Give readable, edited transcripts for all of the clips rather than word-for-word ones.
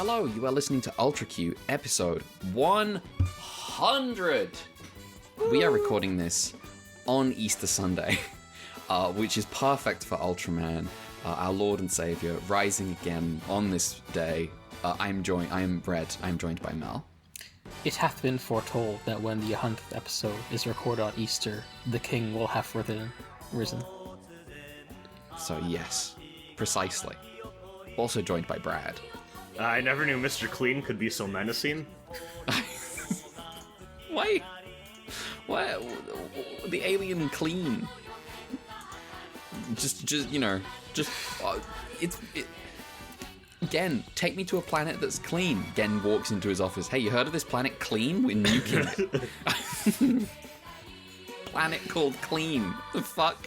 Hello, you are listening to Ultra Q, episode 100. We are recording this on Easter Sunday, which is perfect for Ultraman, our Lord and Savior, rising again on this day. I am Red. I am joined by Mel. It hath been foretold that when the 100th episode is recorded on Easter, the King will have risen. So yes, precisely. Also joined by Brad. I never knew Mr. Clean could be so menacing. Why? The alien clean? Gen, take me to a planet that's clean. Gen walks into his office. Hey, you heard of this planet Clean? We're nuking it. Planet called Clean. The fuck?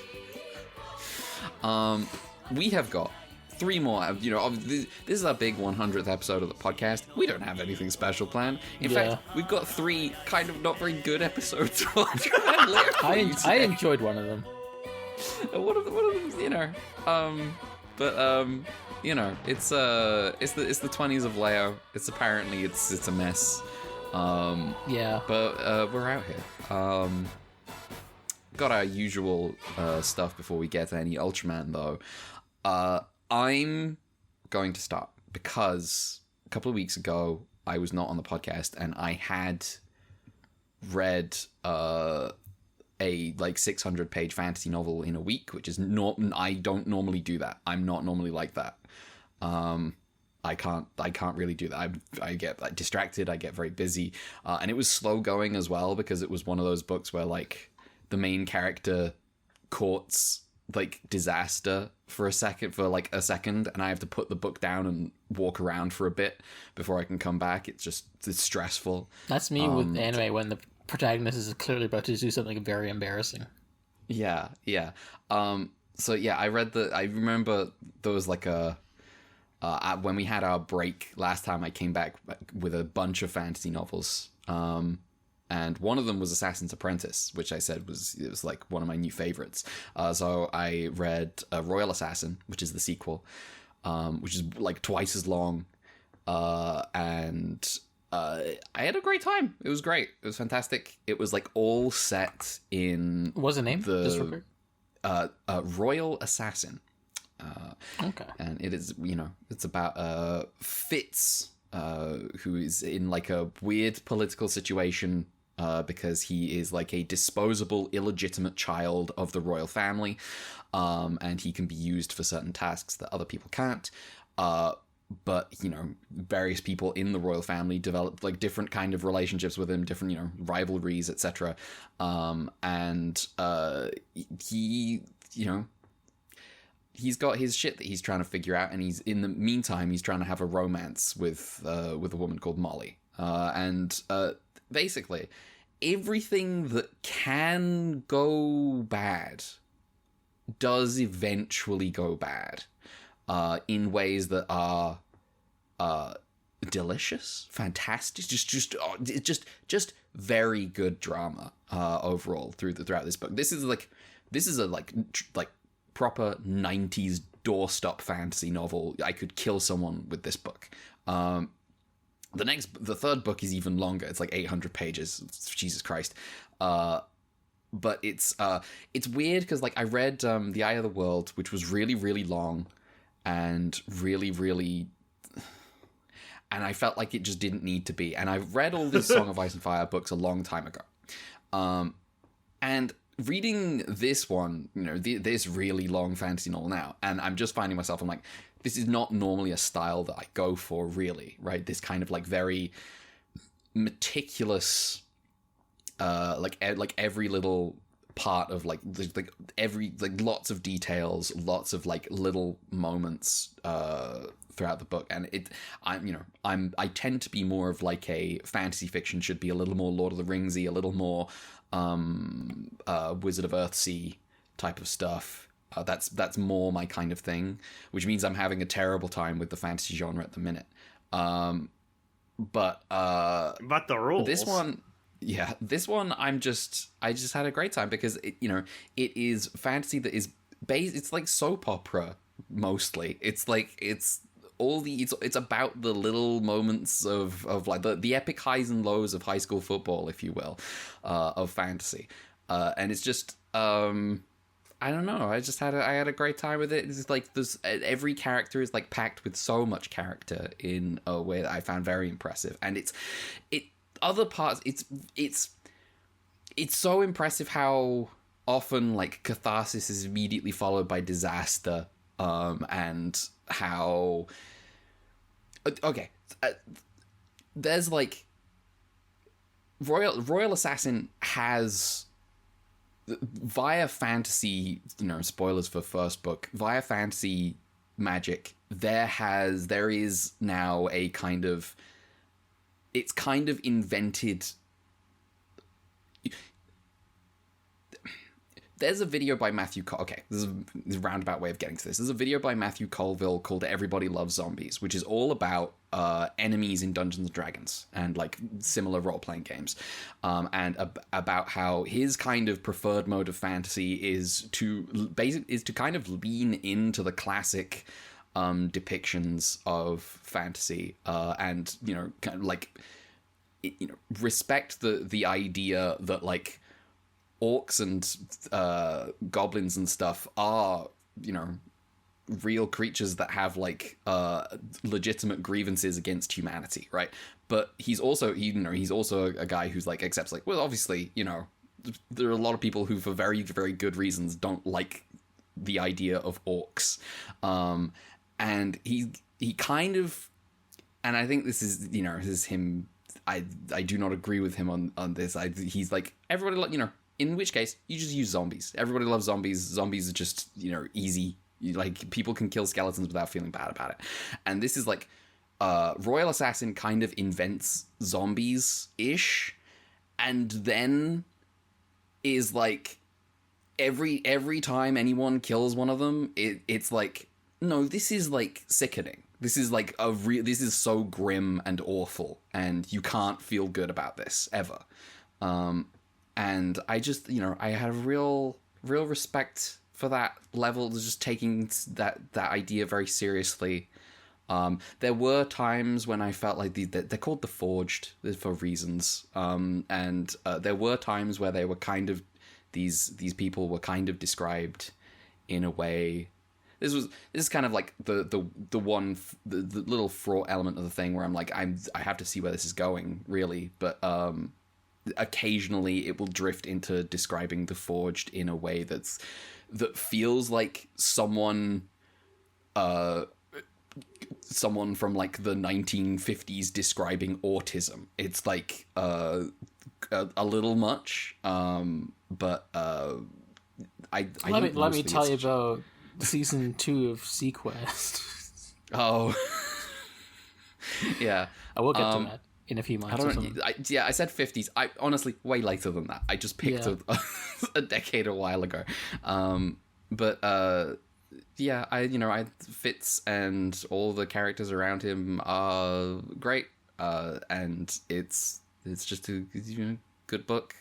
We have got 3 more. This is our big 100th episode of the podcast. We don't have anything special planned. In fact, we've got 3 kind of not very good episodes of Ultraman Leo. I enjoyed one of them. One of them, it's the 20s of Leo. It's apparently it's a mess. But we're out here. Got our usual stuff before we get to any Ultraman though. I'm going to start because a couple of weeks ago I was not on the podcast and I had read a 600-page fantasy novel in a week, which is not. I don't normally do that. I'm not normally like that. I can't really do that. I get distracted. I get very busy, and it was slow going as well because it was one of those books where the main character courts disaster for a second, and I have to put the book down and walk around for a bit before I can come back. It's stressful. That's me with anime when the protagonist is clearly about to do something very embarrassing. Yeah. I remember there was when we had our break last time, I came back with a bunch of fantasy novels. And one of them was Assassin's Apprentice, which I said was one of my new favorites. So I read Royal Assassin, which is the sequel, which is twice as long. And I had a great time. It was great. It was fantastic. It was all set in. What's the name? Royal Assassin. Okay. And it is, it's about Fitz, who is in a weird political situation. Because he is a disposable, illegitimate child of the royal family, and he can be used for certain tasks that other people can't. But various people in the royal family develop different kind of relationships with him, different rivalries, etc. And he he's got his shit that he's trying to figure out, and in the meantime he's trying to have a romance with a woman called Molly, and basically everything that can go bad does eventually go bad, in ways that are delicious, fantastic, just very good drama overall throughout this book. This is a proper 90s doorstop fantasy novel. I could kill someone with this book. The third book is even longer. It's 800 pages. Jesus Christ. But it's weird because I read The Eye of the World, which was really, really long and really, really, and I felt like it just didn't need to be. And I've read all these Song of Ice and Fire books a long time ago. And reading this one, this really long fantasy novel now, and I'm just finding myself, I'm this is not normally a style that I go for, really, right? This kind of very meticulous, every little part of every lots of details, lots of little moments throughout the book, and I tend to be more of a fantasy fiction should be a little more Lord of the Ringsy, a little more Wizard of Earthsea type of stuff. That's more my kind of thing, which means I'm having a terrible time with the fantasy genre at the minute. But the rules. This one, I just had a great time because it is fantasy that is based. It's soap opera mostly. It's it's about the little moments of like the epic highs and lows of high school football, if you will, of fantasy, and it's just I don't know. I had a great time with it. It's like every character is like packed with so much character in a way that I found very impressive, and other parts. It's so impressive how often like catharsis is immediately followed by disaster, and how okay, there's like Royal Assassin has. Via fantasy, spoilers for first book, via fantasy magic, there is now a kind of, it's kind of invented. There's a video by Matthew okay, this is a roundabout way of getting to this. There's a video by Matthew Colville called Everybody Loves Zombies, which is all about enemies in Dungeons and Dragons and like similar role-playing games, and about how his kind of preferred mode of fantasy is to kind of lean into the classic depictions of fantasy, and kind of like respect the idea that like orcs and goblins and stuff are real creatures that have like legitimate grievances against humanity, right? But he's also a guy who's like accepts like, well, obviously there are a lot of people who for very, very good reasons don't like the idea of orcs, and he kind of, and I think this is this is him. I do not agree with him on this. He's like, everybody in which case, you just use zombies. Everybody loves zombies. Zombies are just, easy. Like, people can kill skeletons without feeling bad about it. And this is like, Royal Assassin kind of invents zombies-ish, and then is like, every time anyone kills one of them, it's like, no, this is like sickening. This is like this is so grim and awful, and you can't feel good about this ever. And I just, I had a real respect for that level, just taking that idea very seriously. There were times when I felt like they're called the Forged for reasons, and there were times where they were kind of these people were kind of described in a way. This is kind of like the little fraught element of the thing where I'm like, I have to see where this is going, really, but occasionally it will drift into describing the Forged in a way that feels like someone from like the 1950s describing autism. It's like a little much, but let me tell you about season 2 of Sequest. Oh. Yeah, I will get to that in a few months. I said 50s. I honestly way later than that. I just picked a decade a while ago. But Fitz and all the characters around him are great. And it's just a good book.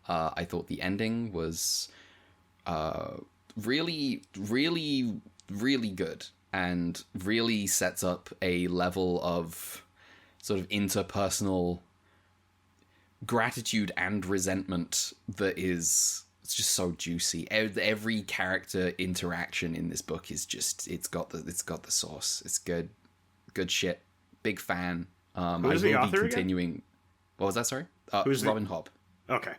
I thought the ending was really, really, really good, and really sets up a level of sort of interpersonal gratitude and resentment that is, it's just so juicy. Every character interaction in this book is just, it's got the sauce. It's good shit. Big fan. Who's the author continuing again? What was that? Sorry. Who's Robin Hobb. Okay.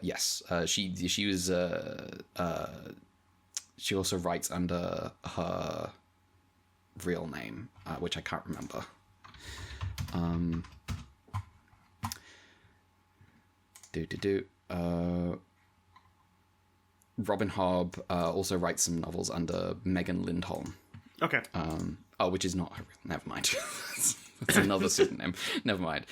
Yes. She was she also writes under her real name, which I can't remember. Robin Hobb also writes some novels under Megan Lindholm. Okay. Which is not her real. Never mind. That's another pseudonym. Never mind.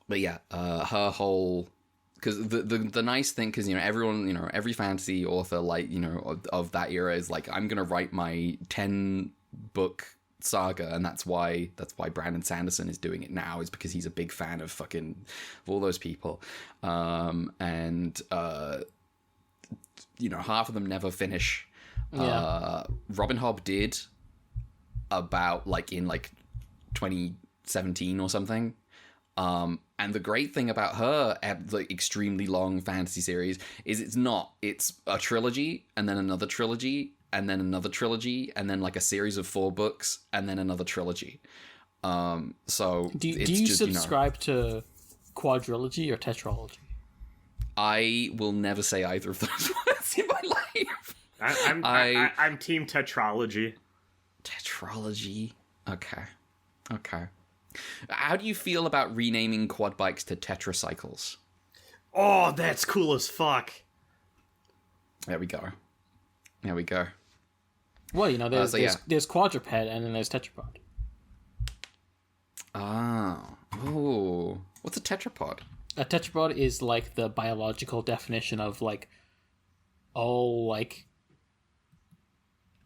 But yeah, her whole, because the nice thing, because everyone, every fantasy author of that era is like, I'm gonna write my 10-book saga, and that's why Brandon Sanderson is doing it now, is because he's a big fan of all those people, and half of them never finish. Robin Hobb did, about like in like 2017 or something. And the great thing about her like extremely long fantasy series is it's a trilogy and then another trilogy and then another trilogy and then like a series of 4 books and then another trilogy. So do it's you just, subscribe to quadrilogy or tetralogy? I will never say either of those words in my life. I'm team tetralogy. Tetralogy. Okay. How do you feel about renaming quad bikes to tetracycles? Oh, that's cool as fuck. There we go. Well, you know, there's quadruped and then there's tetrapod. Oh, what's a tetrapod? A tetrapod is like the biological definition of like all like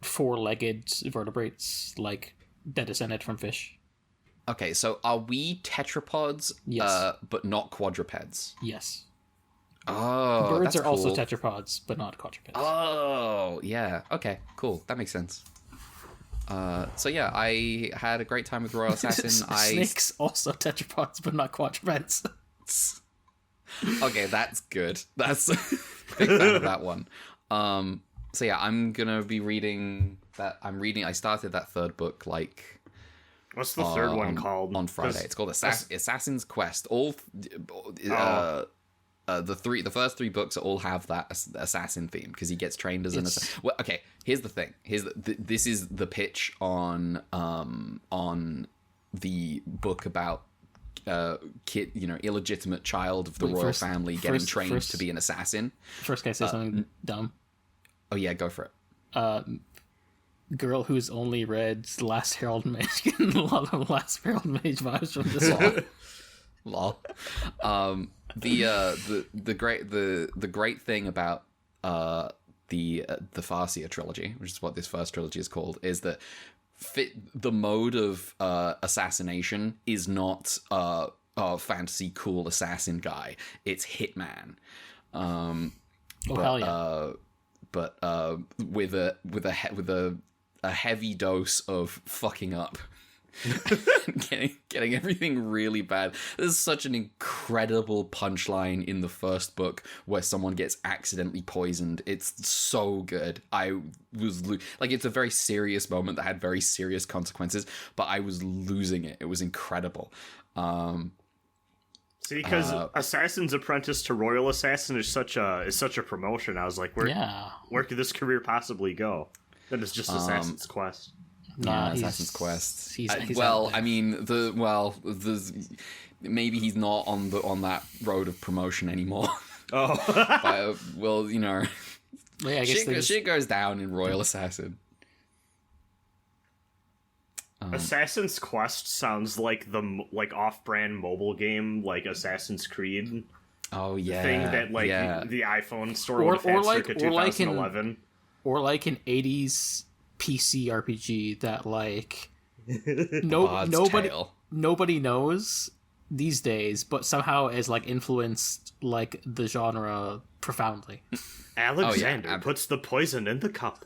4-legged vertebrates like that descended from fish. Okay, so are we tetrapods? Yes. But not quadrupeds. Yes. Oh, birds that's are also cool. tetrapods, but not quadrupeds. Oh, yeah. Okay, cool. That makes sense. So yeah, I had a great time with Royal Assassin. Snakes also tetrapods, but not quadrupeds. Okay, that's good. That's big fan of that one. So yeah, I'm gonna be reading that. I started that 3rd book like. What's the 3rd one called? On Friday. It's called Assassin's Quest. The first 3 books all have that assassin theme because he gets trained as an assassin. Well, okay, here's the thing. This is the pitch on the book about illegitimate child of the royal family getting trained to be an assassin. First, can I say something dumb? Oh yeah, go for it. Girl who's only read Last Herald Mage getting a lot of Last Herald Mage vibes from this one. Lol. The great thing about the Farseer trilogy, which is what this first trilogy is called, is that the mode of assassination is not a fantasy cool assassin guy. It's hitman. Hell yeah. But with a heavy dose of fucking up. getting everything really bad. There's such an incredible punchline in the first book where someone gets accidentally poisoned. It's so good. I was it's a very serious moment that had very serious consequences, but I was losing it. It was incredible. See, because Assassin's Apprentice to Royal Assassin is such a promotion. I was like, where could this career possibly go? Then it's just Assassin's Quest. Nah, Assassin's Quest. He's I mean, maybe he's not on that road of promotion anymore. Oh, well, you know, well, yeah, I guess shit goes down in Royal Assassin. Assassin's Quest sounds like the off-brand mobile game, like Assassin's Creed. Oh yeah, thing that the iPhone store would have had circa 2011, or like an 80s PC RPG that nobody knows these days, but somehow is influenced the genre profoundly. Alexander puts the poison in the cup.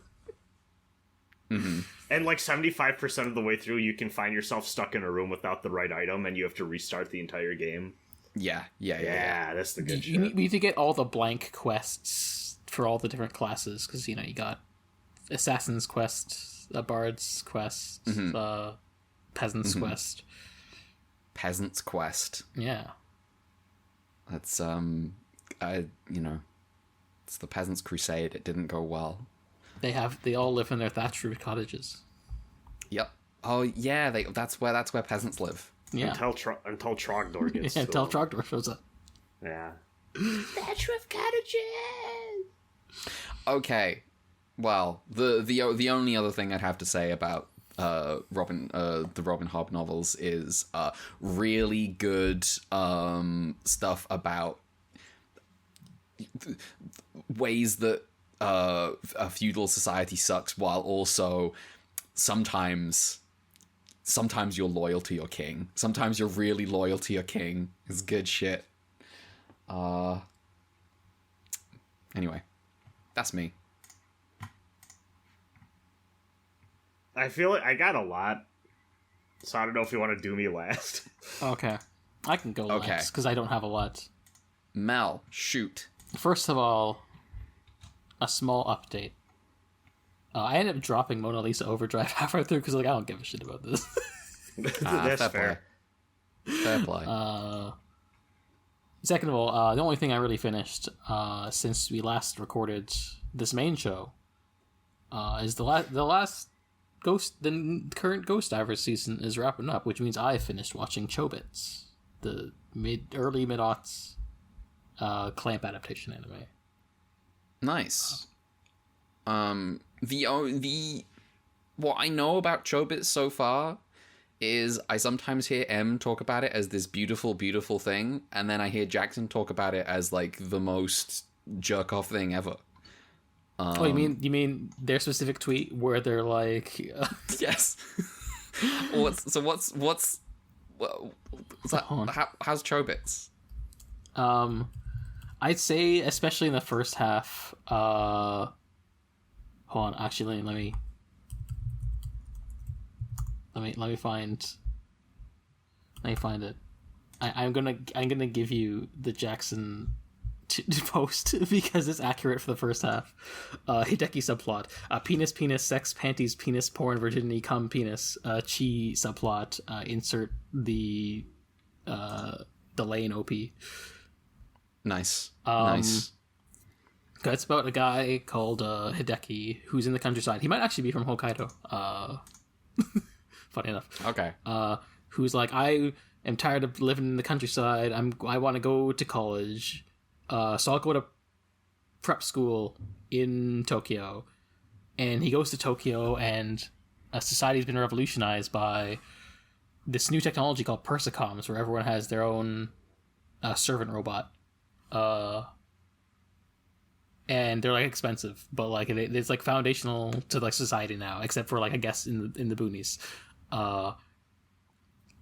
Mm-hmm. And 75% of the way through, you can find yourself stuck in a room without the right item, and you have to restart the entire game. Yeah. That's the good shit. You need to get all the blank quests for all the different classes, because you got Assassin's Quest, a Bard's Quest, Peasant's Quest. Peasant's Quest. Yeah. That's it's the Peasant's Crusade. It didn't go well. They all live in their thatched roof cottages. Yep. Oh yeah, that's where peasants live. Yeah. Until Trogdor gets until Trogdor shows up. Yeah. Thatched roof cottages. Okay. Well, the only other thing I'd have to say about the Robin Hobb novels is really good stuff about ways that a feudal society sucks, while also sometimes you're loyal to your king. Sometimes you're really loyal to your king. It's good shit. Anyway, that's me. I feel like I got a lot, so I don't know if you want to do me last. Okay. I can go last, because I don't have a lot. Mel, shoot. First of all, a small update. I ended up dropping Mona Lisa Overdrive halfway through, because I don't give a shit about this. That's fair. Fair play. Second of all, the only thing I really finished since we last recorded this main show is the current Ghost Divers season is wrapping up, which means I finished watching Chobits, the early mid-aughts Clamp adaptation anime. Nice. What I know about Chobits so far is I sometimes hear M talk about it as this beautiful, beautiful thing, and then I hear Jackson talk about it as like the most jerk off thing ever. You mean their specific tweet where they're like, yes. How's Chobits? I'd say especially in the first half. Hold on, actually, let me find it. I'm gonna give you the Jackson post because it's accurate for the first half. Hideki subplot: penis, sex, panties, penis, porn, virginity, cum, penis, chi subplot. Insert the delay in OP. Nice. Nice. It's about a guy called Hideki who's in the countryside. He might actually be from Hokkaido. Funny enough. Okay. Who's like, I am tired of living in the countryside. I want to go to college. So I'll go to prep school in Tokyo. And he goes to Tokyo, and society's been revolutionized by this new technology called persicoms, where everyone has their own servant robot. And they're like expensive, but like it's like foundational to like society now, except for like I guess in the boonies.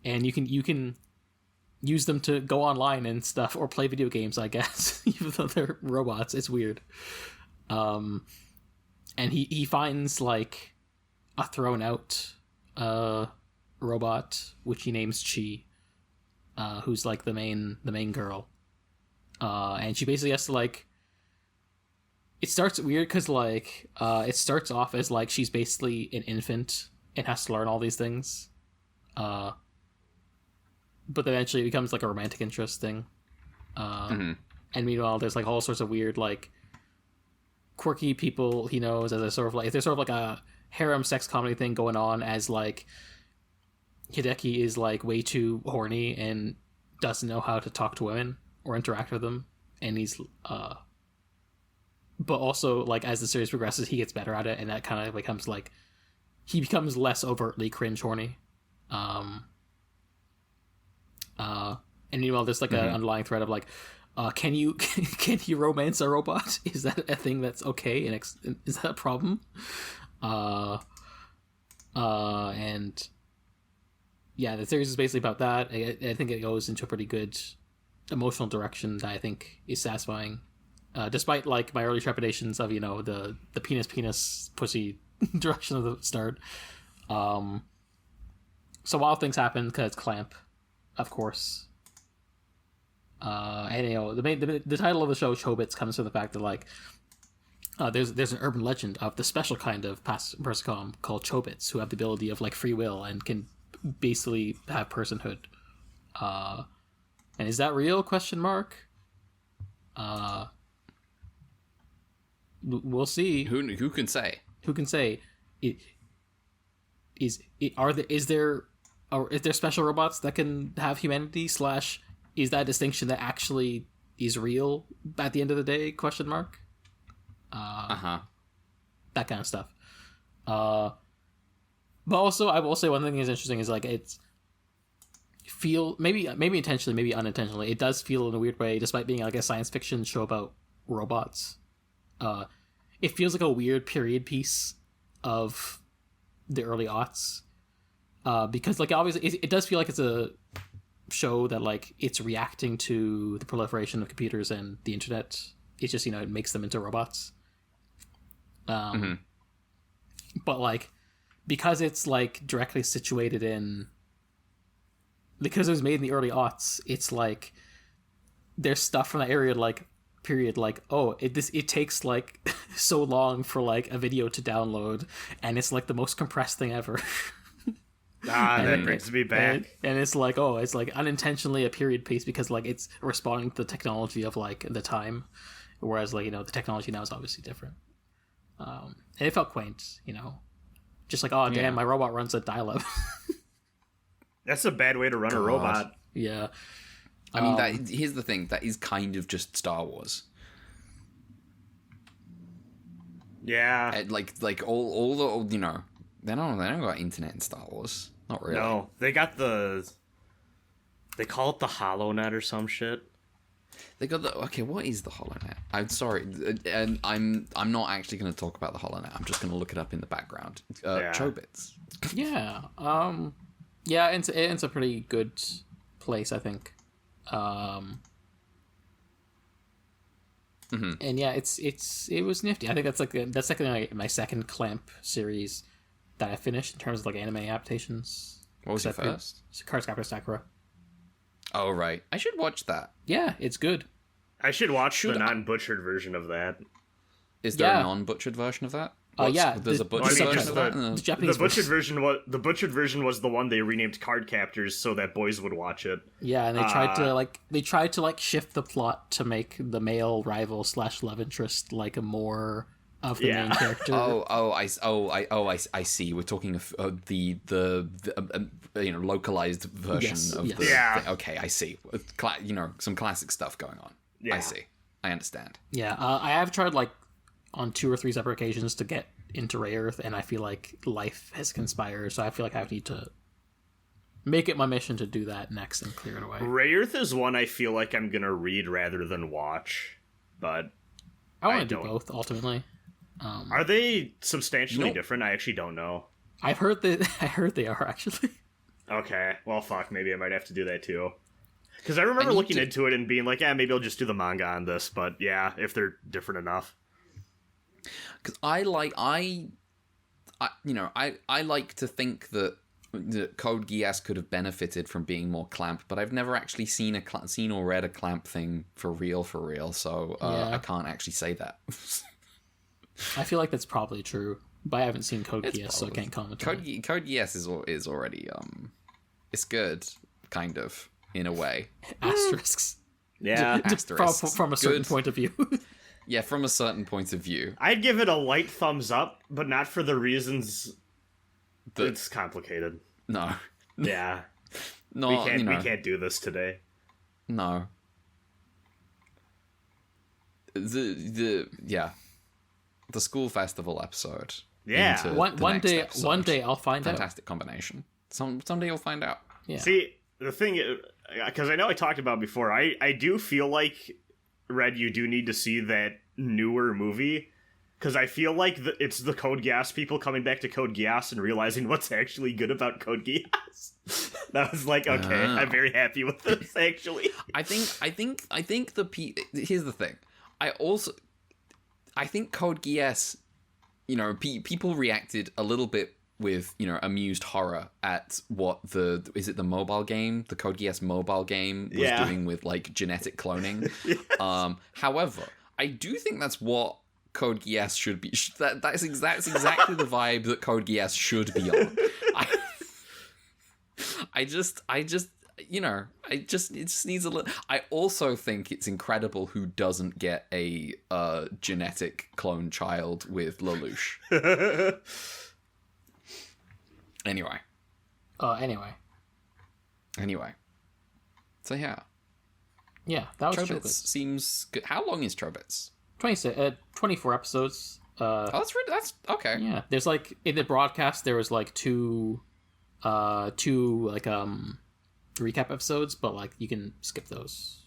And you can use them to go online and stuff or play video games, I guess, even though they're robots. It's weird. And he finds like a thrown out robot which he names Chi, who's like the main girl. And she basically has to like. It starts weird because like it starts off as like she's basically an infant and has to learn all these things, but then eventually it becomes like a romantic interest thing. And meanwhile, there's like all sorts of weird like quirky people he knows as a sort of like there's sort of like a harem sex comedy thing going on as like Hideki is like way too horny and doesn't know how to talk to women or interact with them, and he's but also like as the series progresses he gets better at it, and that kind of becomes like he becomes less overtly cringe horny. And meanwhile there's like an underlying thread of like can you romance a robot? Is that a thing that's okay, and is that a problem? And yeah, the series is basically about that. I think it goes into a pretty good emotional direction that I think is satisfying, despite like my early trepidations of the penis pussy direction of the start. So wild things happen because it's Clamp, of course. And the title of the show Chobits comes from the fact that like there's an urban legend of the special kind of persicom called Chobits who have the ability of like free will and can basically have personhood. And is that real? ? We'll see. Who can say? Who can say? Is there special robots that can have humanity? / is that a distinction that actually is real at the end of the day? ? That kind of stuff. But also, I will say one thing is interesting is like it's maybe intentionally, maybe unintentionally, it does feel in a weird way, despite being like a science fiction show about robots. It feels like a weird period piece of the early aughts, because like obviously it does feel like it's a show that like it's reacting to the proliferation of computers and the internet. It's just it makes them into robots. But like because it's like directly situated in, because it was made in the early aughts, it's like there's stuff from that area like period like, oh, it takes like so long for like a video to download, and it's like the most compressed thing ever. That brings me back. And it's like, oh, it's like unintentionally a period piece because like it's responding to the technology of like the time, whereas like, you know, the technology now is obviously different. And it felt quaint, you know, just like, oh damn, my robot runs at dial-up. That's a bad way to run a robot. Yeah. I mean, here's the thing. That is kind of just Star Wars. Yeah. Like all the, you know, they don't got internet in Star Wars. Not really. No, they got they call it the HoloNet or some shit. They got okay, what is the HoloNet? I'm sorry, and I'm not actually going to talk about the HoloNet. I'm just going to look it up in the background. Chobits. Yeah. Yeah, it's a pretty good place, I think. And yeah, it was nifty. I think that's like my second Clamp series that I finished in terms of like anime adaptations. What was your first? Cardcaptor Sakura. Oh right, I should watch that. Yeah, it's good. I should watch the non-butchered version of that. Is there a non-butchered version of that? Yeah, there's a butchered version of that. The Japanese the butchered version was the one they renamed Card Captors so that boys would watch it. Yeah, and they tried to shift the plot to make the male rival / love interest like a more of the main character. I see. We're talking of the localized version of the. Yeah. Okay, I see. Some classic stuff going on. Yeah. I see. I understand. Yeah, I have tried like on 2 or 3 separate occasions to get into Ray Earth, and I feel like life has conspired, so I feel like I need to make it my mission to do that next and clear it away. Ray Earth is one I feel like I'm gonna read rather than watch, but I want to do both ultimately. Are they substantially different? I actually don't know. I heard they are actually. Okay, well, fuck. Maybe I might have to do that too. Because I remember looking into it and being like, maybe I'll just do the manga on this. But yeah, if they're different enough. Because I like to think that Code Geass could have benefited from being more Clamp, but I've never actually seen or read a Clamp thing for real, so I can't actually say that. I feel like that's probably true, but I haven't seen Code Geass, so I can't comment. Code Geass is already it's good, kind of, in a way. Asterisks. Yeah, asterisks. From a certain point of view. Yeah, from a certain point of view. I'd give it a light thumbs up, but not for the reasons it's complicated. No. Yeah. No, we can't do this today. No. The school festival episode. Yeah. One day I'll find out. Fantastic combination. Someday you'll find out. Yeah. See, the thing is, because I know I talked about before, I do feel like, Red, you do need to see that newer movie, because I feel like it's the Code Geass people coming back to Code Geass and realizing what's actually good about Code Geass. That was like, okay, I'm very happy with this, actually. I think here's the thing. I think Code Geass, people reacted a little bit with, amused horror at what the mobile game, the Code Geass mobile game was doing with, like, genetic cloning. Yes. However, I do think that's what Code Geass should be. That's exactly the vibe that Code Geass should be on. It just needs a little. I also think it's incredible who doesn't get a genetic clone child with Lelouch. Anyway. So yeah. Yeah, that was Chobits. Seems good. How long is Chobits? 24 episodes. That's okay. Yeah, there's like in the broadcast there was like two like recap episodes, but like you can skip those.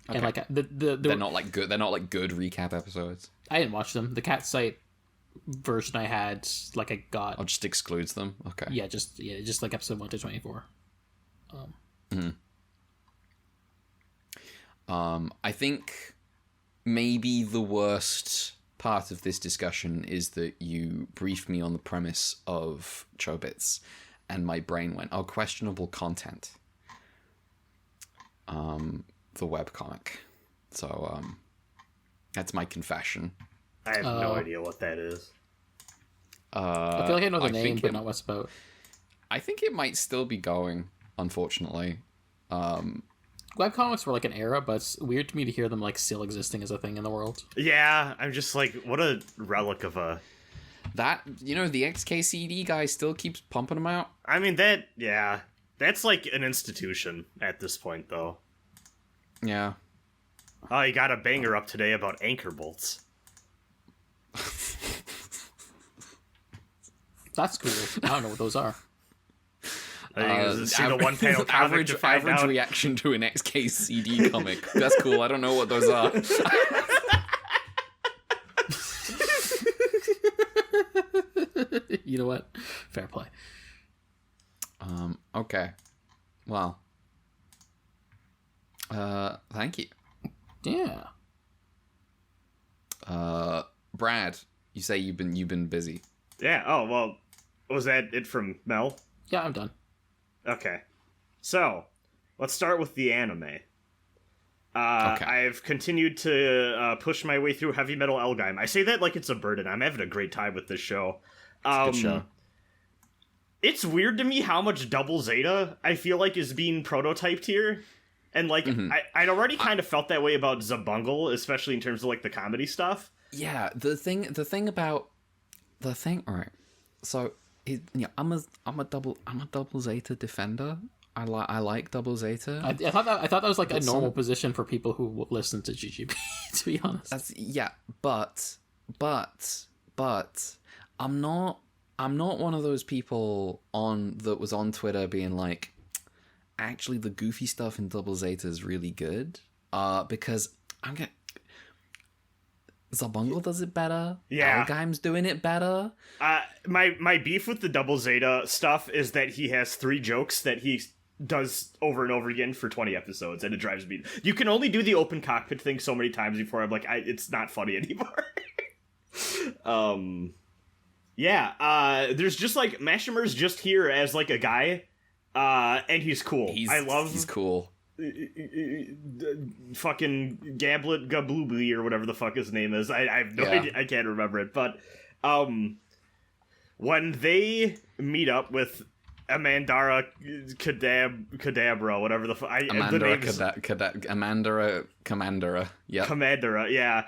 Okay. And like they're not like good. They're not like good recap episodes. I didn't watch them. The Cat Site version I had, like I got. Oh, just excludes them. Okay. Yeah, just like episode 1 to 24. I think maybe the worst part of this discussion is that you briefed me on the premise of Chobits, and my brain went, oh, questionable content. The webcomic. So, that's my confession. I have no idea what that is. I feel like I know the name, but not what's about. I think it might still be going, unfortunately. Webcomics were like an era, but it's weird to me to hear them like still existing as a thing in the world. Yeah, I'm just like, what a relic of a... That, the XKCD guy still keeps pumping them out. I mean, that's like an institution at this point, though. Yeah. Oh, you got a banger up today about anchor bolts. That's cool. I don't know what those are. See the one panel average reaction to an XKCD comic. That's cool. I don't know what those are. You know what? Fair play. Okay. Well. Thank you. Yeah. Brad, you say you've been busy. Yeah. Oh well. Was that it from Mel? Yeah, I'm done. Okay. So, let's start with the anime. Okay. I've continued to push my way through Heavy Metal L-Gaim. I say that like it's a burden. I'm having a great time with this show. It's a good show. It's weird to me how much Double Zeta I feel like is being prototyped here. And like, I'd already kind of felt that way about Zabungle, especially in terms of like the comedy stuff. Yeah, alright. So, I'm a double Zeta defender. I like Double Zeta. I thought that was like a normal position for people who listen to GGP. To be honest, but I'm not one of those people that was on Twitter being like, actually the goofy stuff in Double Zeta is really good. Because Zabungle does it better. Yeah. L-Gaim's doing it better. My beef with the Double Zeta stuff is that he has 3 jokes that he does over and over again for 20 episodes, and it drives me. You can only do the open cockpit thing so many times before I'm like, it's not funny anymore. There's just like, Mashimer's just here as like a guy, and he's cool. He's cool. Fucking Gablet Gabloobly or whatever the fuck his name is. I have no idea. I can't remember it. But when they meet up with Amandara Kadabra, whatever the fuck. Amandara Commandera. Yeah. Commandera, yeah.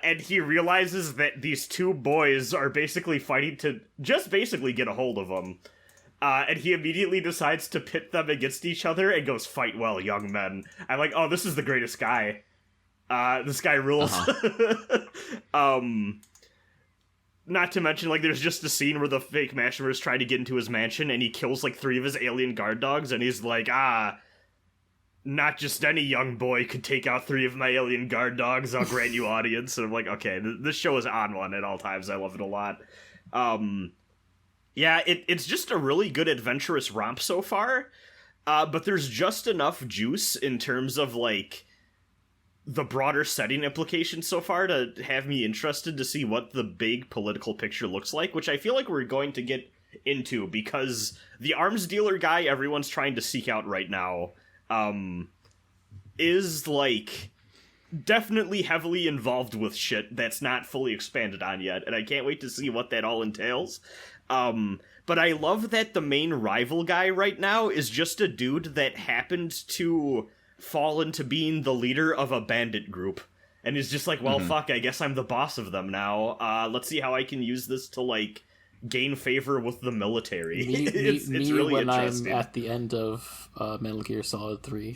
And he realizes that these 2 boys are basically fighting to just basically get a hold of him. And he immediately decides to pit them against each other and goes, "Fight well, young men." I'm like, oh, this is the greatest guy. This guy rules. Not to mention, like, there's just a scene where the fake Mashimer is trying to get into his mansion and he kills, like, 3 of his alien guard dogs, and he's like, not just any young boy could take out 3 of my alien guard dogs. I'll grant you audience. And I'm like, okay, this show is on one at all times. I love it a lot. Yeah, it's just a really good adventurous romp so far, but there's just enough juice in terms of, like, the broader setting implications so far to have me interested to see what the big political picture looks like, which I feel like we're going to get into, because the arms dealer guy everyone's trying to seek out right now is, like, definitely heavily involved with shit that's not fully expanded on yet, and I can't wait to see what that all entails. But I love that the main rival guy right now is just a dude that happened to fall into being the leader of a bandit group. And he's just like, well, fuck, I guess I'm the boss of them now. Let's see how I can use this to, like, gain favor with the military. It's really when interesting. I'm at the end of Metal Gear Solid 3.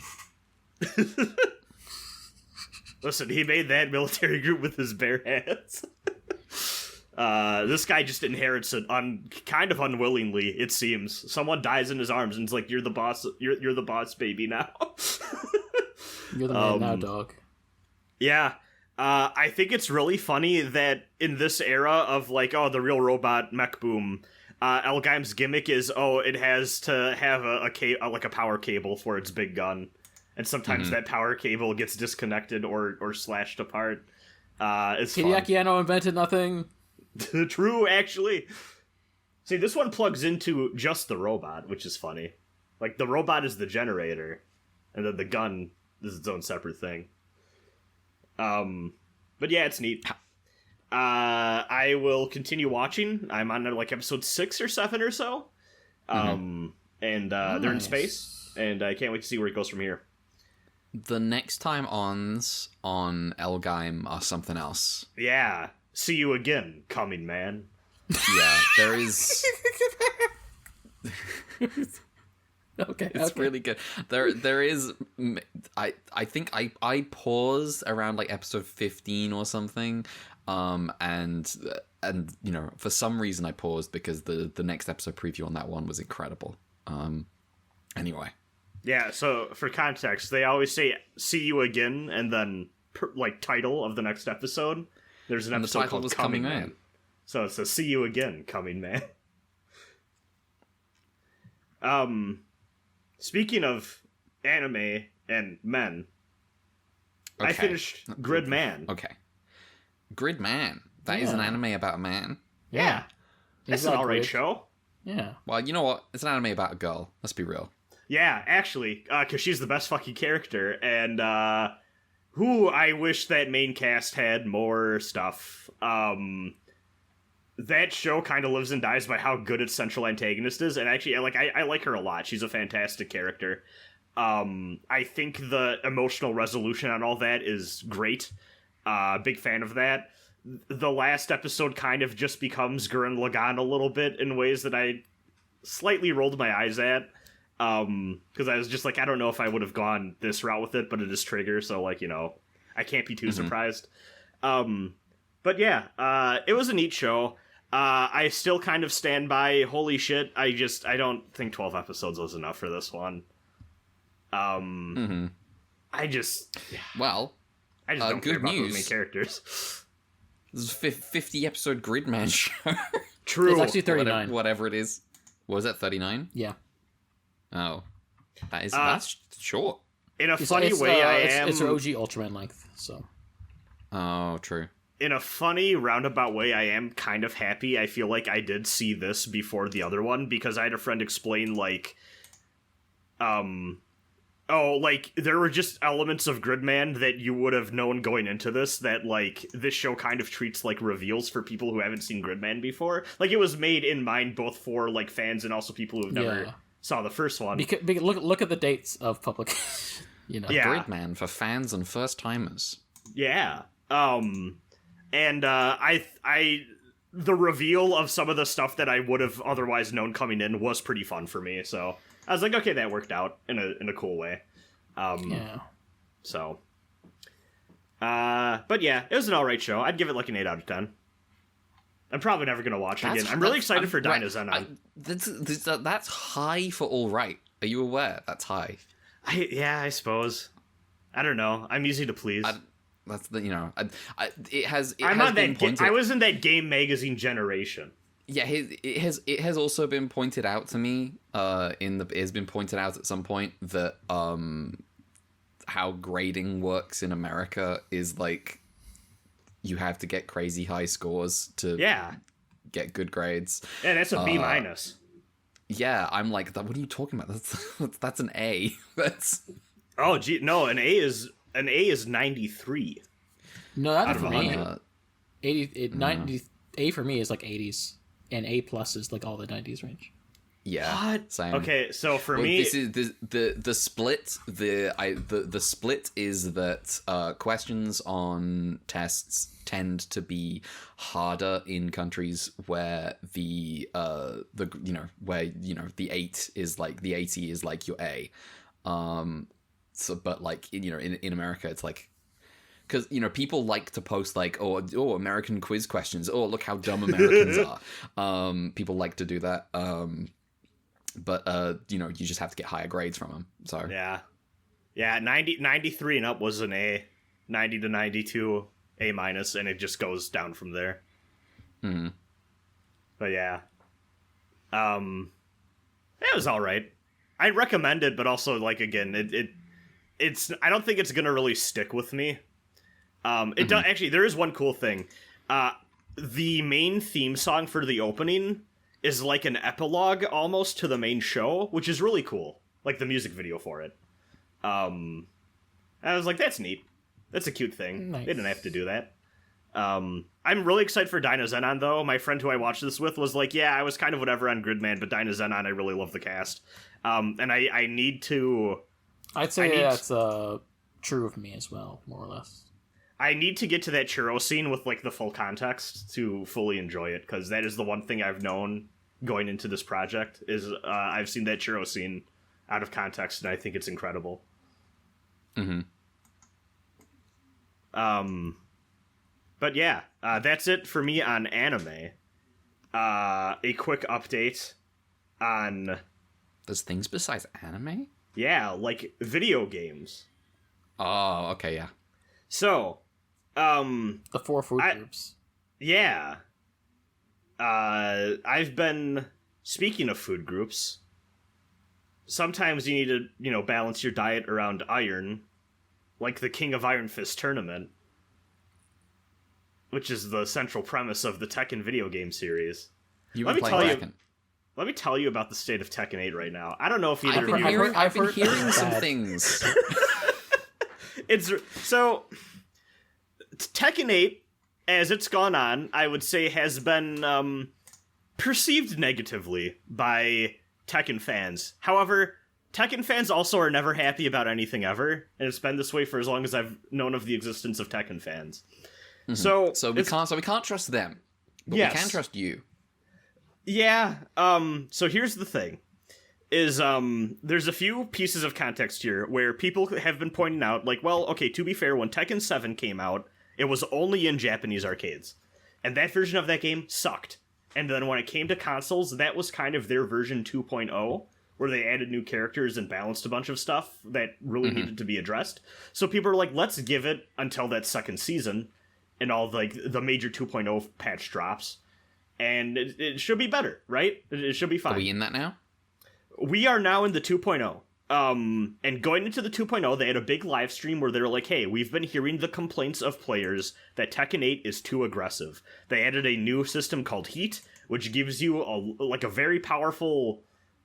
Listen, he made that military group with his bare hands. This guy just inherits it kind of unwillingly, it seems. Someone dies in his arms and it's like, you're the boss, you're the boss baby now. You're the man now, dog. Yeah. I think it's really funny that in this era of, like, the real robot mech boom, L-Gaim's gimmick is, it has to have a power cable for its big gun. And sometimes that power cable gets disconnected or slashed apart. It's fun. Hideaki Anno invented nothing. True, actually. See, this one plugs into just the robot, which is funny. Like, the robot is the generator, and then the gun is its own separate thing. But yeah, it's neat. I will continue watching. I'm on, like, episode 6 or 7 or so. And they're in space, and I can't wait to see where it goes from here. The next time ons on L-Gaim are something else. Yeah. See you again, coming man. Yeah, there is... Okay, It's really good. There is... I think I paused around, like, episode 15 or something, and you know, for some reason I paused because the next episode preview on that one was incredible. Anyway. Yeah, so for context, they always say "see you again" and then like title of the next episode. There's an And the episode title called was "Coming Coming Man." Man. So it says "see you again, coming man." Speaking of anime and men, I Okay. finished Gridman. Okay. Gridman. That is an anime about a man. Yeah, it's an like alright Grid. show. Yeah. Well, you know what? It's an anime about a girl. Let's be real. Yeah, actually, because she's the best fucking character, and who I wish that main cast had more stuff. That show kind of lives and dies by how good its central antagonist is, and actually, I like her a lot. She's a fantastic character. I think the emotional resolution on all that is great. Big fan of that. The last episode kind of just becomes Gurren Lagann a little bit in ways that I slightly rolled my eyes at. Because I was just like, I don't know if I would have gone this route with it, but it is Trigger, so, like, you know, I can't be too surprised. But yeah, it was a neat show. I still kind of stand by, holy shit, I don't think 12 episodes was enough for this one. I just Well, don't care good about those news. main characters. this is a 50 episode Gridman show. True. It's actually 39. Whatever it is. Was that 39? Yeah. Oh. That's short. In a funny way, It's her OG Ultraman length, so. Oh, true. In a funny, roundabout way, I am kind of happy. I feel like I did see this before the other one, because I had a friend explain, like, like, there were just elements of Gridman that you would have known going into this, that, like, this show kind of treats like reveals for people who haven't seen Gridman before. Like, it was made in mind both for, like, fans and also people who've never saw the first one. Look at the dates of publication. You know. Yeah. Gridman for fans and first timers. Yeah. And the reveal of some of the stuff that I would have otherwise known coming in was pretty fun for me. So I was like, okay, that worked out in a cool way. Yeah. So, but yeah, it was an alright show. I'd give it like an 8 out of 10. I'm probably never gonna watch it again. I'm really excited for Dynazenon. That's high for all right. Are you aware? That's high. I suppose. I don't know. I'm easy to please. That's the it has. I'm has on been that. pointed, I was in that game magazine generation. Yeah, it has also been pointed out to me. It has been pointed out at some point that how grading works in America is like you have to get crazy high scores to get good grades. Yeah, that's a B minus. Yeah, I'm like, what are you talking about? That's an A. That's Oh, gee, no, an A is 93. No, that's Out for of me. 100. 90. A for me is like 80s, and A plus is like all the 90s range. yeah. What? Same. Okay, so for Well, me, this is the split. The split is that questions on tests tend to be harder in countries where the 8 is like the 80 is like your A. So, but like in America, it's like. Because, people like to post, like, oh, American quiz questions. Oh, look how dumb Americans are. People like to do that. But you just have to get higher grades from them. So yeah, 93 and up was an A. 90 to 92, A minus, and it just goes down from there. Mm-hmm. But yeah. It was alright. I'd recommend it, but also, like, again, it's I don't think it's gonna really stick with me. It does actually. There is one cool thing. The main theme song for the opening is like an epilogue almost to the main show, which is really cool. Like the music video for it. I was like, that's neat. That's a cute thing. Nice. They didn't have to do that. I'm really excited for Dynazenon, though. My friend who I watched this with was like, yeah, I was kind of whatever on Gridman, but Dynazenon, I really love the cast. And I need to... I'd say that's true of me as well, more or less. I need to get to that churro scene with, like, the full context to fully enjoy it, because that is the one thing I've known going into this project, is I've seen that churro scene out of context, and I think it's incredible. Mm-hmm. But yeah, that's it for me on anime. A quick update on... There's things besides anime? Yeah, like video games. Oh, okay, yeah. So, The 4 food groups. Yeah. I've been... Speaking of food groups, sometimes you need to, balance your diet around iron, like the King of Iron Fist tournament, which is the central premise of the Tekken video game series. Let me tell you about the state of Tekken 8 right now. I don't know if either I've of you... I've been hearing some things. Tekken 8, as it's gone on, I would say has been perceived negatively by Tekken fans. However, Tekken fans also are never happy about anything ever, and it's been this way for as long as I've known of the existence of Tekken fans. Mm-hmm. So we can't trust them, but yes. We can trust you. Yeah. So here's the thing: is there's a few pieces of context here where people have been pointing out, like, well, okay, to be fair, when Tekken 7 came out, it was only in Japanese arcades, and that version of that game sucked. And then when it came to consoles, that was kind of their version 2.0. Where they added new characters and balanced a bunch of stuff that really needed to be addressed. So people are like, let's give it until that second season, and all the major 2.0 patch drops, and it should be better, right? It should be fine. Are we in that now? We are now in the 2.0. And going into the 2.0, they had a big live stream where they were like, hey, we've been hearing the complaints of players that Tekken 8 is too aggressive. They added a new system called Heat, which gives you a very powerful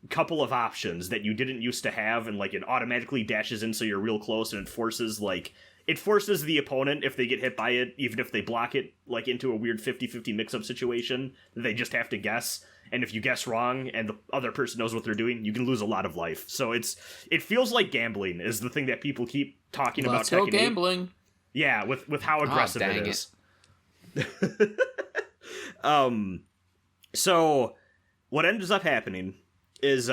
couple of options that you didn't used to have, and it automatically dashes in so you're real close, and it forces the opponent, if they get hit by it, even if they block it, into a weird 50-50 mix-up situation, they just have to guess, and if you guess wrong and the other person knows what they're doing, you can lose a lot of life. So it feels like gambling is the thing that people keep talking about. Let's go gambling. 8. Yeah, with how aggressive it is. So what ends up happening is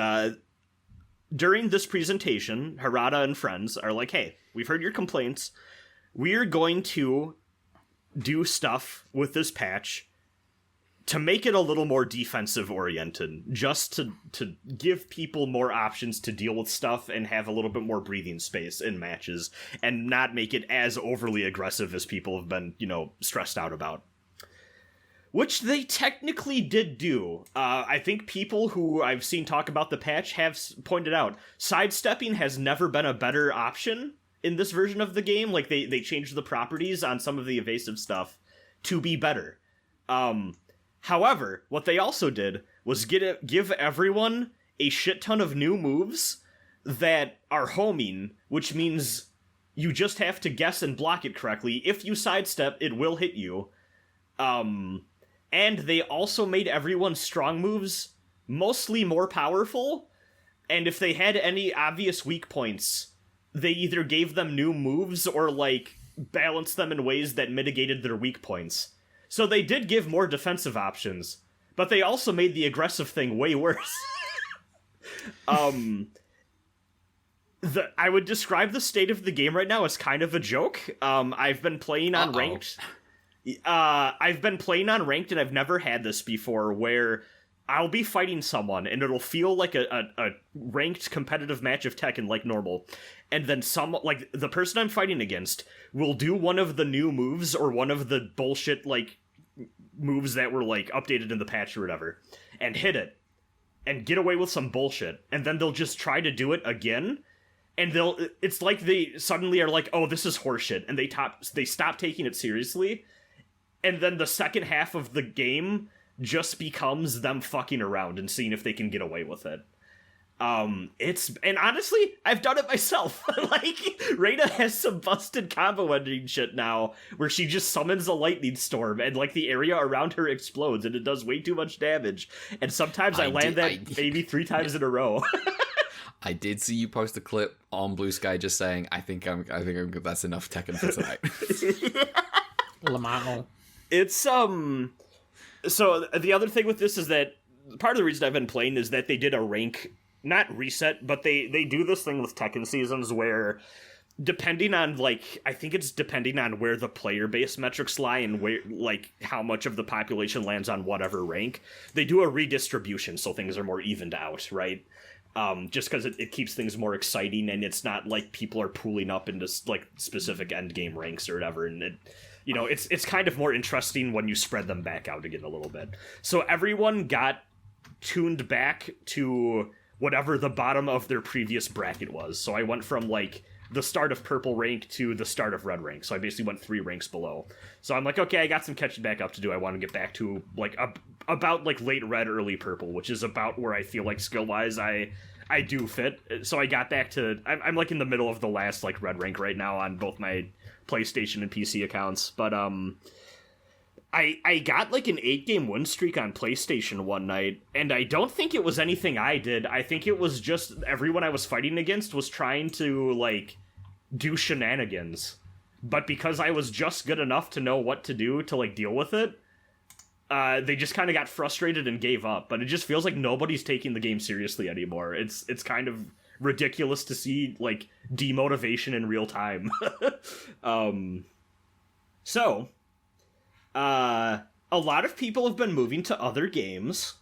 during this presentation, Harada and friends are like, hey, we've heard your complaints. We're going to do stuff with this patch to make it a little more defensive oriented, just to give people more options to deal with stuff and have a little bit more breathing space in matches, and not make it as overly aggressive as people have been, stressed out about. Which they technically did do. I think people who I've seen talk about the patch have pointed out, sidestepping has never been a better option in this version of the game. They changed the properties on some of the evasive stuff to be better. However, what they also did was give everyone a shit ton of new moves that are homing, which means you just have to guess and block it correctly. If you sidestep, it will hit you. And they also made everyone's strong moves mostly more powerful, and if they had any obvious weak points, they either gave them new moves or, balanced them in ways that mitigated their weak points. So they did give more defensive options, but they also made the aggressive thing way worse. I would describe the state of the game right now as kind of a joke. I've been playing on ranked... I've been playing on ranked, and I've never had this before, where I'll be fighting someone, and it'll feel like a ranked competitive match of Tekken like normal, and then the person I'm fighting against will do one of the new moves, or one of the bullshit, moves that were, updated in the patch or whatever, and hit it, and get away with some bullshit, and then they'll just try to do it again, and it's like they suddenly are like, oh, this is horseshit, and they stop taking it seriously, and then the second half of the game just becomes them fucking around and seeing if they can get away with it. And honestly, I've done it myself. Like, Reina has some busted combo ending shit now, where she just summons a lightning storm, and like the area around her explodes, and it does way too much damage. And sometimes I land that maybe 3 times in a row. I did see you post a clip on Blue Sky just saying, I think I'm good. That's enough Tekken for tonight. Lamau. It's so the other thing with this is that part of the reason I've been playing is that they did a rank, not reset, but they do this thing with Tekken seasons where, depending on, like, I think it's depending on where the player-based metrics lie and where, like, how much of the population lands on whatever rank, they do a redistribution so things are more evened out, right? Just because it keeps things more exciting, and it's not like people are pooling up into, like, specific endgame ranks or whatever, and it, you know, it's kind of more interesting when you spread them back out again a little bit. So everyone got tuned back to whatever the bottom of their previous bracket was. So I went from, like, the start of purple rank to the start of red rank. So I basically went 3 ranks below. So I'm like, okay, I got some catching back up to do. I want to get back to, like, about, like, late red, early purple, which is about where I feel like skill-wise I do fit. So I got back to... I'm, like, in the middle of the last, like, red rank right now on both my PlayStation and PC accounts. But, I got, like, an 8-game win streak on PlayStation one night, and I don't think it was anything I did. I think it was just everyone I was fighting against was trying to, like, do shenanigans. But because I was just good enough to know what to do to, like, deal with it, they just kind of got frustrated and gave up. But it just feels like nobody's taking the game seriously anymore. It's kind of ridiculous to see, like, demotivation in real time. A lot of people have been moving to other games,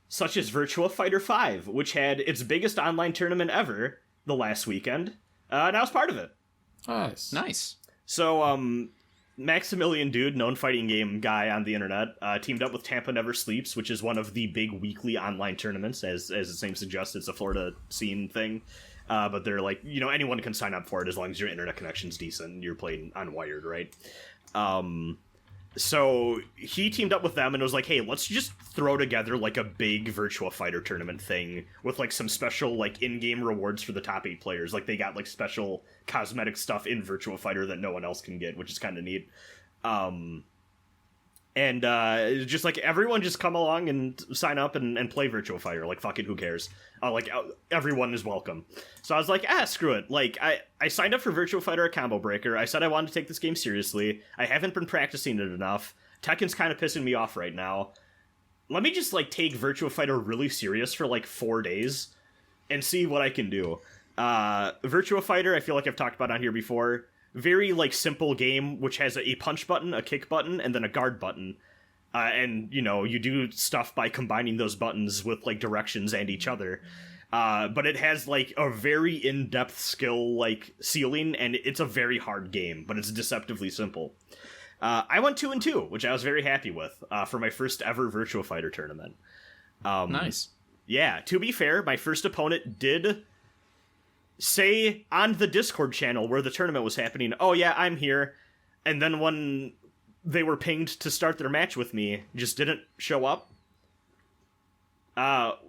such as Virtua Fighter 5, which had its biggest online tournament ever the last weekend, and I was part of it. Nice. So, Maximilian Dude, known fighting game guy on the internet, teamed up with Tampa Never Sleeps, which is one of the big weekly online tournaments, as its name suggests. It's a Florida scene thing. But they're like, you know, anyone can sign up for it as long as your internet connection's decent and you're playing unwired, right? So he teamed up with them and was like, hey, let's just throw together, like, a big Virtua Fighter tournament thing with, like, some special, like, in-game rewards for the top 8 players. Like, they got, like, special cosmetic stuff in Virtua Fighter that no one else can get, which is kind of neat. Just, like, everyone just come along and sign up and play Virtua Fighter. Like, fuck it, who cares? Everyone is welcome. So I was like, screw it. Like, I signed up for Virtua Fighter at Combo Breaker. I said I wanted to take this game seriously. I haven't been practicing it enough. Tekken's kind of pissing me off right now. Let me just, like, take Virtua Fighter really serious for, like, 4 days and see what I can do. Virtua Fighter, I feel like I've talked about on here before. Very, like, simple game, which has a punch button, a kick button, and then a guard button. And, you know, you do stuff by combining those buttons with, like, directions and each other. But it has, like, a very in-depth skill, like, ceiling, and it's a very hard game, but it's deceptively simple. I went 2-2, which I was very happy with, for my first ever Virtua Fighter tournament. Nice. Yeah, to be fair, my first opponent did say on the Discord channel where the tournament was happening, oh yeah, I'm here, and then when they were pinged to start their match with me, just didn't show up.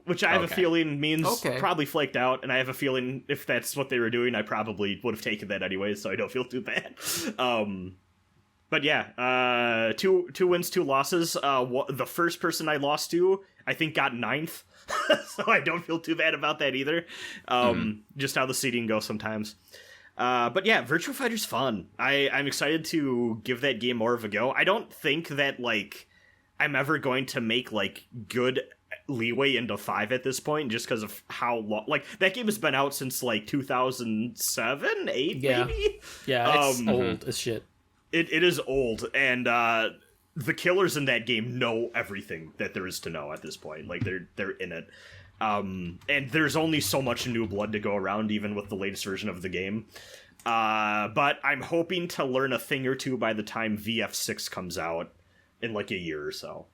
Which I have a feeling means probably flaked out, and I have a feeling if that's what they were doing, I probably would have taken that anyway, so I don't feel too bad. But yeah, 2 wins, 2 losses. The first person I lost to, I think, got 9th, so I don't feel too bad about that either. Just how the seeding goes sometimes. But yeah, Virtua Fighter's fun. I'm excited to give that game more of a go. I don't think that, like, I'm ever going to make, like, good leeway into 5 at this point, just because of how long, like, that game has been out since, like, 2007, 8, maybe? Yeah, it's old as shit. It is old, and the killers in that game know everything that there is to know at this point. Like, they're in it. And there's only so much new blood to go around, even with the latest version of the game. But I'm hoping to learn a thing or two by the time VF6 comes out in, like, a year or so.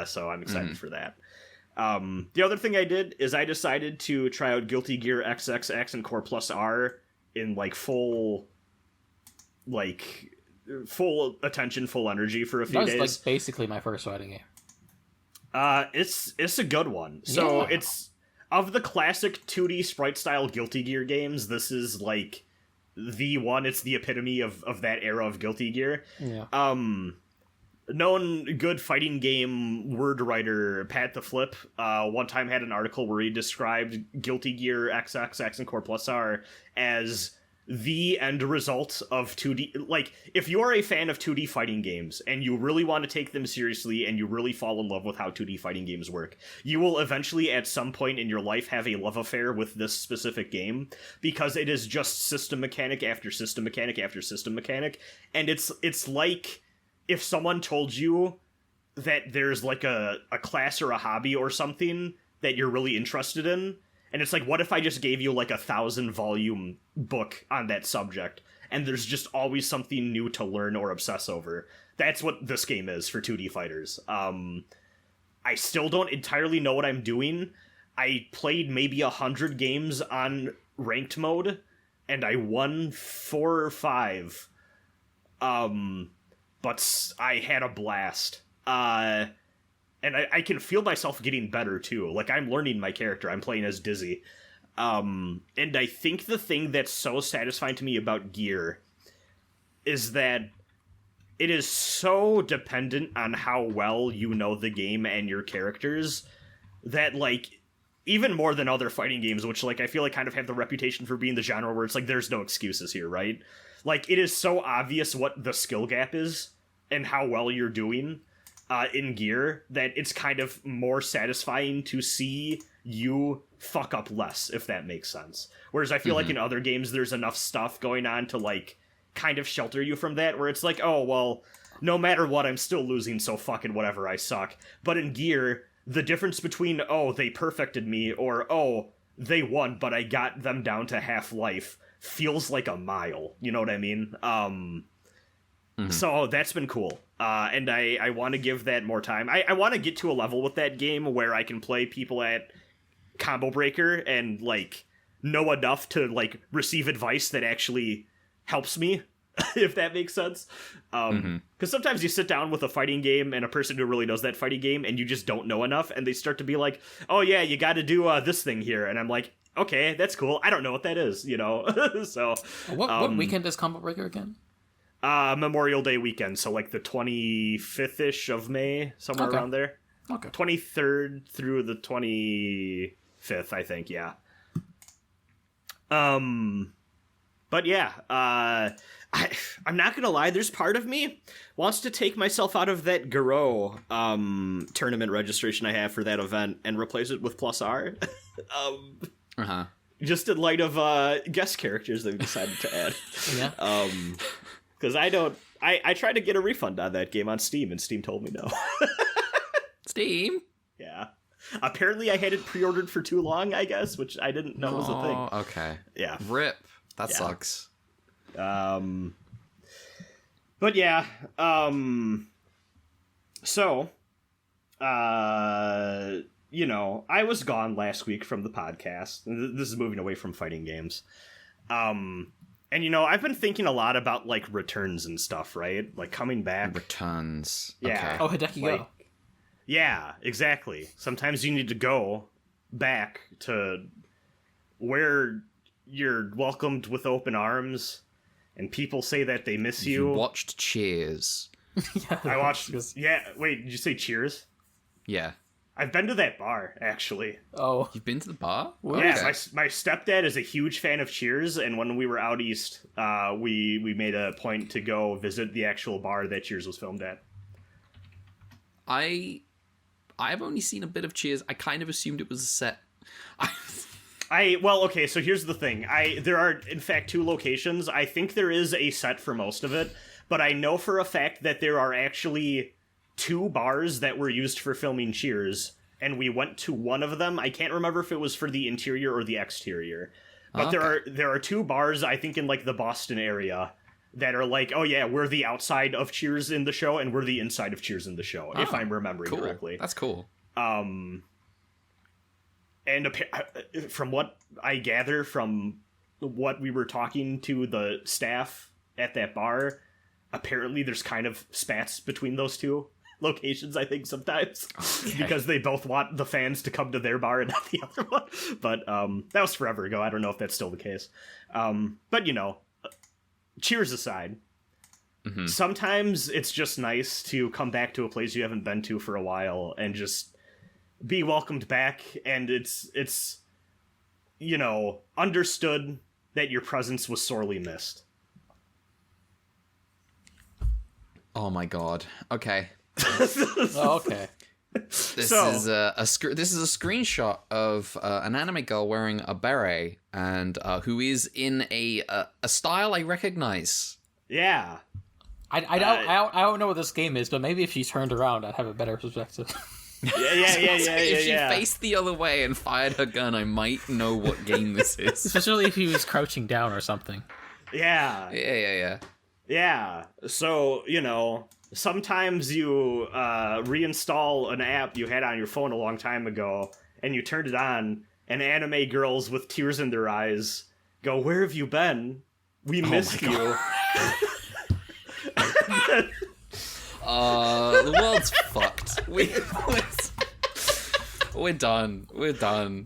So I'm excited for that. The other thing I did is I decided to try out Guilty Gear XXX and Core Plus R in like full attention, full energy for a few days. That's like basically my first fighting game. It's a good one. So it's of the classic 2D sprite style Guilty Gear games, this is like the one. It's the epitome of that era of Guilty Gear. Yeah. Known good fighting game word writer Pat the Flip one time had an article where he described Guilty Gear XXX and Core Plus R as the end result of 2D. Like, if you are a fan of 2D fighting games and you really want to take them seriously and you really fall in love with how 2D fighting games work, you will eventually at some point in your life have a love affair with this specific game, because it is just system mechanic after system mechanic after system mechanic. And it's like if someone told you that there's like a class or a hobby or something that you're really interested in, and it's like, what if I just gave you like a 1,000-volume book on that subject, and there's just always something new to learn or obsess over? That's what this game is for 2D fighters. I still don't entirely know what I'm doing. I played maybe 100 games on ranked mode, and I won 4 or 5. But I had a blast. And I can feel myself getting better, too. Like, I'm learning my character. I'm playing as Dizzy. And I think the thing that's so satisfying to me about Gear is that it is so dependent on how well you know the game and your characters that, like, even more than other fighting games, which, like, I feel like kind of have the reputation for being the genre where it's like, there's no excuses here, right? Like, it is so obvious what the skill gap is and how well you're doing in Gear, that it's kind of more satisfying to see you fuck up less, if that makes sense. Whereas I feel like in other games, there's enough stuff going on to, like, kind of shelter you from that, where it's like, oh, well, no matter what, I'm still losing, so fucking whatever, I suck. But in Gear, the difference between, oh, they perfected me, or, oh, they won, but I got them down to half life, feels like a mile. You know what I mean? So that's been cool. And I want to give that more time. I want to get to a level with that game where I can play people at Combo Breaker and, like, know enough to, like, receive advice that actually helps me, if that makes sense. Because sometimes you sit down with a fighting game and a person who really knows that fighting game and you just don't know enough, and they start to be like, oh yeah, you got to do this thing here. And I'm like, okay, that's cool. I don't know what that is, you know? So what weekend is Combo Breaker again? Memorial Day weekend, so like the 25th-ish of May, somewhere around there. Okay. 23rd through the 25th, I think, yeah. But yeah, I'm not gonna lie, there's part of me wants to take myself out of that Garou tournament registration I have for that event and replace it with Plus R. Just in light of guest characters they've decided to add. Yeah. Because I tried to get a refund on that game on Steam, and Steam told me no. Steam? Yeah. Apparently I had it pre-ordered for too long, I guess, which I didn't know was a thing. Okay. Yeah. RIP. That sucks. But yeah, so, you know, I was gone last week from the podcast. This is moving away from fighting games. And, you know, I've been thinking a lot about, like, returns and stuff, right? Like, coming back. Returns. Yeah. Okay. Oh, Hideki Go. Yeah, exactly. Sometimes you need to go back to where you're welcomed with open arms, and people say that they miss you. You watched Cheers. Yeah, I watched... Yeah, wait, did you say Cheers? Yeah. I've been to that bar, actually. Oh. You've been to the bar? Yeah, my stepdad is a huge fan of Cheers, and when we were out east, we made a point to go visit the actual bar that Cheers was filmed at. I've only seen a bit of Cheers. I kind of assumed it was a set. Well, okay, so here's the thing. There are, in fact, 2 locations. I think there is a set for most of it, but I know for a fact that there are actually 2 bars that were used for filming Cheers, and we went to one of them. I can't remember if it was for the interior or the exterior, but there are 2 bars, I think, in, like, the Boston area that are like, oh yeah, we're the outside of Cheers in the show, and we're the inside of Cheers in the show, if I'm remembering correctly. That's cool. and from what I gather from what we were talking to the staff at that bar, apparently there's kind of spats between those two locations, I think, sometimes. Okay. Because they both want the fans to come to their bar and not the other one. But that was forever ago. I don't know if that's still the case. But, you know, cheers aside, sometimes it's just nice to come back to a place you haven't been to for a while and just be welcomed back. And it's you know, understood that your presence was sorely missed. Oh my god. Okay. Oh, okay. This is a screenshot of an anime girl wearing a beret and who is in a style I recognize. Yeah. I don't know what this game is, but maybe if she turned around, I'd have a better perspective. Yeah. If she faced the other way and fired her gun, I might know what game this is. Especially if he was crouching down or something. Yeah. Yeah. So, you know, sometimes you reinstall an app you had on your phone a long time ago, and you turned it on, and anime girls with tears in their eyes go, "Where have you been? We missed you." The world's fucked. We're done.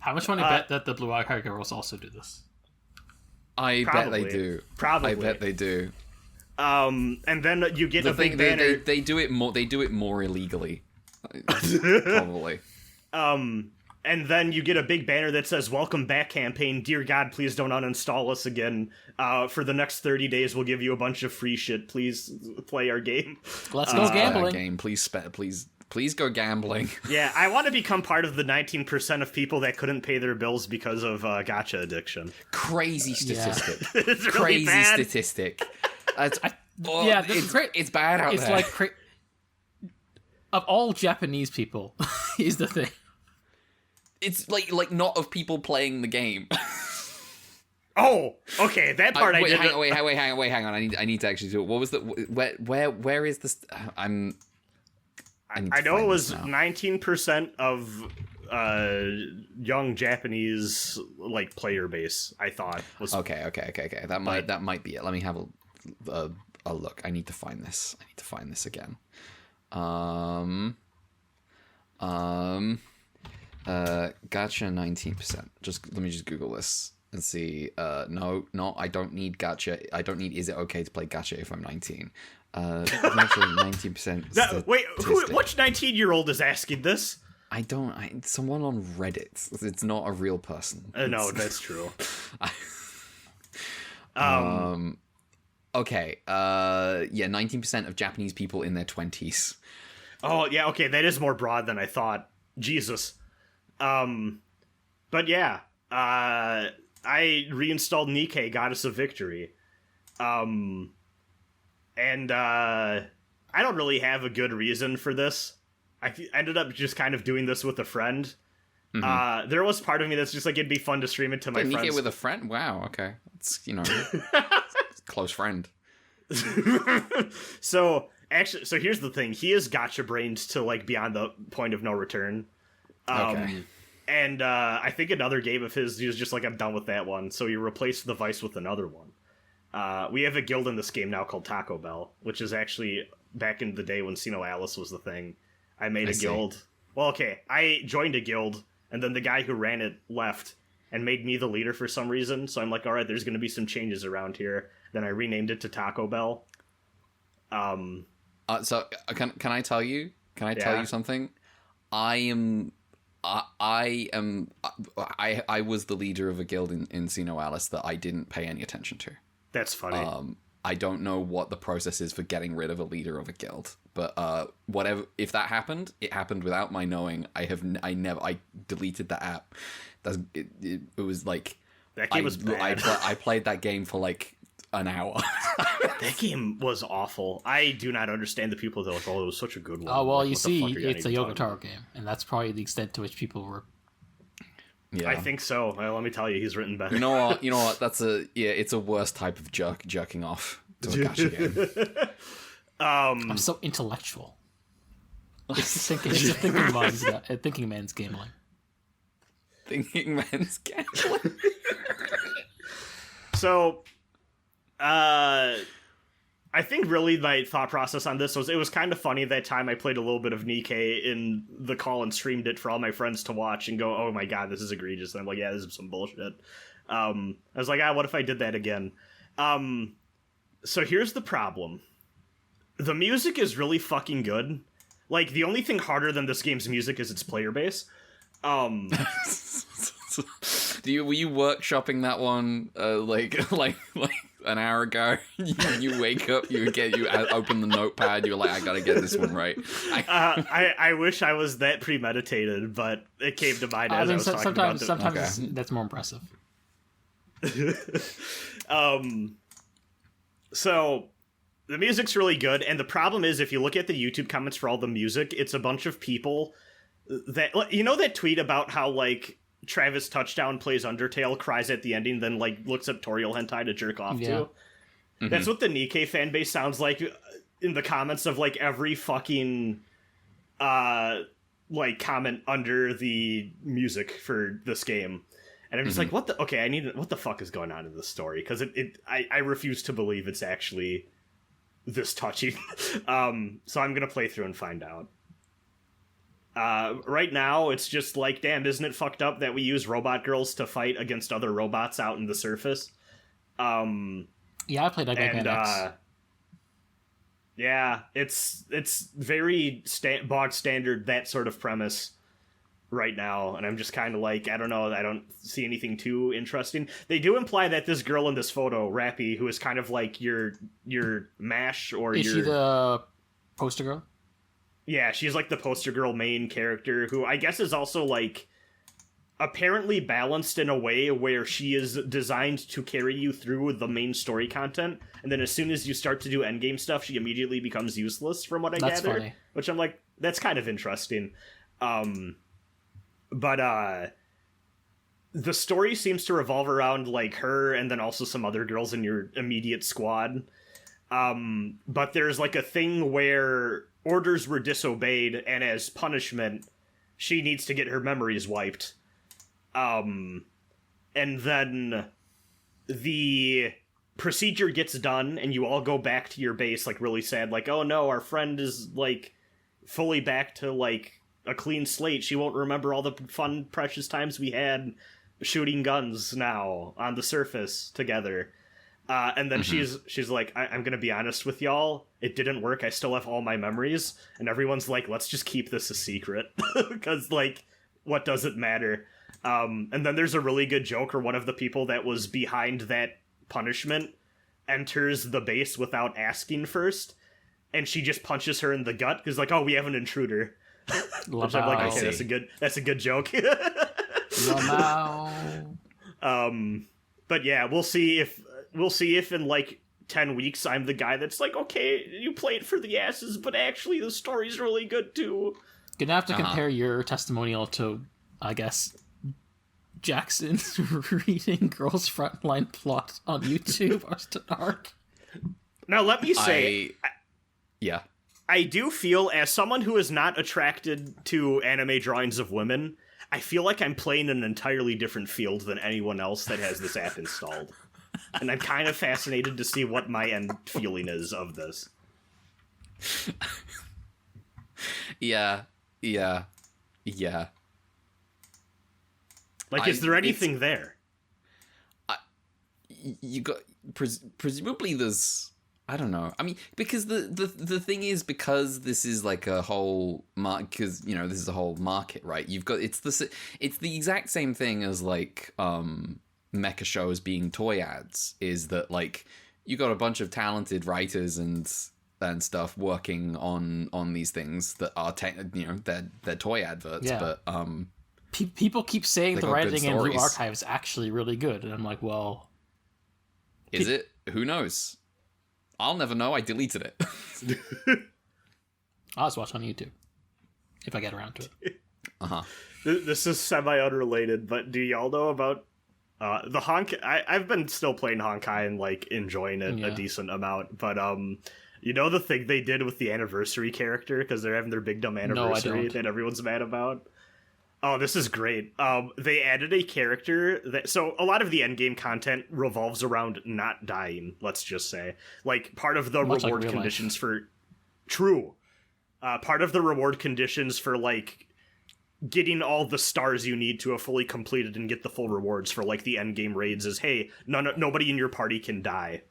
How much money bet that the Blue Eye Girls also do this? I bet they do. Probably. I bet they do. And then you get a big banner. They do it more. They do it more illegally. Probably. And then you get a big banner that says "Welcome back, campaign. Dear God, please don't uninstall us again. For the next 30 days, we'll give you a bunch of free shit. Please play our game. Let's go gambling. Game. Please go gambling. Yeah, I want to become part of the 19% of people that couldn't pay their bills because of gacha addiction. Crazy statistic. Yeah. It's really crazy bad. Statistic. It's bad out it's there. It's like of all Japanese people is the thing. It's like not of people playing the game. Oh, okay. That part I didn't. Hang on. I need to actually do it. What was the where is this? I know it was 19% of young Japanese like player base. I thought was okay. That might be it. Let me have a look. I need to find this. Again. Gacha 19%. Let me just Google this and see. No, I don't need gacha. I don't need. Is it okay to play gacha if I'm 19? Actually, 19%. Wait, which 19-year-old is asking this? Someone on Reddit. It's not a real person. No, that's true. Okay. Yeah, 19% of Japanese people in their 20s. Oh, yeah. Okay, that is more broad than I thought. Jesus. But yeah, I reinstalled Nikke, Goddess of Victory. And I don't really have a good reason for this. I ended up just kind of doing this with a friend. Mm-hmm. There was part of me that's just like, it'd be fun to stream it to my friends. Nikke with a friend? Wow, okay. It's, close friend. So here's the thing. He is gacha brained to like beyond the point of no return. Okay. And I think another game of his, he was just like, I'm done with that one. So he replaced the Vice with another one. We have a guild in this game now called Taco Bell, which is actually back in the day when Sino Alice was the thing. I made a guild. Well, okay, I joined a guild, and then the guy who ran it left and made me the leader for some reason. So I'm like, all right, there's going to be some changes around here. Then I renamed it to Taco Bell. So can I tell you? Can I tell you something? I was the leader of a guild in Sino Alice that I didn't pay any attention to. That's funny. I don't know what the process is for getting rid of a leader of a guild, but whatever. If that happened, it happened without my knowing. I deleted that app. It was like that game was bad. I played that game for like an hour. That game was awful. I do not understand the people that are like, oh, it was such a good one. Oh well, like, you see, it's a Yogotaro game, and that's probably the extent to which people were. Yeah. I think so. Well, let me tell you, he's written better. You know what? It's a worse type of jerking off to a gacha game. I'm so intellectual. It's a thinking man's game line. Thinking man's gambling. So, I think really my thought process on this was it was kind of funny that time I played a little bit of Nikke in the call and streamed it for all my friends to watch and go, oh my god, this is egregious. And I'm like, yeah, this is some bullshit. I was like, what if I did that again? So here's the problem. The music is really fucking good. Like, the only thing harder than this game's music is its player base. Were you workshopping that one like an hour ago? you wake up, you open the notepad, you're like, I gotta get this one right. I wish I was that premeditated, but it came to mind as I was talking about it. Sometimes that's more impressive. So the music's really good, and the problem is if you look at the YouTube comments for all the music, it's a bunch of people that, you know, that tweet about how like Travis Touchdown plays Undertale, cries at the ending, then like looks up Toriel hentai to jerk off to. Mm-hmm. That's what the Nikke fan base sounds like in the comments of like every fucking like comment under the music for this game. And I'm just like, what the fuck is going on in this story? Because I refuse to believe it's actually this touching. So I'm gonna play through and find out. Right now, it's just like, damn, isn't it fucked up that we use robot girls to fight against other robots out in the surface? Yeah, I played L-Gaim X. Yeah, it's very bog standard, that sort of premise right now, and I'm just kind of like, I don't know, I don't see anything too interesting. They do imply that this girl in this photo, Rappy, who is kind of like your MASH or is she the poster girl? Yeah, she's like the poster girl main character, who I guess is also like apparently balanced in a way where she is designed to carry you through the main story content, and then as soon as you start to do endgame stuff, she immediately becomes useless, from what I That's gather. Funny. Which I'm like, that's kind of interesting. But the story seems to revolve around like her and then also some other girls in your immediate squad. But there's like a thing where orders were disobeyed, and as punishment, she needs to get her memories wiped. And then the procedure gets done, and you all go back to your base, like, really sad, like, oh no, our friend is, like, fully back to, like, a clean slate. She won't remember all the fun, precious times we had shooting guns now on the surface together. And then she's like, I'm gonna be honest with y'all, it didn't work, I still have all my memories. And everyone's like, let's just keep this a secret. Because, like, what does it matter? And then there's a really good joke where one of the people that was behind that punishment enters the base without asking first, and she just punches her in the gut, because, like, oh, we have an intruder. Which I'm like, okay, that's a good joke. But yeah, we'll see if in like 10 weeks I'm the guy that's like, okay, you played for the asses, but actually the story's really good too. Gonna have to compare your testimonial to, I guess, Jackson reading Girls Frontline Plot on YouTube arc. Now let me say, yeah, I do feel, as someone who is not attracted to anime drawings of women, I feel like I'm playing an entirely different field than anyone else that has this app installed. And I'm kind of fascinated to see what my end feeling is of this. Yeah. Like, is there anything there? You got presumably there's, I don't know. I mean, because the thing is, because this is like a whole because you know, this is a whole market, right? You've got it's the exact same thing as like mecha shows being toy ads. Is that like you got a bunch of talented writers and stuff working on these things that are they're toy adverts, but people keep saying the writing in Blue Archive is actually really good, and I'm like, well, is it? Who knows? I'll never know. I deleted it. I'll just watch on YouTube if I get around to it. This is semi-unrelated, but do y'all know about the Honkai? I've been still playing Honkai and like enjoying it a decent amount, but you know the thing they did with the anniversary character, because they're having their big dumb anniversary that everyone's mad about? Oh, this is great. They added a character that... So, a lot of the endgame content revolves around not dying, let's just say. Like, part of the Much like reward real conditions for... True. Part of the reward conditions for, like, getting all the stars you need to have fully completed and get the full rewards for, like, the endgame raids is, hey, nobody in your party can die.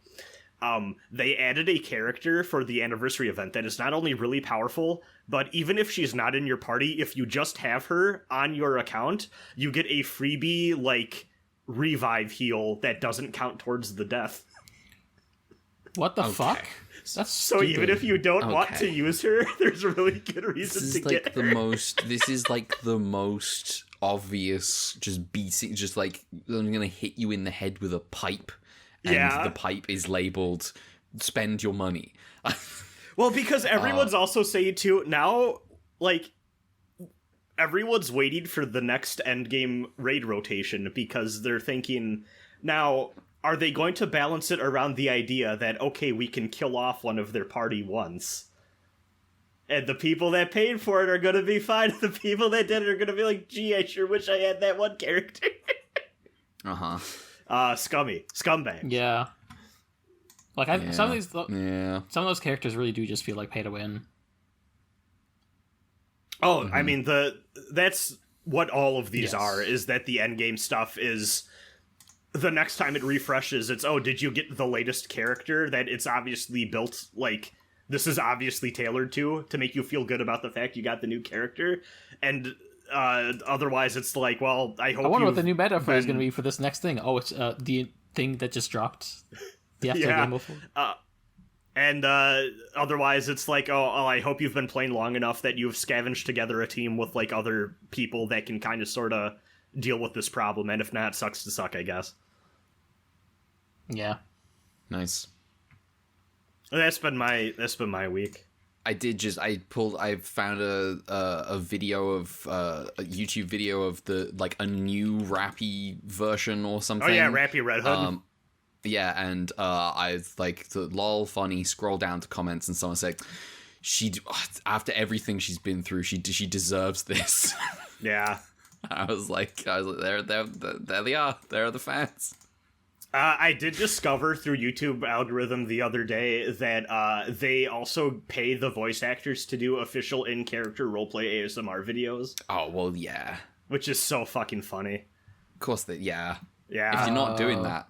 They added a character for the anniversary event that is not only really powerful, but even if she's not in your party, if you just have her on your account, you get a freebie, like, revive heal that doesn't count towards the death. What the fuck? That's so stupid. even if you don't want to use her, there's a really good reason to get her. This is like the most obvious, just beating, just like, I'm gonna hit you in the head with a pipe. And the pipe is labeled, spend your money. Well, because everyone's also saying, too, now, like, everyone's waiting for the next endgame raid rotation because they're thinking, now, are they going to balance it around the idea that, okay, we can kill off one of their party once? And the people that paid for it are going to be fine. The people that did it are going to be like, gee, I sure wish I had that one character. Scumbag. Yeah. Like, some of those characters really do just feel like pay to win. Oh, I mean, that's what all of these are, is that the endgame stuff is, the next time it refreshes, it's, oh, did you get the latest character that it's obviously built, like, this is obviously tailored to make you feel good about the fact you got the new character, and otherwise it's like, well, I wonder what the new meta is going to be for this next thing. Oh, it's the thing that just dropped. The after game before. And otherwise it's like, oh, I hope you've been playing long enough that you've scavenged together a team with, like, other people that can kind of sort of deal with this problem, and if not, sucks to suck, I guess. Yeah. Nice. That's been my week. I found a video of a YouTube video of a new Rappy version or something. Oh yeah, Rappy Red Hood. Yeah, and I like the lol funny, scroll down to comments and someone said, after everything she's been through, she deserves this. Yeah. I was like there they are. There are the fans. I did discover through YouTube algorithm the other day that they also pay the voice actors to do official in-character roleplay ASMR videos. Oh, well, yeah. Which is so fucking funny. Of course, yeah. Yeah. If you're not doing that,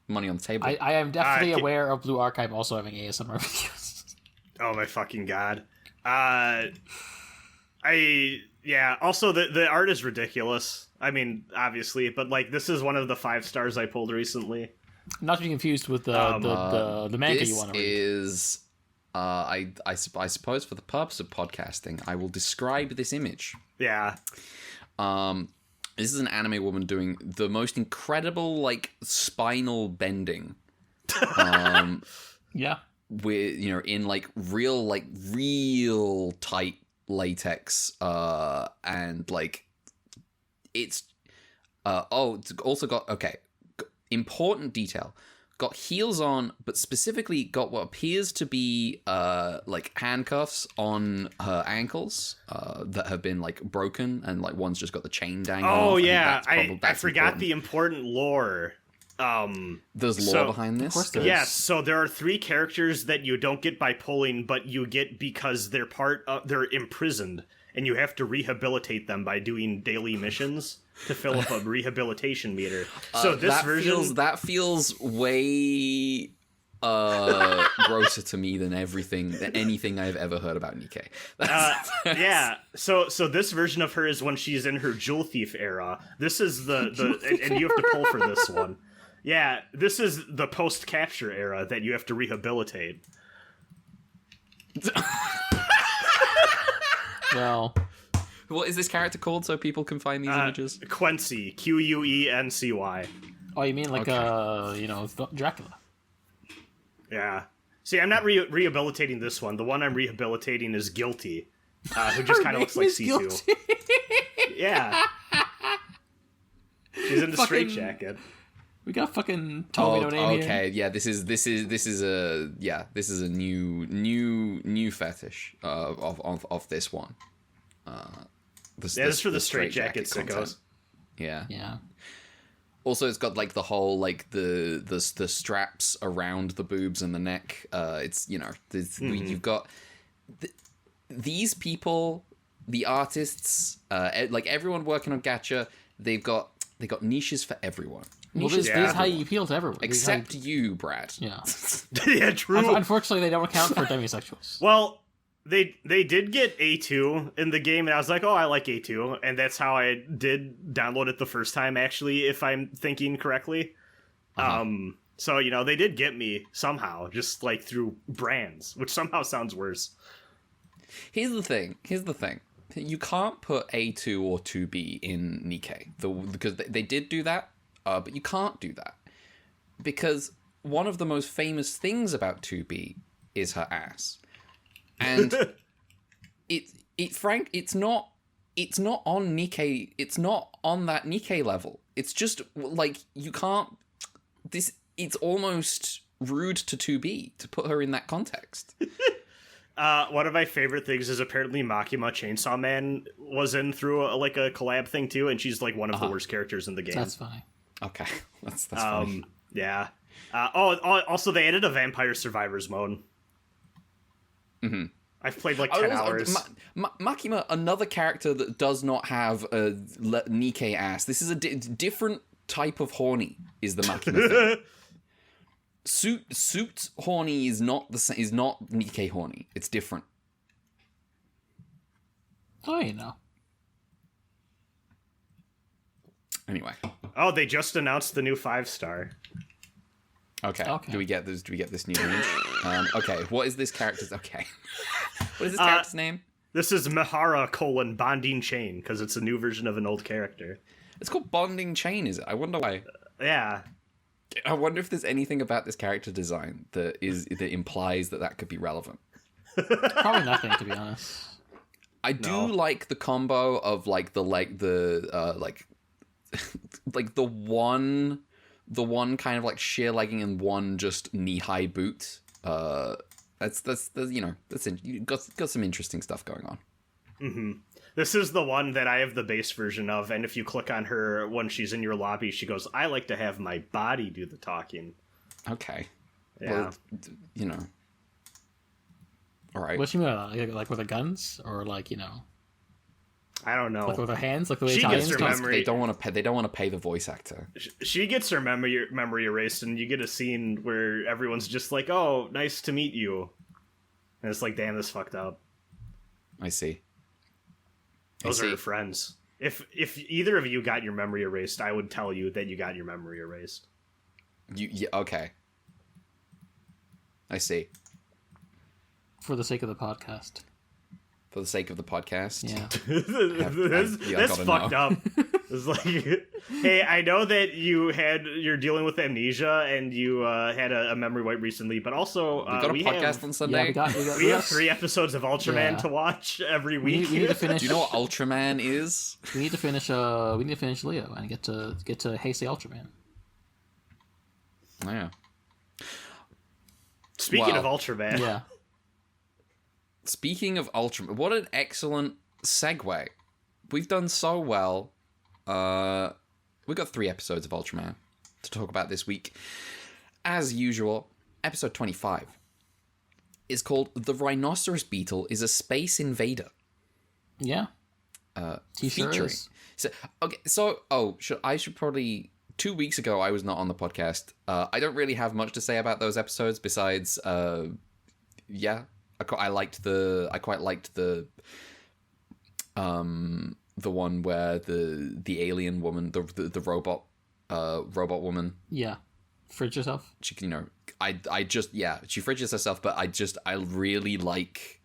money on the table. I am definitely aware of Blue Archive also having ASMR videos. Oh my fucking god. Also, the art is ridiculous. I mean, obviously, but, like, this is one of the 5 stars I pulled recently. Not to be confused with the manga you want to read. This is, I suppose for the purpose of podcasting, I will describe this image. Yeah. This is an anime woman doing the most incredible, like, spinal bending. Yeah. With, in, like, real tight latex, and, like, it's also got important detail, got heels on, but specifically got what appears to be like handcuffs on her ankles that have been, like, broken, and, like, one's just got the chain dangling off. I forgot the important lore. There's lore behind this. Of course there yes, is. so there are 3 characters that you don't get by pulling, but you get because they're they're imprisoned, and you have to rehabilitate them by doing daily missions to fill up a rehabilitation meter. So this version feels way grosser to me than anything I've ever heard about Nikke. Yeah. So this version of her is when she's in her Jewel Thief era. This is and you have to pull for this one. Yeah, this is the post-capture era that you have to rehabilitate. Well, what is this character called so people can find these images? Quincy, Quency. Oh, you mean like Dracula? Yeah. See, I'm not rehabilitating this one. The one I'm rehabilitating is Guilty, who just kind of looks like Sisu. Yeah. She's in the straitjacket. We got fucking Tommy No Name here. Okay, yeah, this is a new fetish of this one. It's for the straight jacket sickos. Yeah. Yeah. Also, it's got like the whole like the straps around the boobs and the neck. It's you've got these people, the artists, like everyone working on gacha. They got niches for everyone. Well, this is how you appeal to everyone. Except you, Brad. Yeah. Yeah, true. Unfortunately, they don't account for demisexuals. Well, they did get A2 in the game, and I was like, oh, I like A2, and that's how I did download it the first time, actually, if I'm thinking correctly. So, they did get me somehow, just like through brands, which somehow sounds worse. Here's the thing. You can't put A2 or 2B in Nikke, because they did do that, but you can't do that. Because one of the most famous things about 2B is her ass. And it's not on Nikke, it's not on that Nikke level. It's just, like, you can't... It's almost rude to 2B to put her in that context. One of my favorite things is apparently Makima Chainsaw Man was in through a collab thing too, and she's like one of the worst characters in the game. That's funny. Okay, that's funny. Yeah. Also they added a Vampire Survivors mode. Mm-hmm. I've played like 10 hours. Makima, another character that does not have a Nikke ass. This is a different type of horny. Is the Makima thing. Suit horny is not Nikke horny. It's different. Oh, you know. Anyway. Oh, they just announced the new 5-star. Okay. Do we get this new image? Okay. What is this character's? Okay. What is this character's name? This is Mihara : Bonding Chain, because it's a new version of an old character. It's called Bonding Chain, is it? I wonder why. Yeah. I wonder if there's anything about this character design that implies that could be relevant. Probably nothing, to be honest. I do like the combo of like the one kind of like sheer legging and one just knee-high boot. That's you got some interesting stuff going on. Mm-hmm. This is the one that I have the base version of, and if you click on her when she's in your lobby, she goes, I like to have my body do the talking. Okay. Yeah. Well, all right. What do you mean, like with the guns, or like I don't know. Like with her hands, like the way she Italians gets her do? memory. They don't want to pay the voice actor. She gets her memory erased, and you get a scene where everyone's just like, "Oh, nice to meet you," and it's like, "Damn, this fucked up." I see. Those are her friends. If either of you got your memory erased, I would tell you that you got your memory erased. Okay. I see. For the sake of the podcast. For the sake of the podcast? Yeah. That's fucked up. It's like, hey, I know that you're dealing with amnesia and you had a memory wipe recently, but also we got a podcast on Sunday. Yeah, we have 3 episodes of Ultraman to watch every week. We need to finish. Do you know what Ultraman is? We need to finish. We need to finish Leo and get to Heisei Ultraman. Oh, yeah. Speaking of Ultraman, yeah. Speaking of Ultraman, what an excellent segue. We've done so well. We've got 3 episodes of Ultraman to talk about this week. As usual, episode 25 is called The Rhinoceros Beetle is a Space Invader. Yeah. He sure featuring. Is. I should probably... 2 weeks ago, I was not on the podcast. I don't really have much to say about those episodes besides, I quite liked the one where the alien woman, the robot woman. Yeah. Fridge herself. She, she fridges herself, but I really like.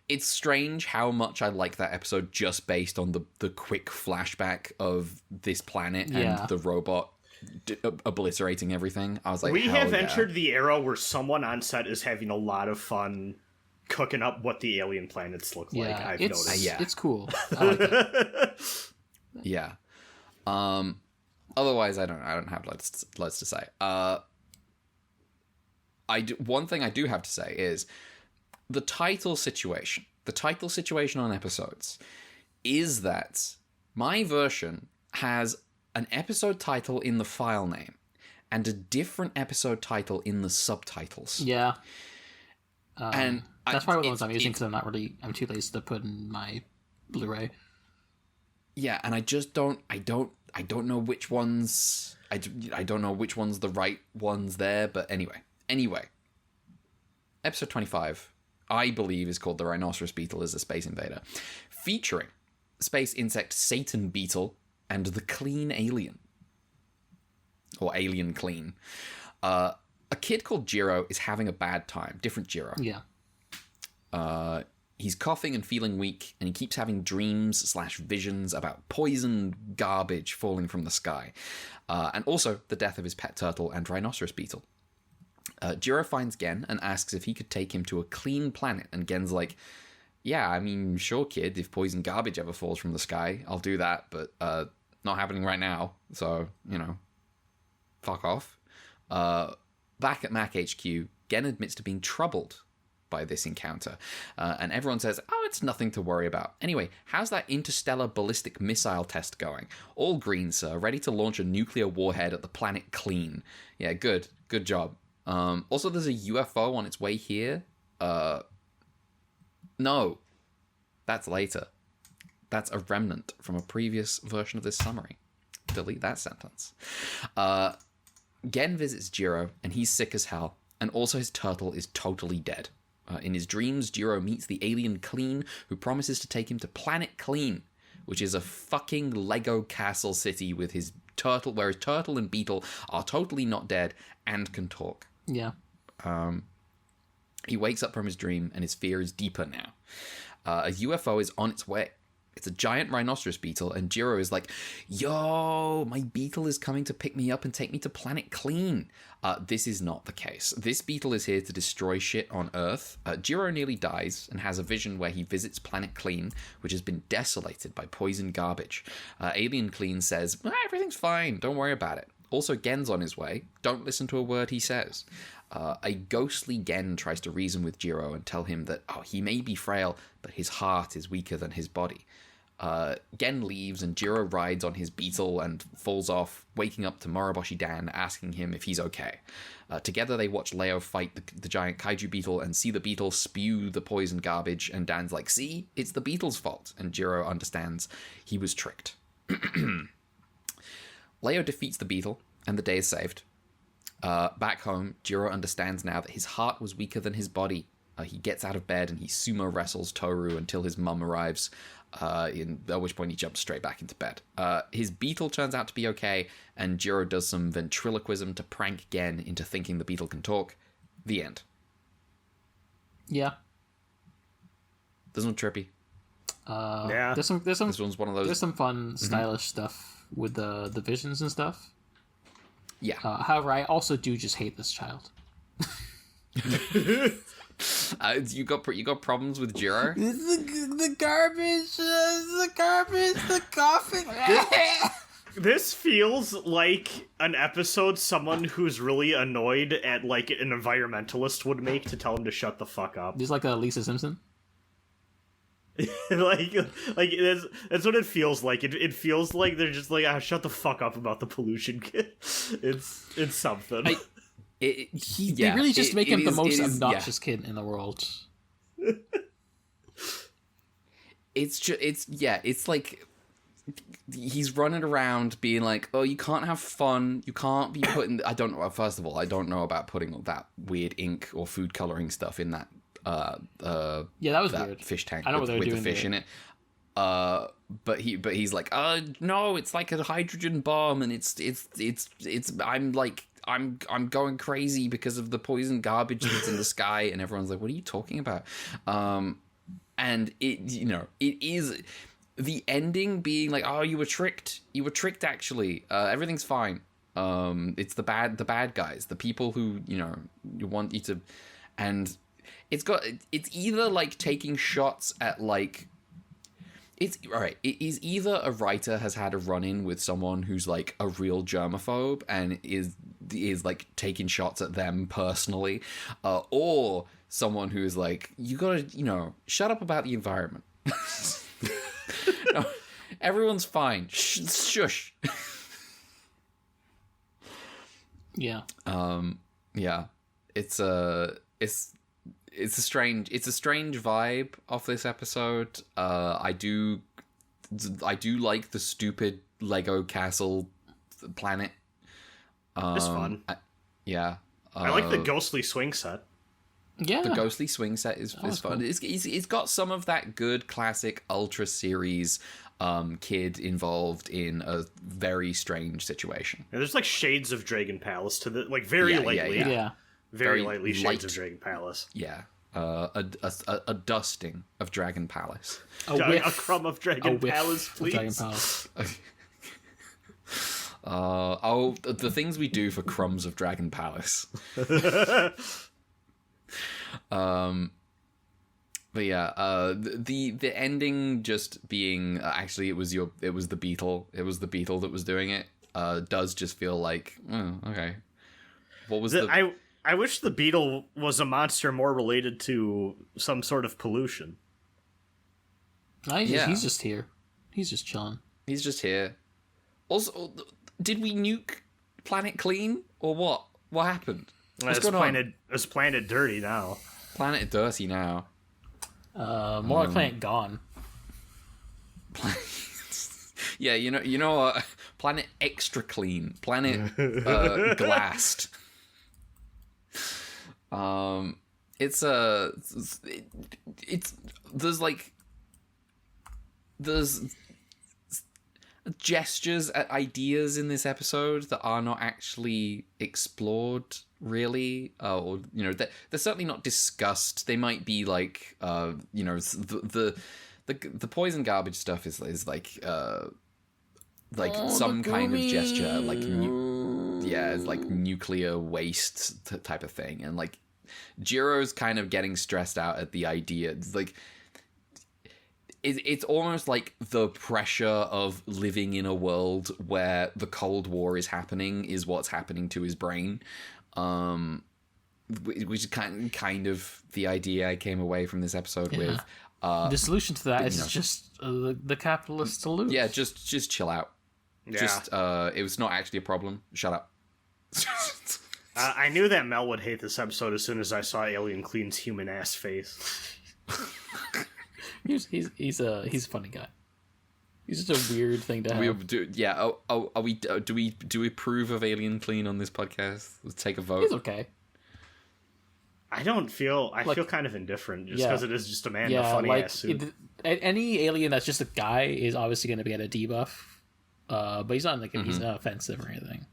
It's strange how much I like that episode just based on the quick flashback of this planet and the robot obliterating everything. I was like, we have entered the era where someone on set is having a lot of fun cooking up what the alien planets look like. I've noticed. It's cool. I like it. Yeah. Otherwise, I don't have lots to say. One thing I do have to say is the title situation on episodes is that my version has an episode title in the file name and a different episode title in the subtitles. Yeah. And that's probably the ones I'm using because I'm too lazy to put in my Blu-ray. Yeah, and I don't know which ones, I don't know which one's the right ones there, but anyway. Episode 25, I believe, is called The Rhinoceros Beetle is a Space Invader, featuring space insect Satan Beetle and the Clean Alien. Or Alien Clean. A kid called Jiro is having a bad time. Different Jiro. Yeah. He's coughing and feeling weak, and he keeps having dreams/visions about poison garbage falling from the sky. And also the death of his pet turtle and rhinoceros beetle. Jiro finds Gen and asks if he could take him to a clean planet, and Gen's like, yeah, I mean, sure, kid, if poison garbage ever falls from the sky, I'll do that, but not happening right now, so, fuck off. Back at Mac HQ, Gen admits to being troubled by this encounter, and everyone says, oh, it's nothing to worry about. Anyway, how's that interstellar ballistic missile test going? All green, sir, ready to launch a nuclear warhead at the planet Clean. Yeah, good job. Also, there's a UFO on its way here. No, that's later. That's a remnant from a previous version of this summary. Delete that sentence. Gen visits Jiro, and he's sick as hell, and also his turtle is totally dead. In his dreams, Jiro meets the alien Clean, who promises to take him to Planet Clean, which is a fucking Lego castle city with his turtle, where his turtle and beetle are totally not dead and can talk. Yeah. He wakes up from his dream, and his fear is deeper now. A UFO is on its way. It's a giant rhinoceros beetle, and Jiro is like, yo, my beetle is coming to pick me up and take me to Planet Clean. This is not the case. This beetle is here to destroy shit on Earth. Jiro nearly dies and has a vision where he visits Planet Clean, which has been desolated by poison garbage. Alien Clean says, everything's fine, don't worry about it. Also, Gen's on his way. Don't listen to a word he says. A ghostly Gen tries to reason with Jiro and tell him that, he may be frail, but his heart is weaker than his body. Gen leaves, and Jiro rides on his beetle and falls off, waking up to Moroboshi Dan, asking him if he's okay. Together they watch Leo fight the giant kaiju beetle and see the beetle spew the poison garbage, and Dan's like, see, it's the beetle's fault, and Jiro understands he was tricked. Leo defeats the beetle, and the day is saved. Back home, Jiro understands now that his heart was weaker than his body. He gets out of bed and he sumo wrestles Toru until his mum arrives, at which point he jumps straight back into bed. His beetle turns out to be okay, and Jiro does some ventriloquism to prank Gen into thinking the beetle can talk. The end. Yeah. This one's trippy. Yeah. There's some. This one's one of those. There's some fun, stylish stuff with the visions and stuff. Yeah. However, I also do just hate this child. You got problems with Jiro? The garbage, the coughing. This feels like an episode someone who's really annoyed at like an environmentalist would make to tell him to shut the fuck up. Just like a Lisa Simpson. like that's what it feels like. It feels like they're just like, shut the fuck up about the pollution. It's something. They really just make him the most obnoxious kid in the world. It's like he's running around being like, oh, you can't have fun, you can't be putting, first of all, I don't know about putting that weird ink or food coloring stuff in that that was weird. Fish tank I know with the fish in it. But he's like, no, it's like a hydrogen bomb, and it's I'm going crazy because of the poison garbage that's in the sky, and everyone's like, what are you talking about? And it is the ending being like, oh, you were tricked actually, everything's fine. It's the bad guys, the people who you want you to, and it's either like taking shots at like, it's all right. It is either a writer has had a run-in with someone who's like a real germaphobe and is like taking shots at them personally, or someone who is like, you gotta shut up about the environment. Everyone's fine. Shush. Yeah. Yeah. It's a strange vibe off this episode. I do like the stupid Lego castle planet. It's fun. Yeah. I like the ghostly swing set. Yeah. The ghostly swing set is fun. Cool. It's got some of that good classic Ultra series kid involved in a very strange situation. Yeah, there's like shades of Dragon Palace to the very lightly. Yeah. Very Very lightly shades light. of Dragon Palace. Yeah. A dusting of Dragon Palace. A crumb of Dragon whiff Palace, of please. Dragon Palace. The things we do for crumbs of Dragon Palace. But yeah, the ending just being actually it was the beetle that was doing it. Does just feel like okay. What was I wish the beetle was a monster more related to some sort of pollution. He's just here. He's just chilling. He's just here. Also, did we nuke Planet Clean or what? What happened? What's going on? It's Planet Dirty now. Planet Dirty now. More like Planet Gone. Yeah, you know what? Planet Extra Clean. Planet Glassed. It's there's gestures at ideas in this episode that are not actually explored really, or they're certainly not discussed. They might be like the poison garbage stuff is like some kind of gesture, like it's like nuclear waste type of thing, and like Jiro's kind of getting stressed out at the idea. It's like it's almost like the pressure of living in a world where the Cold War is happening is what's happening to his brain, which is kind of the idea I came away from this episode with. The solution to that is just the capitalists to lose. Yeah, just chill out. Yeah. It was not actually a problem. Shut up. I knew that Mel would hate this episode as soon as I saw Alien Clean's human ass face. He's a funny guy. He's just a weird thing to have. Do we approve of Alien Clean on this podcast? Let's take a vote. He's okay. I feel kind of indifferent just because it is just a man in a funny ass suit. Any alien that's just a guy is obviously going to be at a debuff, but he's not he's not offensive or anything.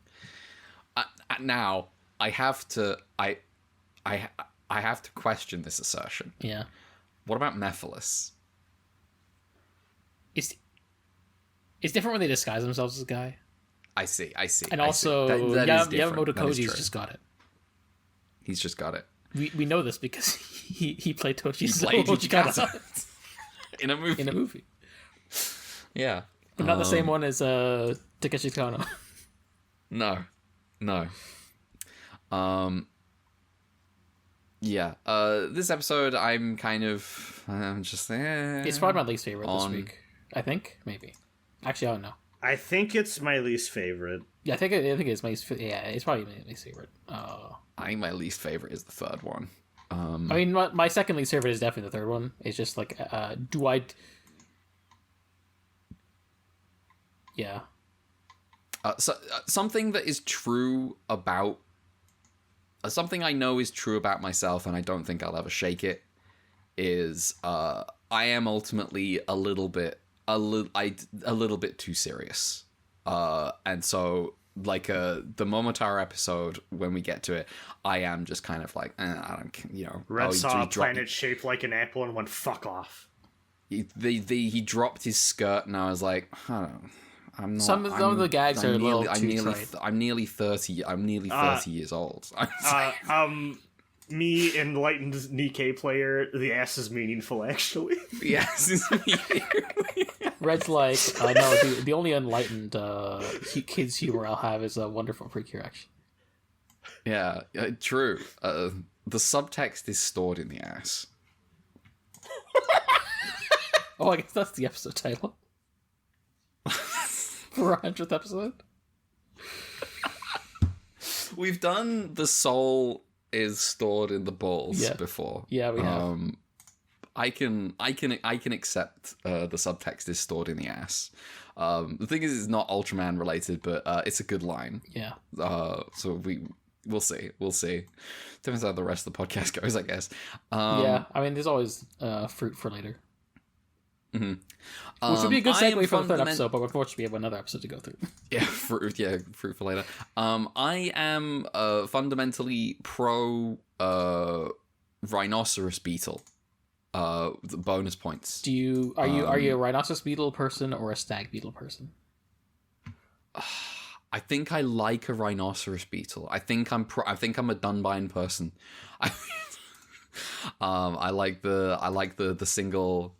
Now I have to question this assertion. Yeah. What about Mephiles? It's different when they disguise themselves as a guy. I see. And also, Yamamoto Koji's just got it. He's just got it. We know this because he played Uchikata in a movie. Yeah. But not the same one as Takeshi Kano. No. This episode I'm just it's probably my least favorite this week. I think maybe. Actually, I don't know. I think it's my least favorite. Yeah, I think it's my least. Yeah, it's probably my least favorite. I think my least favorite is the third one. I mean, my second least favorite is definitely the third one. It's just like, Yeah. Something that is true about something I know is true about myself, and I don't think I'll ever shake it. Is I am ultimately a little bit too serious, and so like the Momotaro episode when we get to it, I am just kind of like I don't Red saw a planet shaped like an apple and went fuck off. He dropped his skirt, and I was like, I'm not. Some of the gags are a little too trite. I'm nearly 30. I'm nearly 30 years old. Me, enlightened Nikke player, the ass is meaningful, actually. Yes, it's Red's like, no, the only enlightened kids humor I'll have is a wonderful freak erection. Yeah, true. The subtext is stored in the ass. Oh, I guess that's the episode title. for our 100th episode. We've done the soul is stored in the balls before. Yeah, we have. I can accept the subtext is stored in the ass. The thing is, it's not Ultraman related, but it's a good line. Yeah. So we'll see. Depends how the rest of the podcast goes, I guess. Yeah, I mean, there's always fruit for later. Mm-hmm. Which would be a good segue for the third episode, but unfortunately we have another episode to go through. Fruit for later. I am fundamentally pro rhinoceros beetle. The bonus points. Are you a rhinoceros beetle person or a stag beetle person? I think I like a rhinoceros beetle. I think I'm a Dunbine person. I like the single.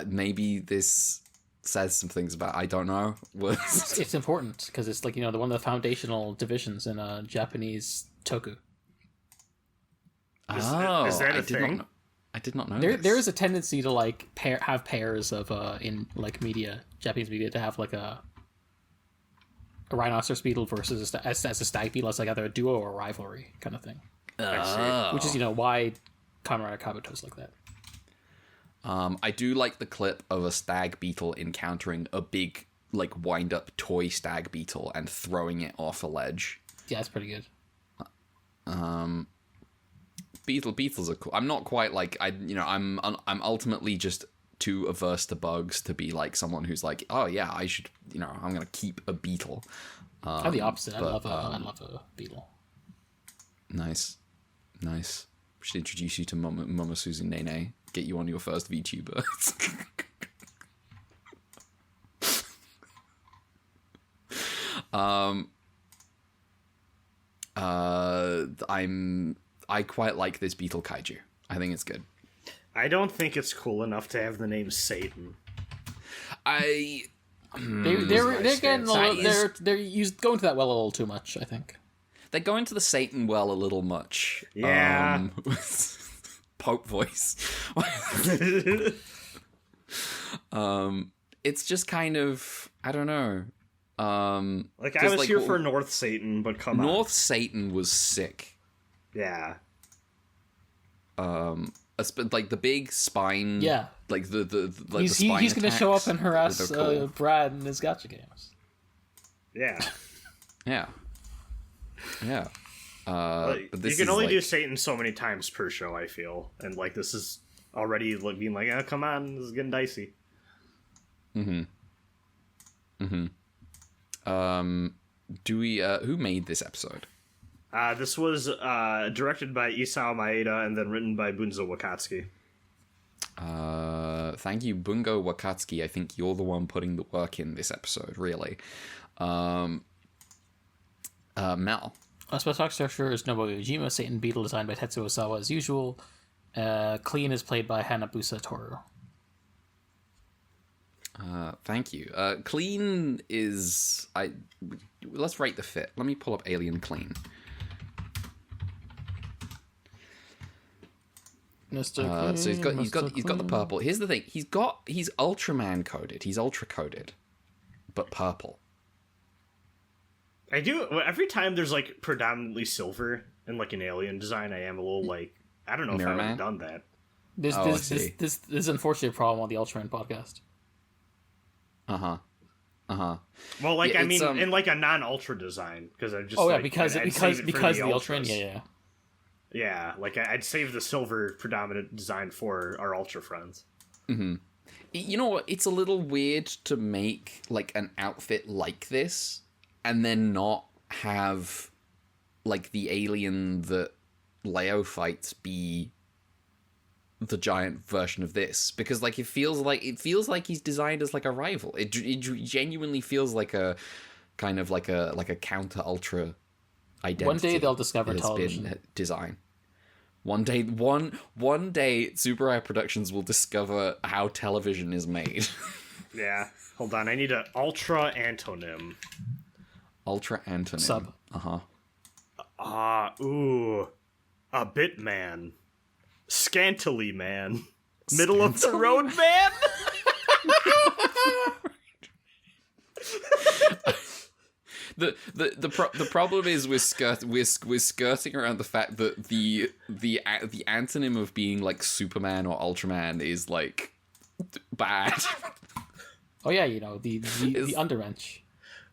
Maybe this says some things about, I don't know. It's important because it's like, one of the foundational divisions in Japanese toku. Is that a thing? I did not know. There is a tendency to like have pairs of in like media, Japanese media, to have like a rhinoceros beetle versus as a stag beetle as like either a duo or a rivalry kind of thing. Which is why Kamen Rider Kabuto is like that. I do like the clip of a stag beetle encountering a big like wind up toy stag beetle and throwing it off a ledge. Yeah, it's pretty good. Beetles are cool. I'm not quite like I'm ultimately just too averse to bugs to be like someone who's like, oh yeah, I should, I'm gonna keep a beetle. I'm the opposite. I love a beetle. Nice. We should introduce you to Mama Susan Nene. Get you on your first VTuber. I quite like this beetle kaiju. I think it's good. I don't think it's cool enough to have the name Satan. They're getting going to that well a little too much, I think. They're going to the Satan well a little much. Yeah. Pope voice. It's just kind of, I don't know. I was here for North Satan, but come on. North Satan was sick. Yeah. Like the big spine. Yeah. Like the he's spine going to show up and harass cool. Brad in his gacha games. Yeah. Yeah. But you can only do Satan so many times per show, I feel, and like this is already being like, oh, come on, this is getting dicey. Do we? Who made this episode? This was directed by Isao Maeda and then written by Bunzo Wakatsuki. Thank you, Bungo Wakatsuki. I think you're the one putting the work in this episode, really. Mel. Special structure is Nobuo Yojima. Satan Beetle designed by Tetsuo Osawa as usual. Clean is played by Hanabusa Toru. Thank you. Clean is let's rate the fit. Let me pull up Alien Clean. Mr. Clean, so he's got the purple. Here's the thing. He's Ultraman coded. He's ultra coded, but purple. I do every time there's like predominantly silver in like an alien design. I am a little like, I don't know if I would have done that. This is unfortunately a problem on the Ultraman podcast. Well, like I mean, in like a non-ultra design because I just because the Ultraman, yeah, like I'd save the silver predominant design for our ultra friends. Mm-hmm. You know what? It's a little weird to make like an outfit like this and then not have like the alien that Leo fights be the giant version of this, because like it feels like he's designed as like a rival. It genuinely feels like a kind of like a counter ultra identity. One day they'll discover television design. One day Super Eye Productions will discover how television is made. Yeah, hold on. I need an ultra antonym. Ultra antonym. Sub. A bit man. Scantily man. Middle of the road man. the problem is we're skirting around the fact that the antonym of being like Superman or Ultraman is like bad. Oh yeah, you know, the underwrench.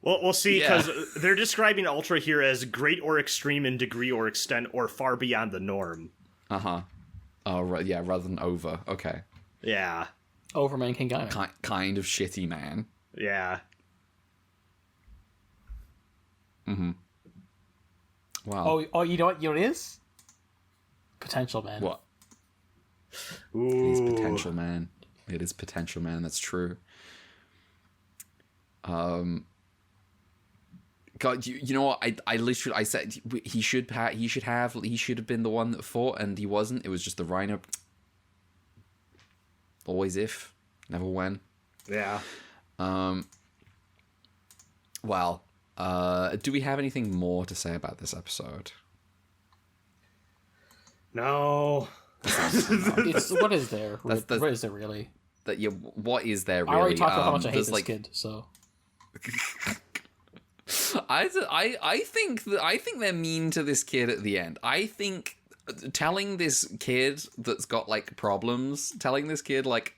Well, we'll see, because they're describing Ultra here as great or extreme in degree or extent or far beyond the norm. Uh-huh. Oh, right, yeah, rather than over. Okay. Yeah. Overman King Gaimon. Kind of shitty man. Yeah. Mm-hmm. Wow. Oh, you know what? You know what it is? Potential Man. What? Ooh. It is Potential Man. It is Potential Man. That's true. God, you know what? I said he should have been the one that fought, and he wasn't. It was just the Rhino. Always if, never when. Yeah. Well, do we have anything more to say about this episode? No. What is there? What is there really? What is there really? I already talked about how much I hate this like, kid, so. I think they're mean to this kid at the end. I think telling this kid that's got like problems, telling this kid like,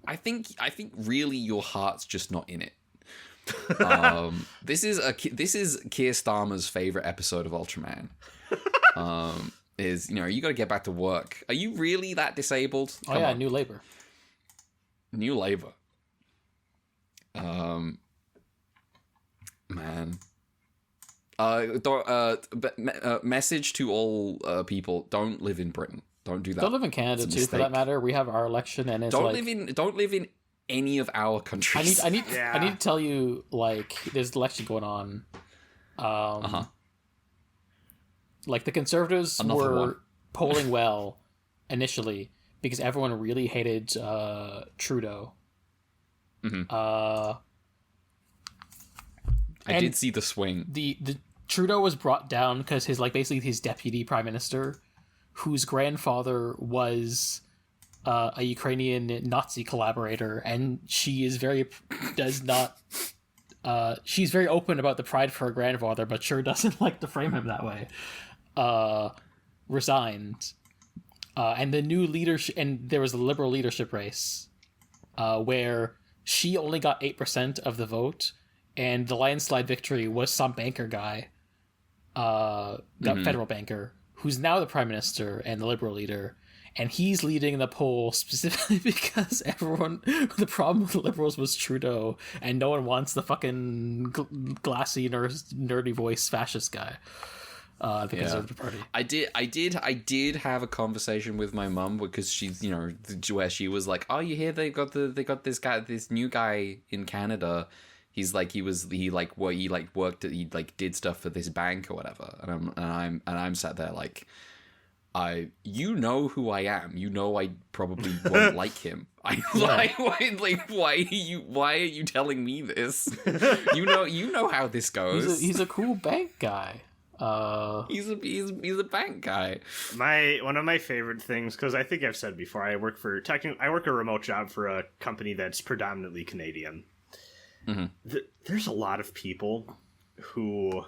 I think really your heart's just not in it. This is Keir Starmer's favorite episode of Ultraman. Is, you know, you got to get back to work. Are you really that disabled? Come on. New Labour. New Labour. Man. Message to all people: don't live in Britain. Don't do that. Don't live in Canada too, for that matter. We have our election, and it's don't live in any of our countries. I need to tell you, like, there's an election going on. Like, the Conservatives were polling well initially because everyone really hated Trudeau. Mm-hmm. I did see the swing. The Trudeau was brought down because his his deputy prime minister, whose grandfather was a Ukrainian Nazi collaborator, and she's very open about the pride for her grandfather, but sure doesn't like to frame him that way. Resigned, and the new leadership, and there was a liberal leadership race, where she only got 8% of the vote, and the landslide victory was some banker guy, federal banker, who's now the prime minister and the liberal leader, and he's leading the poll specifically because the problem with the liberals was Trudeau, and no one wants the fucking glassy, nerdy voice fascist guy. The Conservative Party. I did have a conversation with my mum because she's, you know, where she was like, "Oh, you hear they got this new guy in Canada. He's like he worked at, he like did stuff for this bank or whatever." And I'm sat there like, you know who I am. You know I probably won't like him. Why are you telling me this? You know how this goes. He's a cool bank guy. He's a bank guy. One of my favorite things, because I think I've said before, I work a remote job for a company that's predominantly Canadian. Mm-hmm. There's a lot of people who,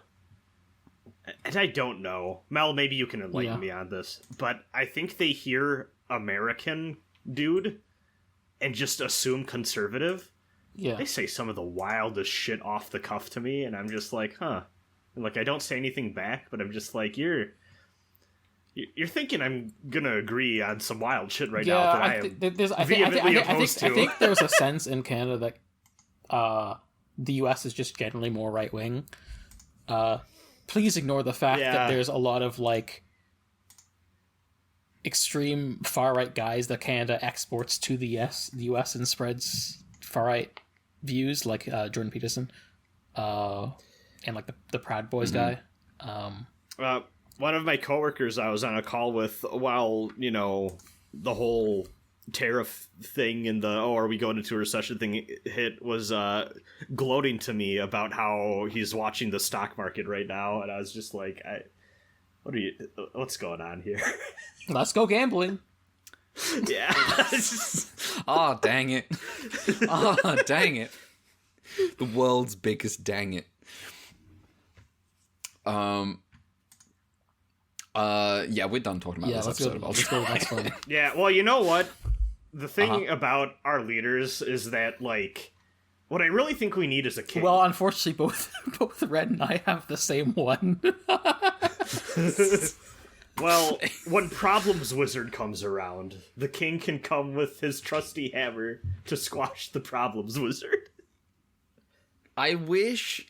and I don't know, Mel, maybe you can enlighten me on this, but I think they hear American dude and just assume conservative. Yeah, they say some of the wildest shit off the cuff to me, and I'm just like, huh. Like, I don't say anything back, but I'm just like, you're thinking I'm gonna agree on some wild shit right now that I think there's a sense in Canada that the U.S. is just generally more right wing. Please ignore the fact that there's a lot of like extreme far right guys that Canada exports to the U.S. and spreads far right views, like Jordan Peterson. And like the Proud Boys guy. One of my coworkers I was on a call with while, you know, the whole tariff thing and the are we going into a recession thing hit was gloating to me about how he's watching the stock market right now, and I was just like, what's going on here? Let's go gambling. Yeah. Oh, dang it. The world's biggest dang it. Yeah, we're done talking about this episode of let's go to the next one. Yeah, well, you know what? The thing about our leaders is that, like, what I really think we need is a king. Well, unfortunately, both Red and I have the same one. Well, when Problems Wizard comes around, the king can come with his trusty hammer to squash the Problems Wizard. I wish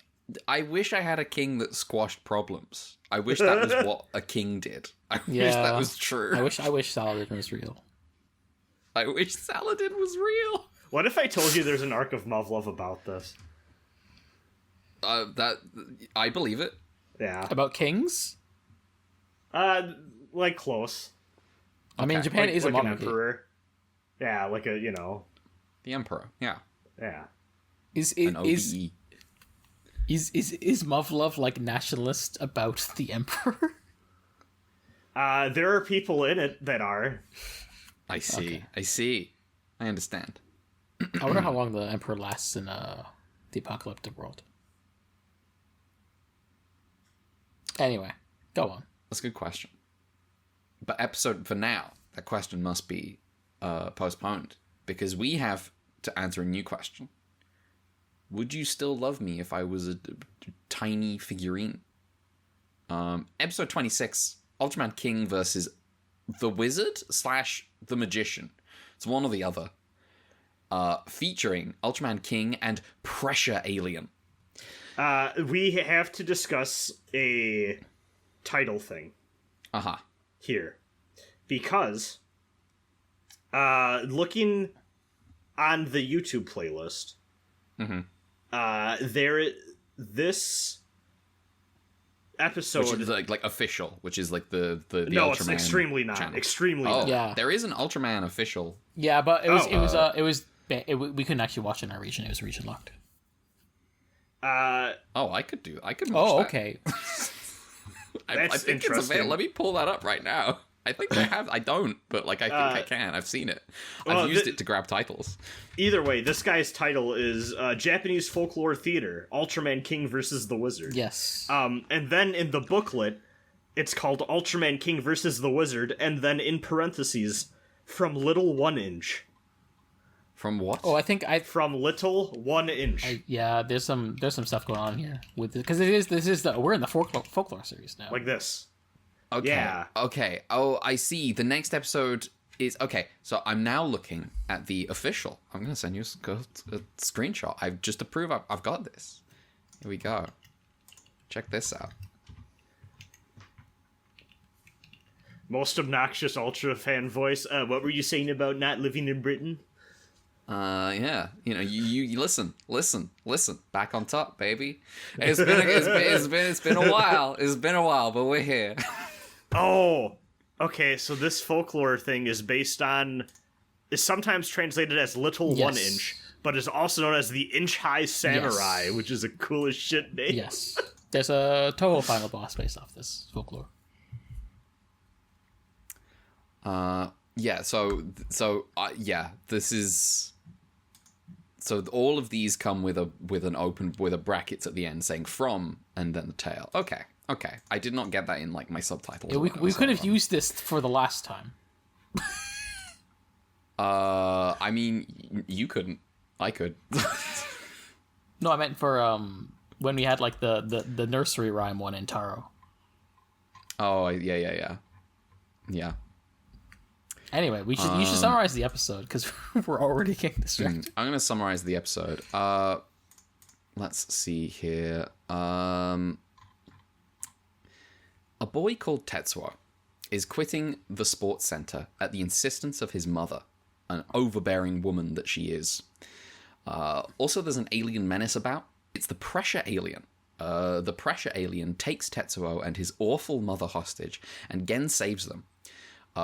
I had a king that squashed problems. I wish that was what a king did. I wish that was true. I wish Saladin was real. I wish Saladin was real. What if I told you there's an arc of Muv-Luv about this? That I believe it. Yeah. About kings? Like close. I mean, Japan like, is like a an monarchy. emperor. Yeah, like a, you know. The Emperor, yeah. Yeah. An OBE. Is Muv-Luv like nationalist about the emperor? There are people in it that are. I see. I understand. I wonder how long the emperor lasts in the apocalyptic world. Anyway, go on. That's a good question. But for now, that question must be postponed because we have to answer a new question. Would you still love me if I was a tiny figurine? Episode 26, Ultraman King versus the Wizard / the Magician. It's one or the other. Featuring Ultraman King and Pressure Alien. We have to discuss a title thing. Here. Because, looking on the YouTube playlist, this episode, which is like official, which is like the no, Ultraman it's extremely not channel. Extremely Oh, not. Yeah. There is an Ultraman official. Yeah, but we couldn't actually watch it in our region. It was region locked. I could watch Oh, that. okay. I think it's interesting. available. Let me pull that up right now. I think they have. I don't, but like I think I can. I've seen it. I've used it to grab titles. Either way, this guy's title is Japanese Folklore Theater, Ultraman King versus the Wizard. Yes. And then in the booklet, it's called Ultraman King versus the Wizard, and then in parentheses, from Little 1 Inch. From what? Oh, I think From Little 1 Inch. yeah. There's some stuff going on here with because we're in the folklore series now. Like this. Okay. Yeah. Okay. Oh, I see. The next episode is okay. So I'm now looking at the official. I'm gonna send you a screenshot. I've just to prove I've got this. Here we go. Check this out. Most obnoxious Ultra fan voice. What were you saying about not living in Britain? Yeah. You know, you listen. Back on top, baby. It's been a while. It's been a while, but we're here. Oh, okay. So this folklore thing is sometimes translated as Little 1 Inch, but is also known as the Inch High Samurai, which is a cool as shit name. Yes. There's a Toho final boss based off this folklore. Yeah. So yeah. This is. So all of these come with a brackets at the end saying from and then the tail. Okay. I did not get that in like my subtitles. Yeah, we could have used this for the last time. I mean, you couldn't. I could. No, I meant for when we had like the nursery rhyme one in Taro. Oh yeah. Anyway, you should summarize the episode because we're already getting distracted. I'm gonna summarize the episode. Let's see here. A boy called Tetsuo is quitting the sports center at the insistence of his mother, an overbearing woman that she is. Also, there's an alien menace about. It's the Pressure Alien. The Pressure Alien takes Tetsuo and his awful mother hostage, and Gen saves them.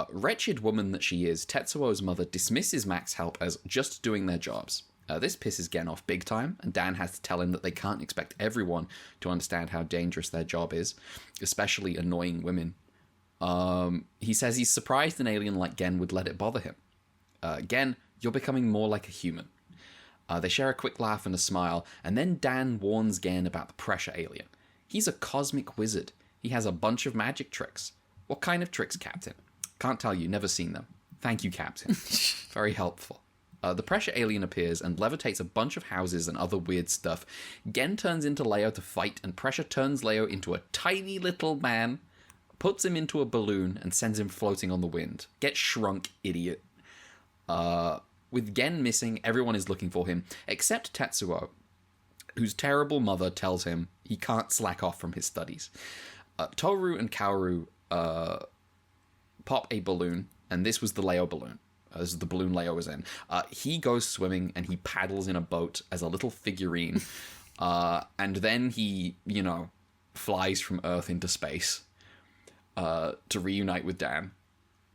Wretched woman that she is, Tetsuo's mother dismisses Mac's help as just doing their jobs. This pisses Gen off big time, and Dan has to tell him that they can't expect everyone to understand how dangerous their job is, especially annoying women. He says he's surprised an alien like Gen would let it bother him. Gen, you're becoming more like a human. They share a quick laugh and a smile, and then Dan warns Gen about the pressure alien. He's a cosmic wizard. He has a bunch of magic tricks. What kind of tricks, Captain? Can't tell you, never seen them. Thank you, Captain. Very helpful. The pressure alien appears and levitates a bunch of houses and other weird stuff. Gen turns into Leo to fight, and pressure turns Leo into a tiny little man, puts him into a balloon, and sends him floating on the wind. Get shrunk, idiot. With Gen missing, everyone is looking for him, except Tetsuo, whose terrible mother tells him he can't slack off from his studies. Toru and Kaoru pop a balloon, and this was the Leo balloon. This is the balloon Leo was in. He goes swimming, and he paddles in a boat as a little figurine. And then he, flies from Earth into space to reunite with Dan.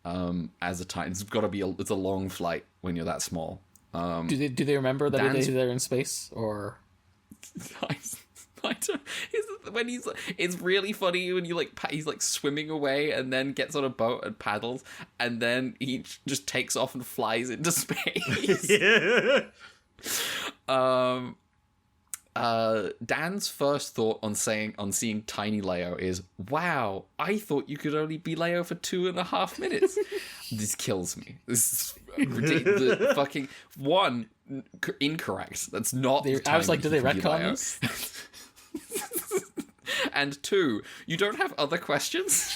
As a time, it's got to be it's a long flight when you're that small. Do they remember that they're in space, or? I don't, it's really funny when he's like swimming away and then gets on a boat and paddles, and then he just takes off and flies into space. Yeah. Dan's first thought on seeing Tiny Leo is, "Wow, I thought you could only be Leo for 2.5 minutes." This kills me. This is ridiculous. Fucking one incorrect. That's not. I was like, do they retcon this? And 2, you don't have other questions?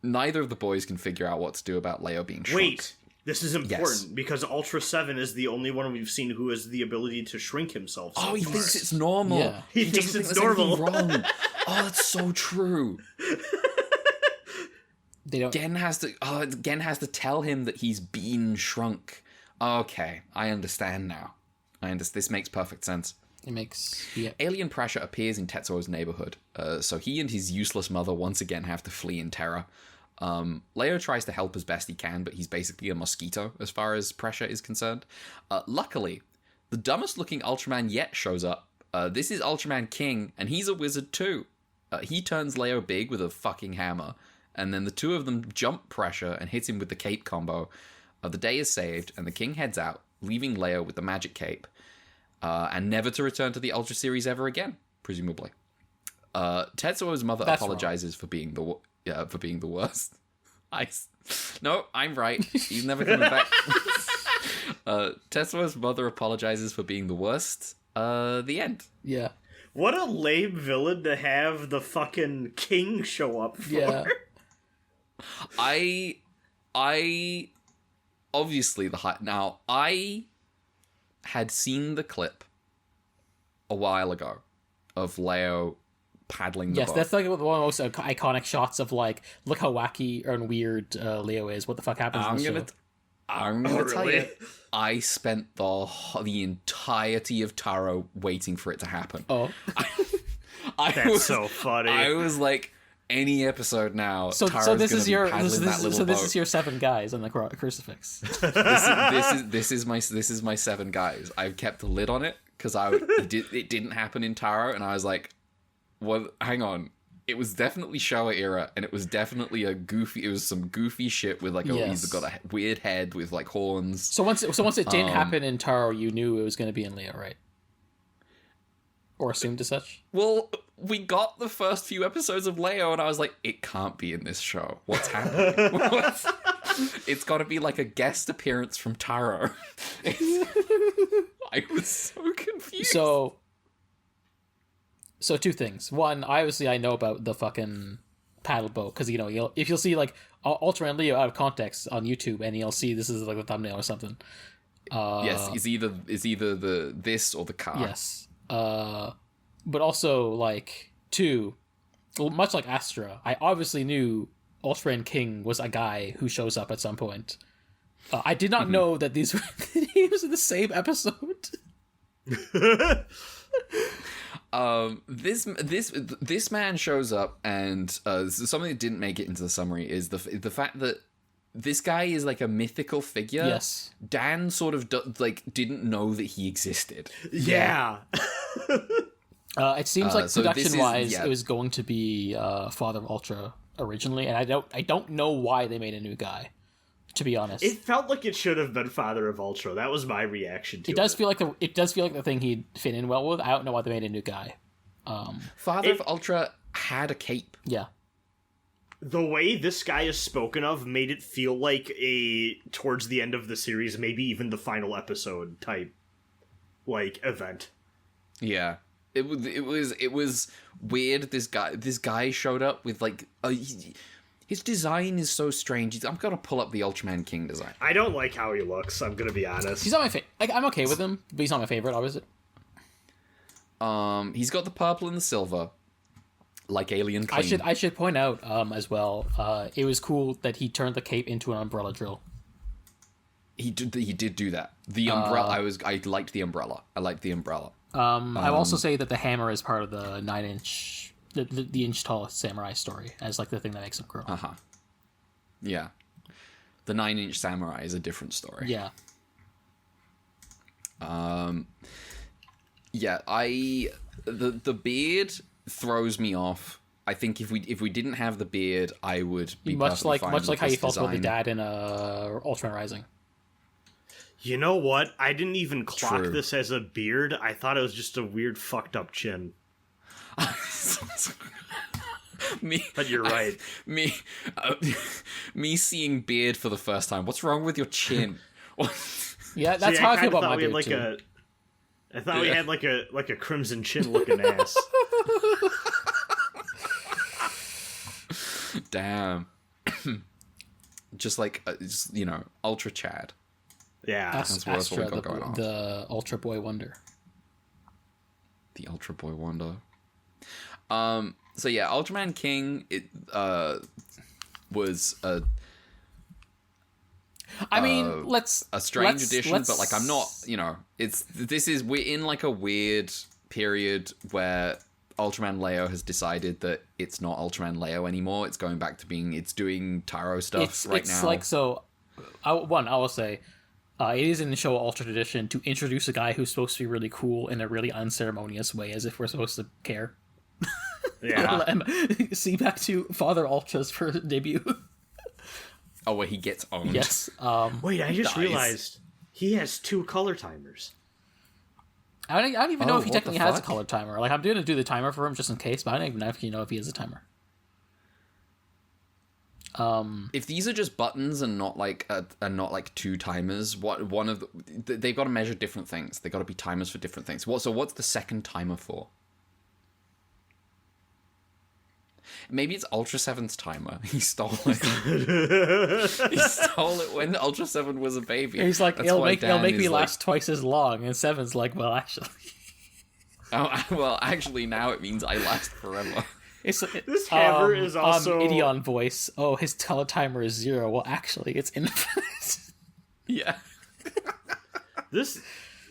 Neither of the boys can figure out what to do about Leo being shrunk. Wait, this is important because Ultra 7 is the only one we've seen who has the ability to shrink himself. So he thinks it's normal. Yeah. He thinks it's normal. Wrong. Oh, that's so true. Gen has to tell him that he's been shrunk. Okay, I understand now. This makes perfect sense. It makes... Yeah. Alien pressure appears in Tetsuo's neighborhood, so he and his useless mother once again have to flee in terror. Leo tries to help as best he can, but he's basically a mosquito as far as pressure is concerned. Luckily, the dumbest looking Ultraman yet shows up. This is Ultraman King, and he's a wizard too. He turns Leo big with a fucking hammer, and then the two of them jump pressure and hit him with the cape combo. The day is saved, and the king heads out, leaving Leo with the magic cape. And never to return to the Ultra series ever again, presumably. Tetsuo's mother apologizes for being the worst. No, I'm right. He's never coming back. Tetsuo's mother apologizes for being the worst. The end. Yeah. What a lame villain to have the fucking king show up for. Yeah. I obviously Now, I had seen the clip a while ago of Leo paddling the boat. That's like one of the most iconic shots of like, look how wacky and weird Leo is. What the fuck happens in the show? I'm gonna tell you, I spent the entirety of Taro waiting for it to happen. Oh. That's so funny. I was like, any episode now, so this is your this is your 7 guys on the crucifix. this is my 7 guys. I've kept a lid on it because it didn't happen in Taro, and I was like, well, hang on. It was definitely Showa era, and it was definitely it was some goofy shit with like he's got a weird head with like horns. So once it didn't happen in Taro, you knew it was going to be in Leo, right? Or assumed as such? Well, we got the first few episodes of Leo, and I was like, it can't be in this show. What's happening? It's got to be like a guest appearance from Taro. I was so confused. So 2 things. One, obviously I know about the fucking paddle boat, because if you'll see like Ultraman Leo out of context on YouTube, and you'll see this is like the thumbnail or something. Yes, it's either this or the car. Yes. But also, like, 2, much like Astra, I obviously knew Ultraman King was a guy who shows up at some point. I did not know that these were the names in the same episode. This man shows up, and something that didn't make it into the summary is the fact that this guy is like a mythical figure. Yes. Dan sort of didn't know that he existed. Yeah. It seems like so production-wise, it was going to be Father of Ultra originally, and I don't know why they made a new guy. to be honest. It felt like it should have been Father of Ultra. That was my reaction to it. It does feel like the thing he'd fit in well with. I don't know why they made a new guy. Father of Ultra had a cape. Yeah. The way this guy is spoken of made it feel like towards the end of the series, maybe even the final episode type, like, event. Yeah. It was weird. This guy showed up with, like, his design is so strange. I'm gonna pull up the Ultraman King design. I don't like how he looks, I'm gonna be honest. He's not my favorite. Like, I'm okay with him, but he's not my favorite, obviously. He's got the purple and the silver, like Alien Clean. I should point out, as well, it was cool that he turned the cape into an umbrella drill. He did do that. The umbrella, I liked the umbrella. I liked the umbrella. I will also say that the hammer is part of the 9-inch... The inch tall samurai story as like the thing that makes him grow. Yeah. The 9-inch samurai is a different story. Yeah. Yeah, the beard throws me off. I think if we didn't have the beard, I would be much like fine how you felt design. about the dad in Ultraman Rising. You know what? I didn't even clock True. this as a beard. I thought it was just a weird fucked up chin. But you're right. Me seeing beard for the first time. What's wrong with your chin? Yeah, that's how I feel about my beard too. I thought we had like a crimson chin looking ass. Damn. Just like Ultra Chad. Yeah, that's what we got going on. The Ultra Boy Wonder. The Ultra Boy Wonder. So yeah, Ultraman King was a strange addition, but like I'm not, we're in like a weird period where Ultraman Leo has decided that it's not Ultraman Leo anymore. It's going back to it's doing Taro stuff now. It's like, so I will say it is in the show Ultra tradition to introduce a guy who's supposed to be really cool in a really unceremonious way, as if we're supposed to care. Yeah. See back to Father Ultra's first debut. Oh, where he gets owned. Yes. Wait, I just realized he has 2 color timers. I don't even know if he what technically the has a fuck? color timer. Like, I'm going to do the timer for him just in case, but I don't even actually know if he has a timer. If these are just buttons and not like 2 timers, they've got to measure different things. They've got to be timers for different things. What's the second timer for? Maybe it's Ultra 7's timer. He stole it. He stole it when Ultra 7 was a baby. He's like, That's it'll why make Dan me is last twice as long. And 7's like, well, actually. Oh, well, actually, now it means I last forever. This hammer is also Ideon voice. Oh, his color timer is 0. Well, actually, it's infinite. Yeah. This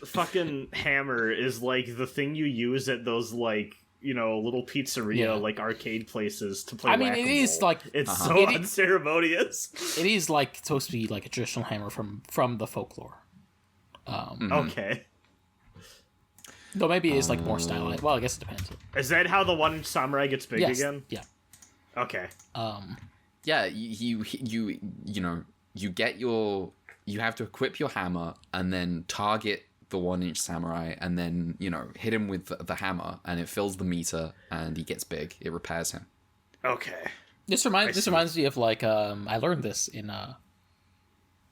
fucking hammer is like the thing you use at those like, little pizzeria like arcade places to play. I mean, it is like it's so unceremonious. It is like supposed to be like a traditional hammer from the folklore. Okay. Though maybe it is like more stylized. Well, I guess it depends. Is that how the one samurai gets big again? Yeah. Okay. Yeah, you have to equip your hammer and then target the 1-inch samurai and then, hit him with the hammer and it fills the meter and he gets big. It repairs him. Okay. This reminds me of like I learned this in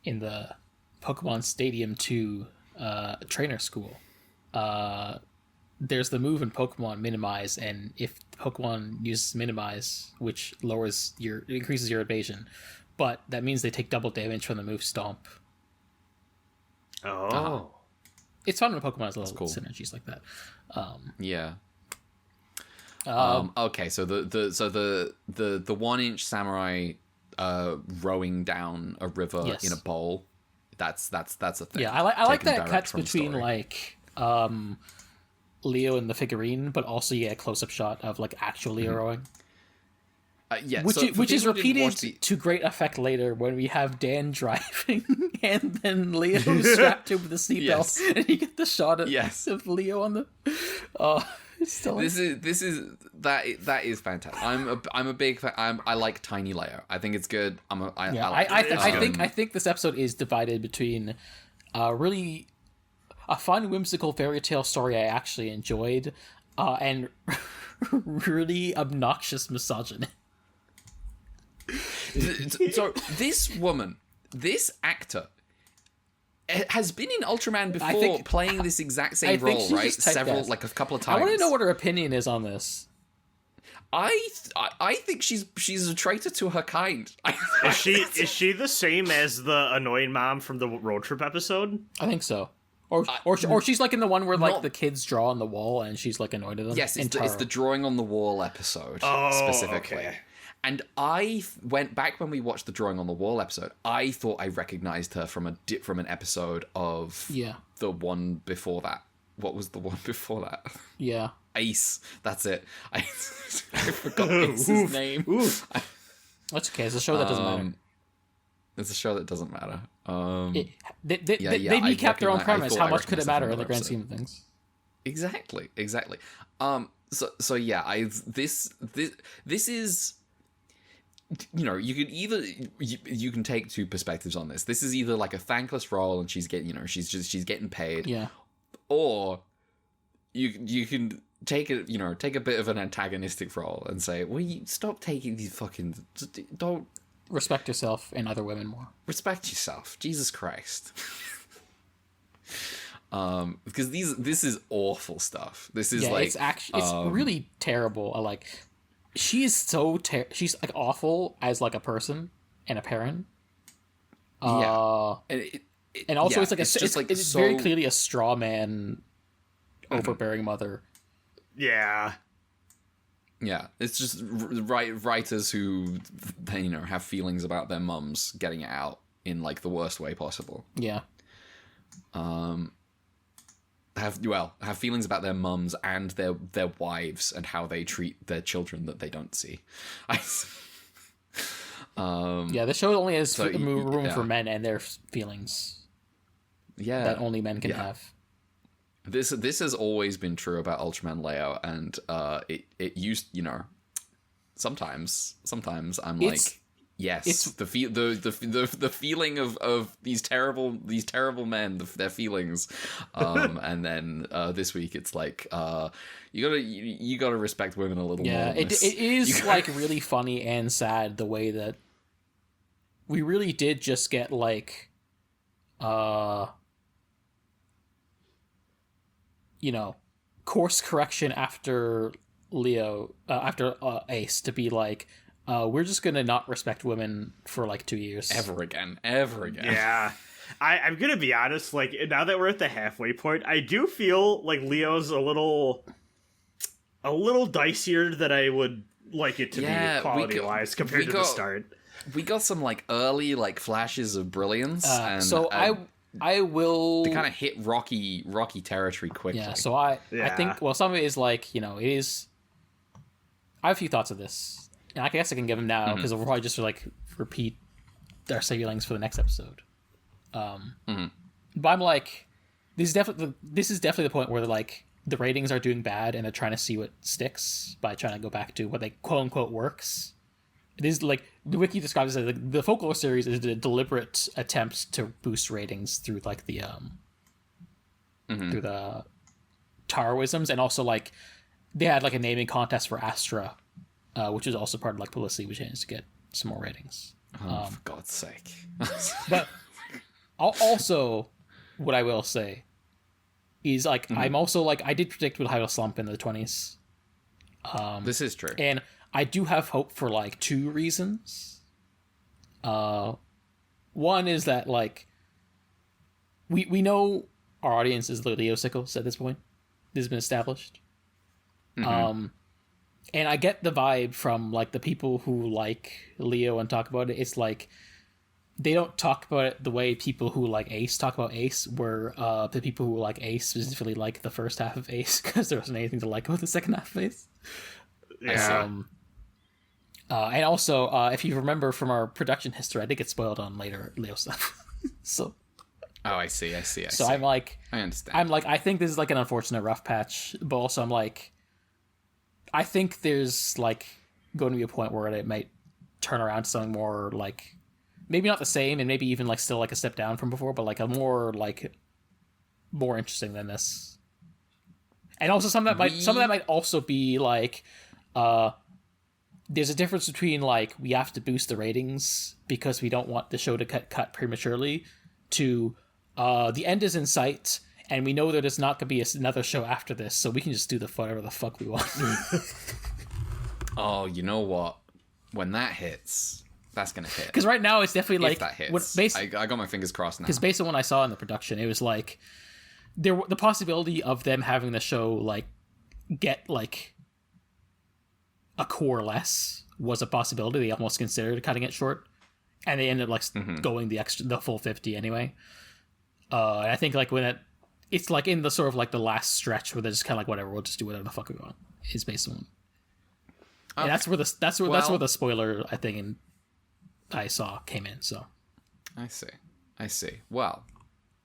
the Pokemon Stadium 2 trainer school. There's the move in Pokemon Minimize, and if Pokemon uses Minimize, which increases your evasion, but that means they take double damage from the move Stomp. Oh. It's fun when Pokemon has little cool. synergies like that. Yeah. Okay, so the 1-inch samurai rowing down a river in a bowl. That's a thing. Yeah, I like that direct cuts from between story. like Leo and the figurine, but also a close-up shot of like actual Leo rowing. Yeah, which is repeated to to great effect later when we have Dan driving and then Leo strapped to with the seatbelt, and you get the shot of Leo on the. Still This is that is fantastic. I'm a big fan. I like Tiny Leo. I think it's good. I think this episode is divided between really a fun whimsical fairy tale story I actually enjoyed and really obnoxious misogyny. So this actor has been in Ultraman before, playing this exact same role, right? A couple of times. I want to know what her opinion is on this. I think she's a traitor to her kind. Is she the same as the annoying mom from the road trip episode? I think so. Or she's like in the one where like the kids draw on the wall and she's like annoyed at them. Yes, it's the drawing on the wall episode specifically. Okay. And I went back when we watched the drawing on the wall episode. I thought I recognized her from an episode of the one before that. What was the one before that? Yeah, Ace. That's it. I forgot Ace's name. That's okay. It's a show that doesn't matter. It's a show that doesn't matter. They recapped their own premise. How much could it matter in the grand scheme of things? Exactly. So yeah, this is. You know, you can either you can take two perspectives on this. This is either like a thankless role and she's getting, she's getting paid. Yeah. Or you can take a bit of an antagonistic role and say, well, you stop taking these fucking, don't respect yourself and other women more. Respect yourself, Jesus Christ. Because this is awful stuff. This is it's really terrible. Like. She is she's like awful as like a person and a parent. And also it's like it's very clearly a straw man, overbearing mother. Yeah. Yeah, it's just writers who have feelings about their mums getting it out in like the worst way possible. Yeah. Have feelings about their mums and their wives and how they treat their children that they don't see. The show only has room for men and their feelings. Yeah, that only men can have. This has always been true about Ultraman Leo, and it used sometimes I'm like. Yes, it's the feeling of these terrible men, their feelings, and then this week it's like you gotta respect women a little more. Yeah, it is like really funny and sad the way that we really did just get like, course correction after Ace to be like. We're just gonna not respect women for like 2 years. Ever again. Yeah. I'm gonna be honest, like, now that we're at the halfway point, I do feel like Leo's a little dicier than I would like it to be quality-wise compared to the start. We got some, like, early, like, flashes of brilliance. I will... They kind of hit rocky territory quickly. Yeah, so I think, well, some of it is, like, it is... I have a few thoughts of this. And I guess I can give them now, because we'll probably just, like, repeat our feelings for the next episode. But I'm like... This is definitely the point where, like, the ratings are doing bad, and they're trying to see what sticks by trying to go back to what they quote-unquote works. It is, like, the wiki describes it as, like, the Folklore series is a deliberate attempt to boost ratings through, like, the, through the Taoisms, and also, like, they had, like, a naming contest for Astra, which is also part of, like, publicity, which aims to get some more ratings. For God's sake. But also, what I will say is, like, I'm also, like, I did predict we'll have a slump in the 20s. This is true. And I do have hope for, like, 2 reasons. One is that, like, we know our audience is the Leo sickles at this point. This has been established. And I get the vibe from, like, the people who like Leo and talk about it. It's like they don't talk about it the way people who like Ace talk about Ace, where the people who like Ace specifically like the first half of Ace because there wasn't anything to like about the second half of Ace. Yeah. And also, if you remember from our production history, I did get spoiled on later Leo stuff. So. Oh, I see. So I'm like, I understand. I'm like, I think this is like an unfortunate rough patch, but also I'm like, I think there's like going to be a point where it might turn around to something more like maybe not the same, and maybe even like still like a step down from before, but like a more interesting than this. And also some of that might also be like there's a difference between like we have to boost the ratings because we don't want the show to cut prematurely to the end is in sight and we know that there's not going to be another show after this, so we can just do whatever the fuck we want. Oh, you know what? When that hits, that's going to hit. Because right now it's definitely if like... that hits. I got my fingers crossed now. Because based on what I saw in the production, it was like... the possibility of them having the show like get like a core less was a possibility. They almost considered cutting it short, and they ended up like going the full 50 anyway. And I think like when it's like in the sort of like the last stretch where they're just kind of like whatever, we'll just do whatever the fuck we want. Is based on, and that's where the spoiler I think I saw came in. So I see. Well,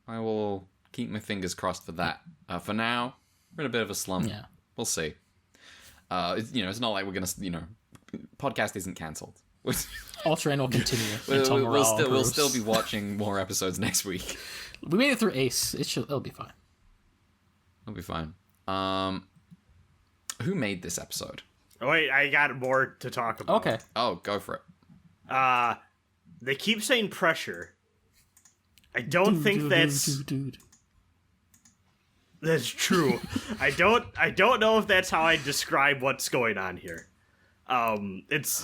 I will keep my fingers crossed for that. For now, we're in a bit of a slump. Yeah, we'll see. It's not like we're gonna, podcast isn't cancelled. Ultraman will continue. We'll still be watching more episodes next week. We made it through Ace. It'll be fine. It'll be fine. Who made this episode? Oh, wait, I got more to talk about. Okay. Oh, go for it. They keep saying pressure. I don't think that's true. I don't know if that's how I describe what's going on here. It's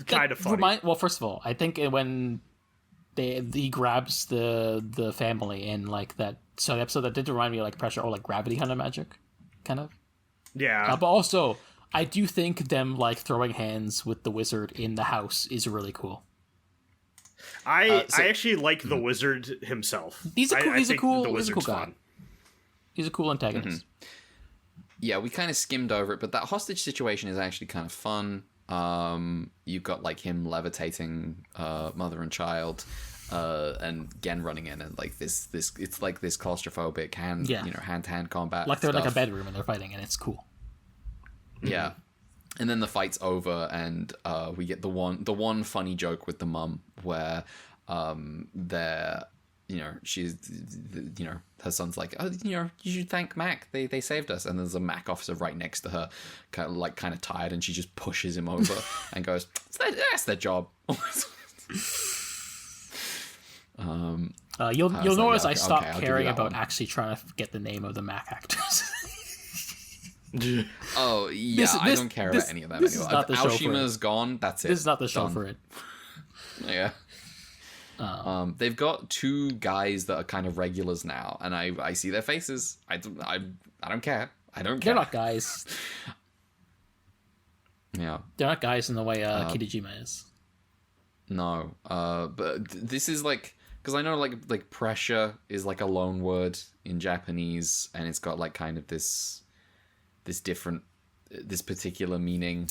kind of funny. Well, first of all, I think when he grabs the family in like that episode, that did remind me of like pressure or like gravity kind of magic, kind of. Yeah. But also, I do think them like throwing hands with the wizard in the house is really cool. I actually like the wizard himself. He's a cool guy. Fun. He's a cool antagonist. Mm-hmm. Yeah, we kind of skimmed over it, but that hostage situation is actually kind of fun. You've got like him levitating mother and child, and Gen running in, and like this it's like this claustrophobic hand-to-hand combat. Like they're stuff. like a bedroom and they're fighting, and it's cool. Yeah. And then the fight's over, and we get the one funny joke with the mum where she's her son's like, oh, you should thank Mac, they saved us, and there's a Mac officer right next to her, kind of tired, and she just pushes him over and goes, that's their job. You'll notice I stopped I'll caring about actually trying to get the name of the Mac actors. Oh yeah, I don't care about any of that anymore. If Aoshima's gone, that's it. This is not the show for it. Yeah. They've got two guys that are kind of regulars now, and I see their faces. I don't care. I don't care. They're not guys. Yeah. They're not guys in the way Kirishima is. No. But this is like, because I know like pressure is like a loan word in Japanese, and it's got like kind of this particular meaning.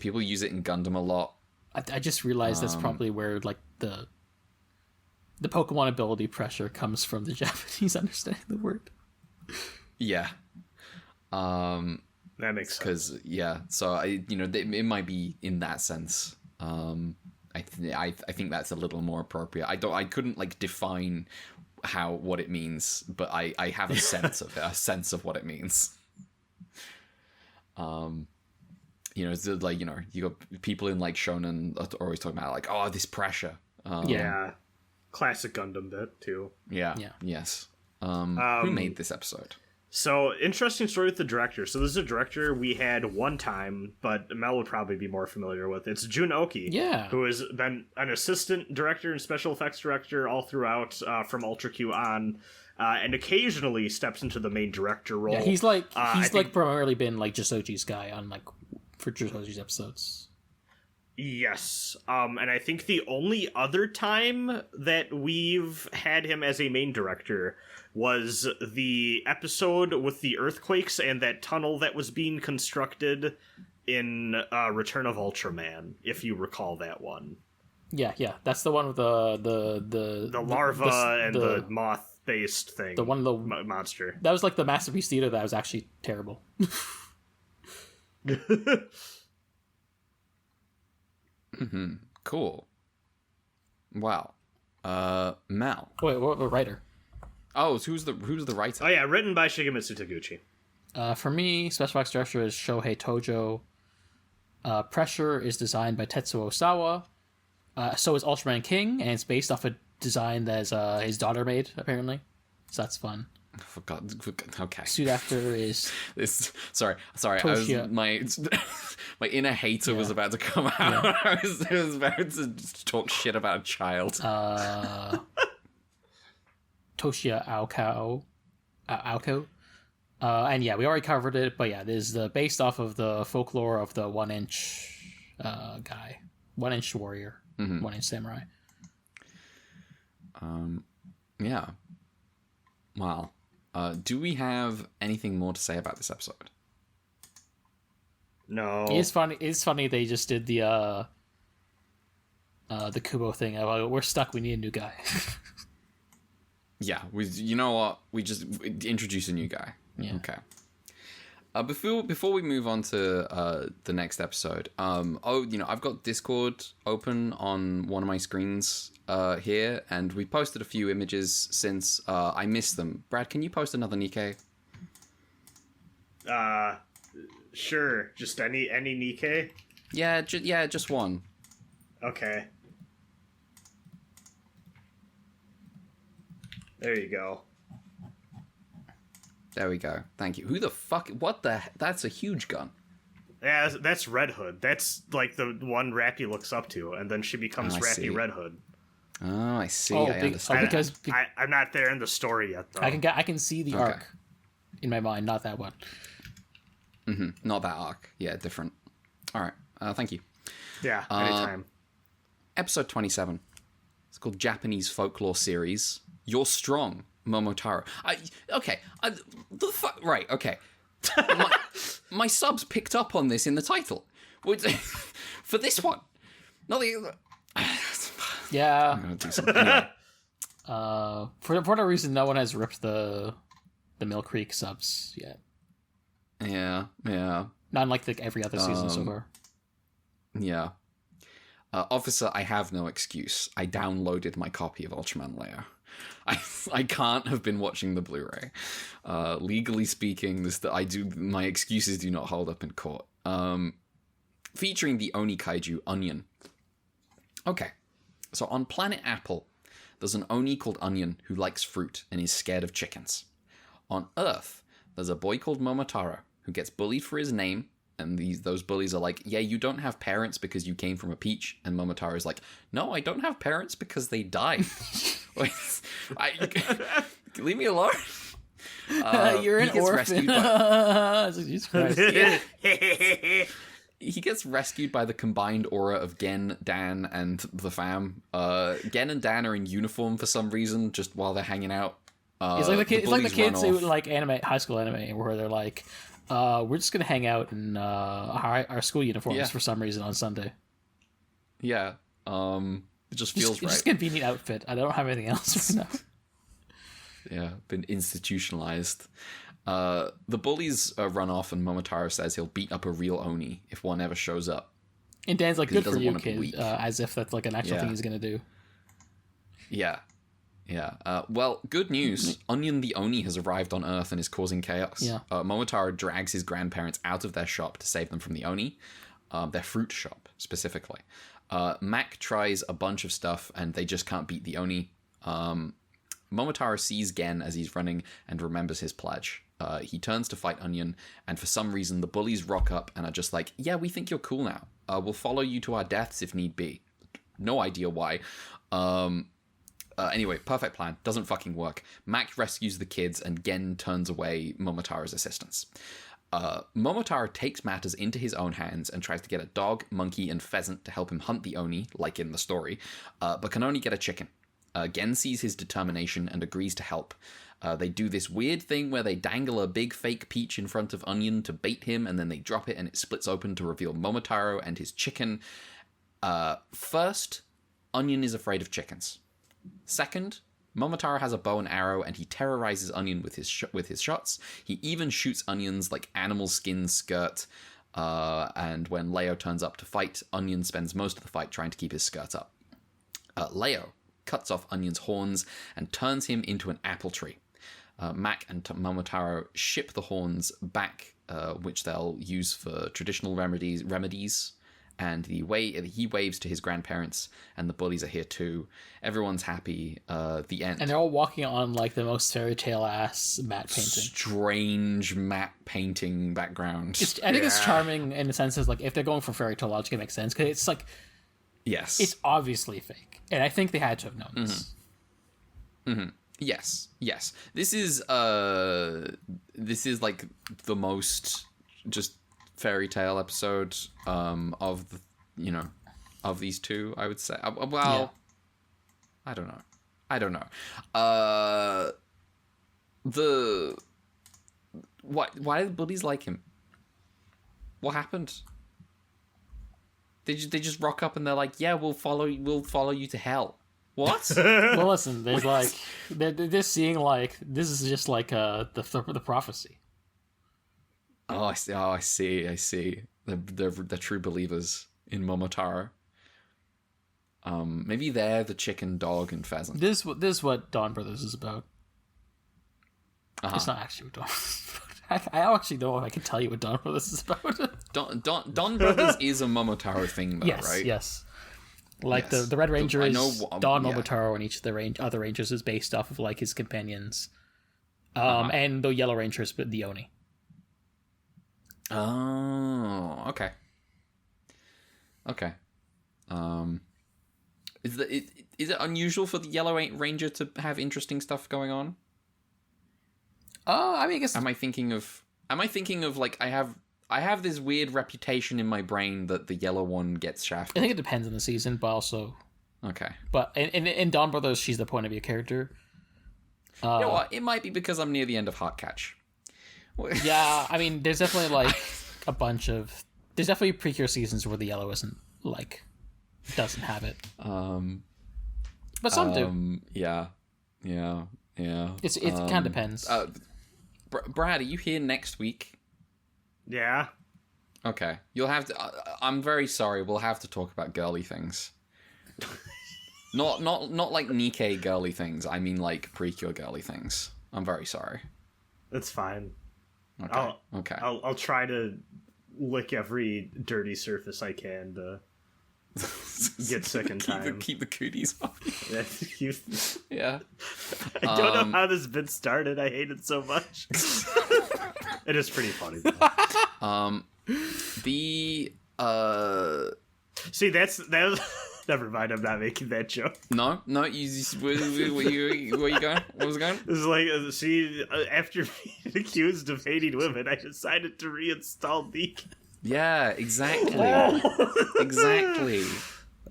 People use it in Gundam a lot. I just realized that's probably where like the Pokemon ability pressure comes from, the Japanese understanding the word. Yeah. That makes sense. Because so it might be in that sense. I think that's a little more appropriate. I couldn't like define what it means, but I have a sense of it, a sense of what it means. It's like, you got people in like shonen are always talking about like, oh, this pressure. Yeah. Classic Gundam bit too. Yeah. Yes. Who made this episode? So, interesting story with the director. So, this is a director we had one time, but Mel would probably be more familiar with. It's Jun Oki. Yeah. Who has been an assistant director and special effects director all throughout from Ultra Q on, and occasionally steps into the main director role. Yeah, he's primarily been like Jisoji's guy on like for Jisoji's episodes. Yes. And I think the only other time that we've had him as a main director was the episode with the earthquakes and that tunnel that was being constructed in Return of Ultraman, if you recall that one. Yeah. That's the one with the larva and the moth-based thing. The one of the monster. That was like the Masterpiece Theater that was actually terrible. Cool. Wow. Mal. Wait, what writer? Oh, so who's the writer? Oh yeah, written by Shigemitsu Taguchi. For me, Special Effects Director is Shohei Tojo. Pressure is designed by Tetsuo Osawa. So is Ultraman King, and it's based off a design that his daughter made, apparently. So that's fun. Forgot. Okay. Suit actor is This. Sorry. Toshia. My inner hater was about to come out. Yeah. I was about to talk shit about a child. Toshia Aoko. And yeah, we already covered it, but yeah, this is based off of the folklore of the 1-inch guy, 1-inch warrior, 1-inch samurai. Yeah. Wow. Do we have anything more to say about this episode? No. It's funny they just did the Kubo thing. We're stuck. We need a new guy. Yeah. You know what? We just introduce a new guy. Yeah. Okay. Before we move on to the next episode, I've got Discord open on one of my screens here, and we posted a few images since I missed them. Brad, can you post another Nikke? Sure. Just any Nikke? Yeah, just one. Okay. There you go. There we go. Thank you. Who the fuck? What the? That's a huge gun. Yeah, that's Red Hood. That's like the one Rappy looks up to, and then she becomes I see. Rappy Red Hood. Oh, I see. Oh, I understand. because I'm not there in the story yet, though. I can see the arc in my mind, not that one. Not that arc. Yeah, different. All right. Thank you. Yeah, anytime. Episode 27. It's called Japanese Folklore Series. You're Strong, Momotaro. Right, okay. My subs picked up on this in the title. For this one. Not the... Yeah. I'm gonna do something. Anyway. For whatever reason, no one has ripped the Mill Creek subs yet. Yeah. Not unlike every other season so far. Yeah. Officer, I have no excuse. I downloaded my copy of Ultraman Leo. I can't have been watching the Blu-ray. Legally speaking, my excuses do not hold up in court. Featuring the Oni kaiju Onion. Okay, so on Planet Apple, there's an Oni called Onion who likes fruit and is scared of chickens. On Earth, there's a boy called Momotaro who gets bullied for his name. And those bullies are like, yeah, you don't have parents because you came from a peach. And Momotaro is like, no, I don't have parents because they died. Leave me alone. You're an orphan. Jesus Christ. He gets rescued by the combined aura of Gen, Dan, and the fam. Gen and Dan are in uniform for some reason, just while they're hanging out. It's like the kids who like high school anime, where they're like, we're just gonna hang out in our school uniforms for some reason on Sunday. Yeah, it just feels right. Just a convenient outfit. I don't have anything else right now. Yeah, been institutionalized. The bullies run off, and Momotaro says he'll beat up a real Oni if one ever shows up. And Dan's like, "Good for you, kid," as if that's like an actual thing he's gonna do. Yeah. Well, good news. Onion the Oni has arrived on Earth and is causing chaos. Yeah. Momotaro drags his grandparents out of their shop to save them from the Oni. Their fruit shop, specifically. Mac tries a bunch of stuff, and they just can't beat the Oni. Momotaro sees Gen as he's running and remembers his pledge. He turns to fight Onion, and for some reason, the bullies rock up and are just like, yeah, we think you're cool now. We'll follow you to our deaths if need be. No idea why. Anyway, perfect plan. Doesn't fucking work. Mac rescues the kids, and Gen turns away Momotaro's assistance. Momotaro takes matters into his own hands and tries to get a dog, monkey, and pheasant to help him hunt the Oni, like in the story, but can only get a chicken. Gen sees his determination and agrees to help. They do this weird thing where they dangle a big fake peach in front of Onion to bait him, and then they drop it and it splits open to reveal Momotaro and his chicken. First, Onion is afraid of chickens. Second, Momotaro has a bow and arrow, and he terrorizes Onion with his shots. He even shoots Onion's animal skin skirt. And when Leo turns up to fight, Onion spends most of the fight trying to keep his skirt up. Leo cuts off Onion's horns and turns him into an apple tree. Mac and Momotaro ship the horns back, which they'll use for traditional remedies. And he waves to his grandparents, and the bullies are here too. Everyone's happy. The end. And they're all walking on like the most fairy tale ass matte painting. Strange matte painting background. I think it's charming in the sense of like if they're going for fairy tale logic, it makes sense because it's like it's obviously fake, and I think they had to have known this. Yes. This is like the most just fairy tale episode of the, of these two, I would say. Well, I don't know. Why do the bullies like him? What happened? They just rock up and they're like, yeah, we'll follow you to hell. What? Well, listen, there's like they're just seeing like this is just like the prophecy. Oh, I see. They're true believers in Momotaro. Maybe they're the chicken, dog, and pheasant. This is what Dawn Brothers is about. It's not actually what Dawn Brothers is about. I actually don't know if I can tell you what Dawn Brothers is about. Dawn Brothers is a Momotaro thing, though, right? Yes. Like the Red Ranger is Dawn yeah. Momotaro, and each of the other Rangers is based off of like his companions. And the Yellow Ranger is the Oni. Oh, okay. Is it unusual for the Yellow Ranger to have interesting stuff going on? I mean, I guess. Am I thinking of like I have this weird reputation in my brain that the yellow one gets shafted? I think it depends on the season, but also. Okay. But in Dawn Brothers, she's the point of view character. You know what? It might be because I'm near the end of Heartcatch. Yeah, I mean, there's definitely like a bunch of. There's definitely Precure seasons where the yellow isn't like doesn't have it. But some do. Yeah. It kind of depends. Brad, are you here next week? Yeah. Okay. You'll have to. I'm very sorry. We'll have to talk about girly things. Not like Nikke girly things. I mean like Precure girly things. I'm very sorry. That's fine. Okay. I'll try to lick every dirty surface I can to get sick in time. Keep the cooties off. Yeah. Yeah. I don't know how this bit started. I hate it so much. It is pretty funny. See, that's never mind. I'm not making that joke. No. Where you going? What was it going? This is like, after being accused of hating women, I decided to reinstall Nikke. Yeah, exactly. Exactly.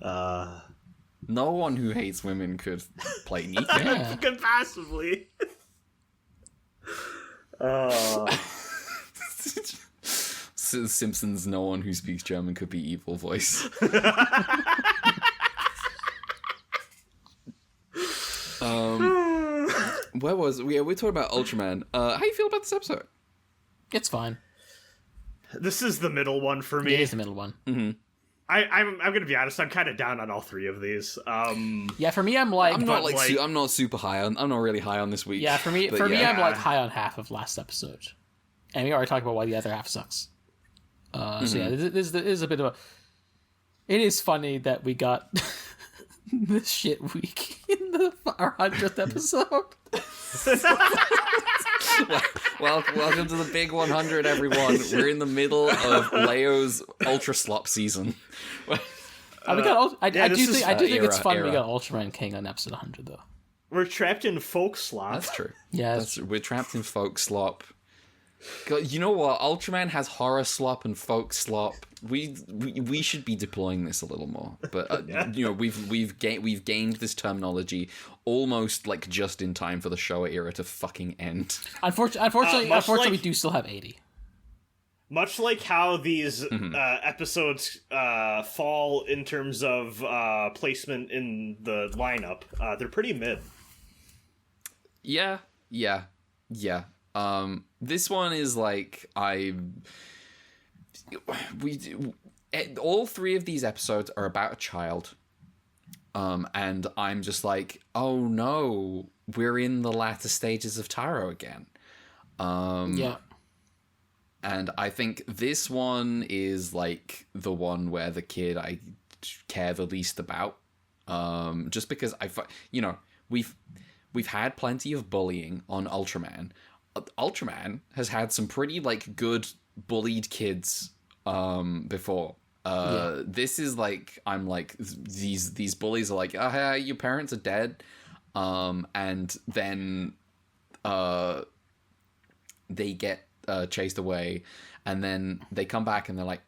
No one who hates women could play Nikke. Yeah. Could possibly. Simpsons, no one who speaks German could be evil voice. Where was we? We're talking about Ultraman. How you feel about this episode? It's fine. This is the middle one for me. It is the middle one. Mm-hmm. I'm gonna be honest. I'm kind of down on all three of these. Yeah, for me, I'm not super high on. I'm not really high on this week. Yeah, for me, I'm like high on half of last episode, and we already talked about why the other half sucks. So yeah, this is a bit of a. It is funny that we got this shit week in our 100th episode. Welcome to the big 100, everyone. We're in the middle of Leo's Ultra Slop season. I do think it's fun era. we got Ultraman King on episode 100, though. We're trapped in folk slop. That's true. Yeah, we're trapped in folk slop. God, you know what? Ultraman has horror slop and folk slop. We should be deploying this a little more. But we've gained this terminology almost like just in time for the Showa era to fucking end. Unfortunately, we do still have 80. Much like how these episodes fall in terms of placement in the lineup, they're pretty mid. Yeah. This one is like all three of these episodes are about a child, and I'm just like, oh no, we're in the latter stages of Taro again. Yeah. And I think this one is like the one where the kid I care the least about, just because we've had plenty of bullying on Ultraman. Ultraman has had some pretty like good bullied kids before. This is like, I'm like, these bullies are like, oh hey, your parents are dead, and then they get chased away, and then they come back and they're like,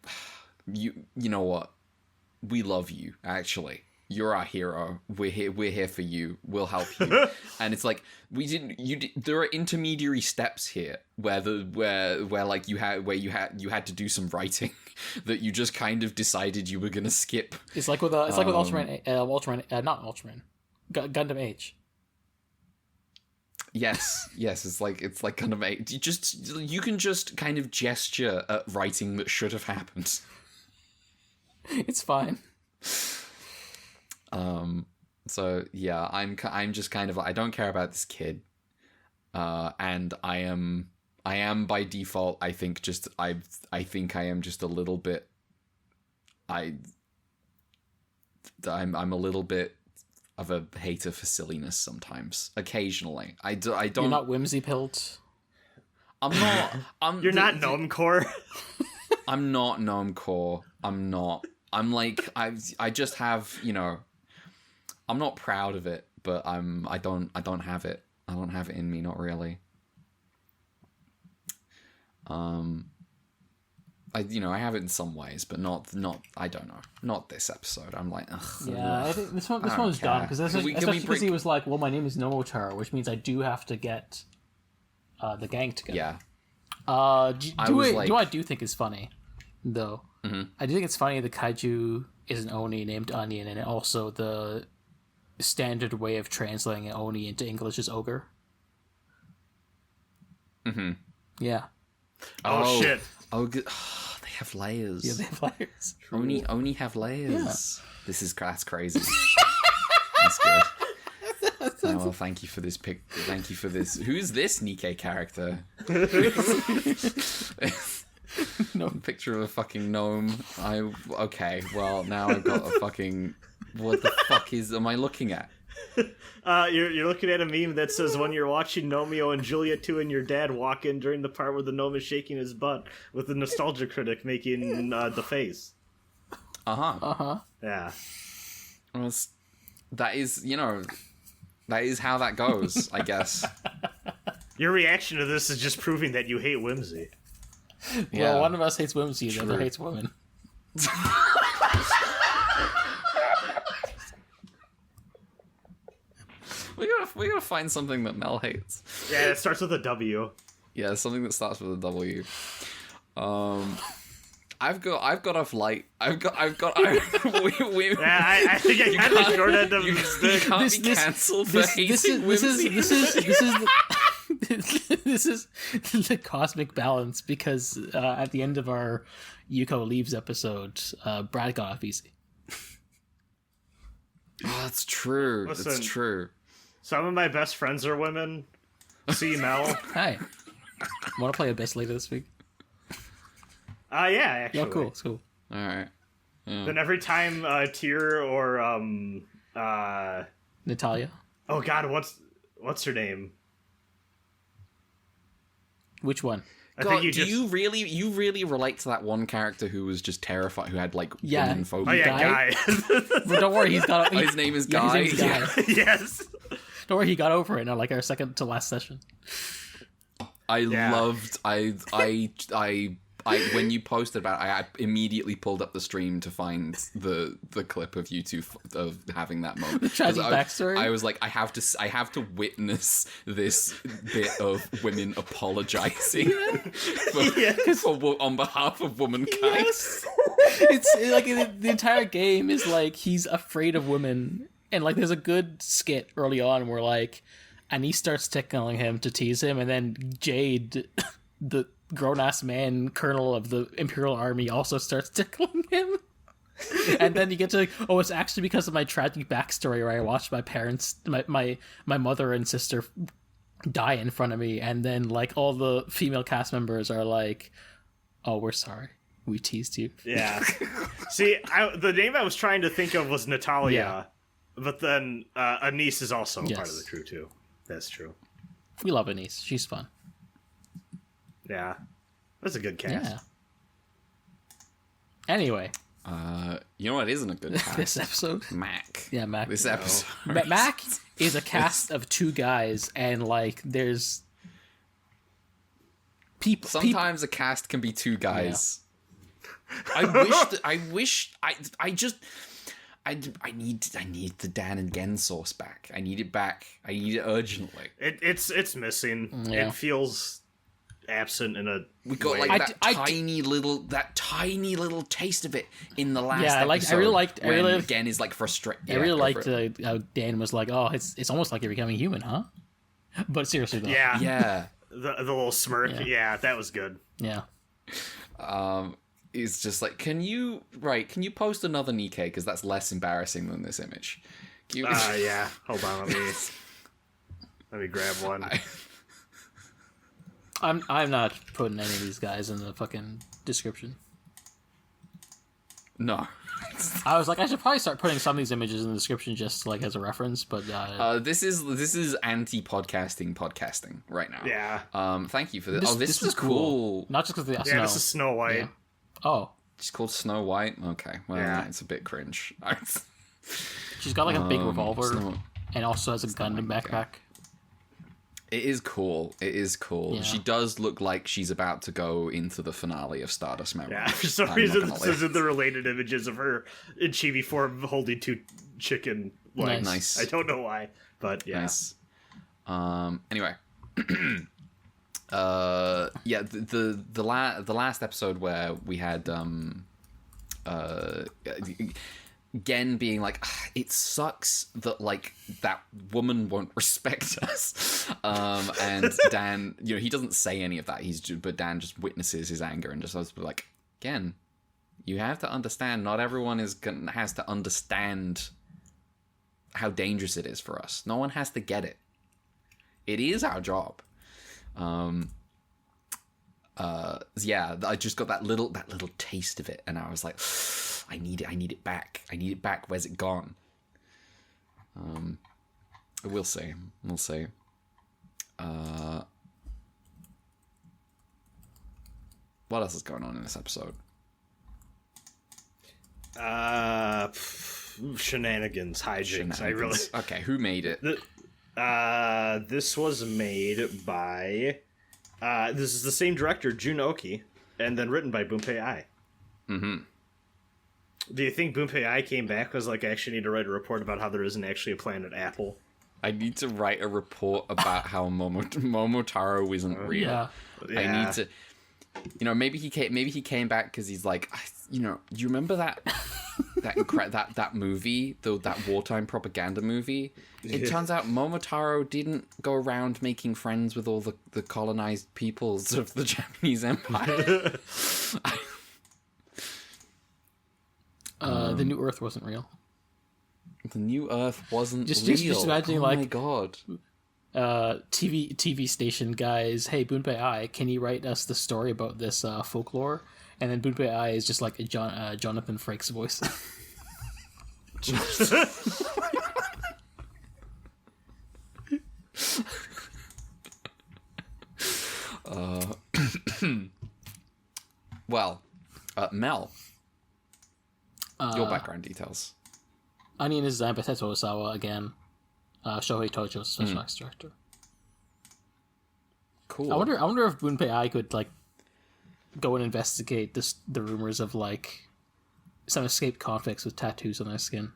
you know what, we love you, actually, you're our hero, we're here for you, we'll help you. And it's like, there are intermediary steps here where like you had to do some writing that you just kind of decided you were gonna skip. It's like with Ultraman, not Ultraman, Gundam H. Yes, it's like kind of you can just kind of gesture at writing that should have happened. It's fine. So yeah, I'm just kind of like, I don't care about this kid, and I am by default, I think I am just a little bit, I'm a little bit of a hater for silliness sometimes. Occasionally, I don't. You're not whimsy pilled. I'm not. You're not gnome core. I'm not gnome core. I'm not. I'm like, I just have, I'm not proud of it, but I don't have it. I don't have it in me, not really. I have it in some ways, but not I don't know. Not this episode. I'm like, ugh. Yeah, I think this one was dumb, because especially because he was like, well, my name is Nomotaro, which means I do have to get the gang together. Yeah. Do I do think is funny, though. Mm-hmm. I do think it's funny the kaiju is an Oni named Onion, and also the standard way of translating an Oni into English is ogre. Mm-hmm. Yeah. Oh shit. Oh, good. Oh, they have layers. Yeah, they have layers. Oni have layers. Yeah. That's crazy. That's good. Oh, well, thank you for this pic. Thank you for this. Who's this Nikke character? No picture of a fucking gnome. Okay. Well, now I've got a fucking. What the fuck am I looking at? You're looking at a meme that says, when you're watching Nomeo and Julia 2 and your dad walk in during the part where the gnome is shaking his butt, with the nostalgia critic making the face. Yeah. Well, that is how that goes, I guess. Your reaction to this is just proving that you hate whimsy. Yeah. Well, one of us hates whimsy, the other hates women. We gotta find something that Mel hates. Yeah, it starts with a W. Yeah, something that starts with a W. I've got off light. I think I had the short end of you can't be cancelled for hating whimsy. This is the cosmic balance, because at the end of our Yuko Leaves episode, Brad got off easy. Oh, that's true. Listen, that's true. Some of my best friends are women. See Mel. Hi. Want to play a best later this week? Yeah, actually. Yeah, cool. It's cool. All right. Yeah. Then every time Tyr or Natalia. Oh God, what's her name? Which one? God, you really relate to that one character who was just terrified, who had like woman phobia? Oh yeah, Guy. But don't worry, he's got. His name is Guy. His name is Guy. Yes. Don't worry, he got over it. Now, like our second to last session. I when you posted about it, I immediately pulled up the stream to find the clip of you two of having that moment. The tragic backstory. I was like, I have to witness this bit of women apologizing on behalf of womankind. Yes. It's like the entire game is like he's afraid of women, and like there's a good skit early on where like Annie starts tickling him to tease him, and then Jade, the grown-ass man colonel of the Imperial Army also starts tickling him. And then you get to like, oh, it's actually because of my tragic backstory where I watched my parents, my mother and sister die in front of me, and then like all the female cast members are like, oh, we're sorry, we teased you. Yeah. See, the name I was trying to think of was Natalia, Yeah. but then Anise is also Yes. part of the crew too. That's true. We love Anise, she's fun. Yeah, that's a good cast. Yeah. Anyway, you know what isn't a good cast? this episode, Mac. yeah, Mac. This episode. Mac is a cast of 2 guys, and like there's people. Sometimes a cast can be 2 guys. I need the Dan and Gen source back. I need it back. I need it urgently. It's missing. Yeah. It feels absent in a We got way. like tiny little taste of it in the last Yeah, episode. I really liked Gen is like frustrated. I really liked how Dan was like, oh, it's almost like you're becoming human, huh? But seriously though, Yeah. the little smirk. Yeah. Yeah, that was good. yeah. It's just like, can you post another Nikke, because that's less embarrassing than this image. Can you... Yeah. Hold on, let me grab one. I'm not putting any of these guys in the fucking description. No. I was like, I should probably start putting some of these images in the description just like as a reference, but This is anti-podcasting right now. Yeah. Thank you for this. This was cool. Not just because the Yeah, this is Snow White. Yeah. Oh, It's called Snow White. Okay, well, Yeah. it's a bit cringe. she's got like a big revolver Snow- and also has a gun and backpack. It is cool. Yeah. She does look like she's about to go into the finale of Stardust Memory. Yeah, for some reason, this is in the related images of her in chibi form holding 2 chicken legs. Nice. I don't know why, but yeah. Nice. Anyway. Yeah, the last episode where we had Gen being like, it sucks that like that woman won't respect us, and Dan, he doesn't say any of that. But Dan just witnesses his anger and just has to be like, Gen, you have to understand, not everyone has to understand how dangerous it is for us. No one has to get it. It is our job. Yeah, I just got that little taste of it, and I was like, I need it back. Where's it gone? We'll see. What else is going on in this episode? Shenanigans, hijinks. Okay, who made it? This was made by this is the same director, Jun Oki, and then written by Bunpei Ai. Mm-hmm. Do you think Bunpei Ai came back was like, I actually need to write a report about how there isn't actually a planet Apple? I need to write a report about how Momotaro isn't real. Yeah. I need to, maybe he came back because he's like, do you remember that movie, that wartime propaganda movie? It turns out Momotaro didn't go around making friends with all the colonized peoples of the Japanese Empire. The New Earth wasn't real. The New Earth wasn't real. Just imagining, oh like, my god. TV station guys, hey, Bunpei Ai, can you write us the story about this folklore? And then Bunpei Ai is just like a Jonathan Frakes voice. Well, Mel, your background details. Onion is designed by Tetsuo Osawa again. Shohei Tojo, special effects director. Cool. I wonder if Bunpei Ai could like go and investigate the rumors of like some escaped convicts with tattoos on their skin.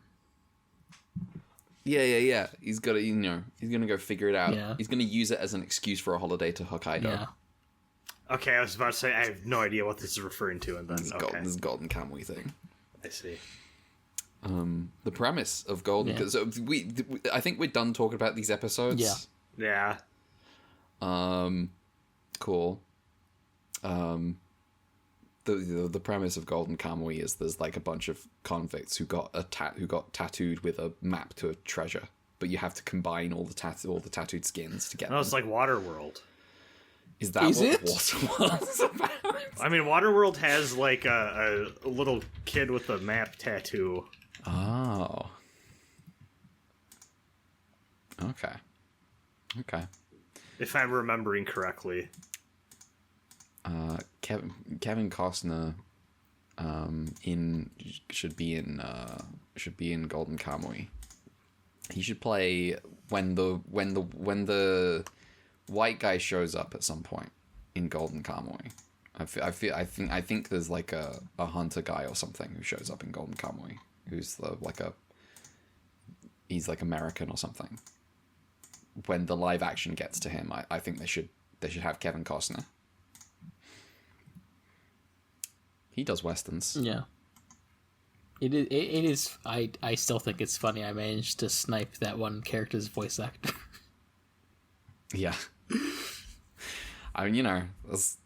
Yeah. He's got to, he's gonna go figure it out. Yeah. He's gonna use it as an excuse for a holiday to Hokkaido. Yeah. Okay, I was about to say, I have no idea what this is referring to, and then, This golden Kamui thing. I see. The premise of Golden... Yeah. So I think we're done talking about these episodes. Yeah. Yeah. Cool. the premise of Golden Kamuy is there's like a bunch of convicts who got tattooed with a map to a treasure, but you have to combine all the tattooed skins to get No, them. it's like Waterworld. Is that Is what it? Waterworld's about? I mean, Waterworld has like a little kid with a map tattoo. Oh. Okay. If I'm remembering correctly. Kevin Costner should be in Golden Kamuy. He should play when the white guy shows up at some point in Golden Kamuy. I think there's like a hunter guy or something who shows up in Golden Kamuy who's he's like American or something. When the live action gets to him, I think they should have Kevin Costner. He does westerns. Yeah. It is. I still think it's funny. I managed to snipe that one character's voice actor. Yeah. I mean, that's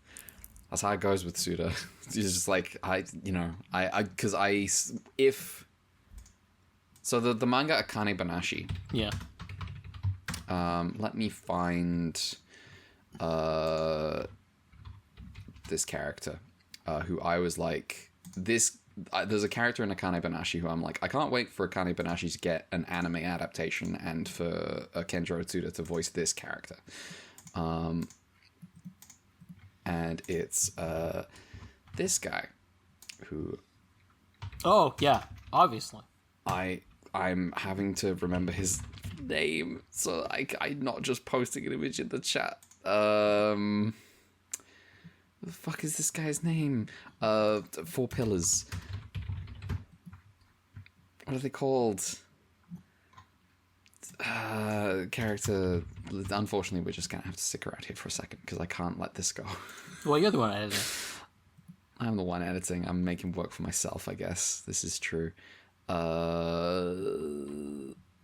how it goes with Suda. It's just like so the manga Akane Banashi. Yeah. Let me find this character who I was like this. There's a character in Akane Banashi who I'm like, I can't wait for Akane Banashi to get an anime adaptation and for Kenjiro Tsuda to voice this character. And it's this guy who... Oh, yeah, obviously. I'm having to remember his name, so I'm not just posting an image in the chat. What the fuck is this guy's name? Four Pillars. What are they called? Character. Unfortunately, we're just gonna have to stick around here for a second because I can't let this go. Well, you're the one editing. I'm the one editing. I'm making work for myself, I guess. This is true. The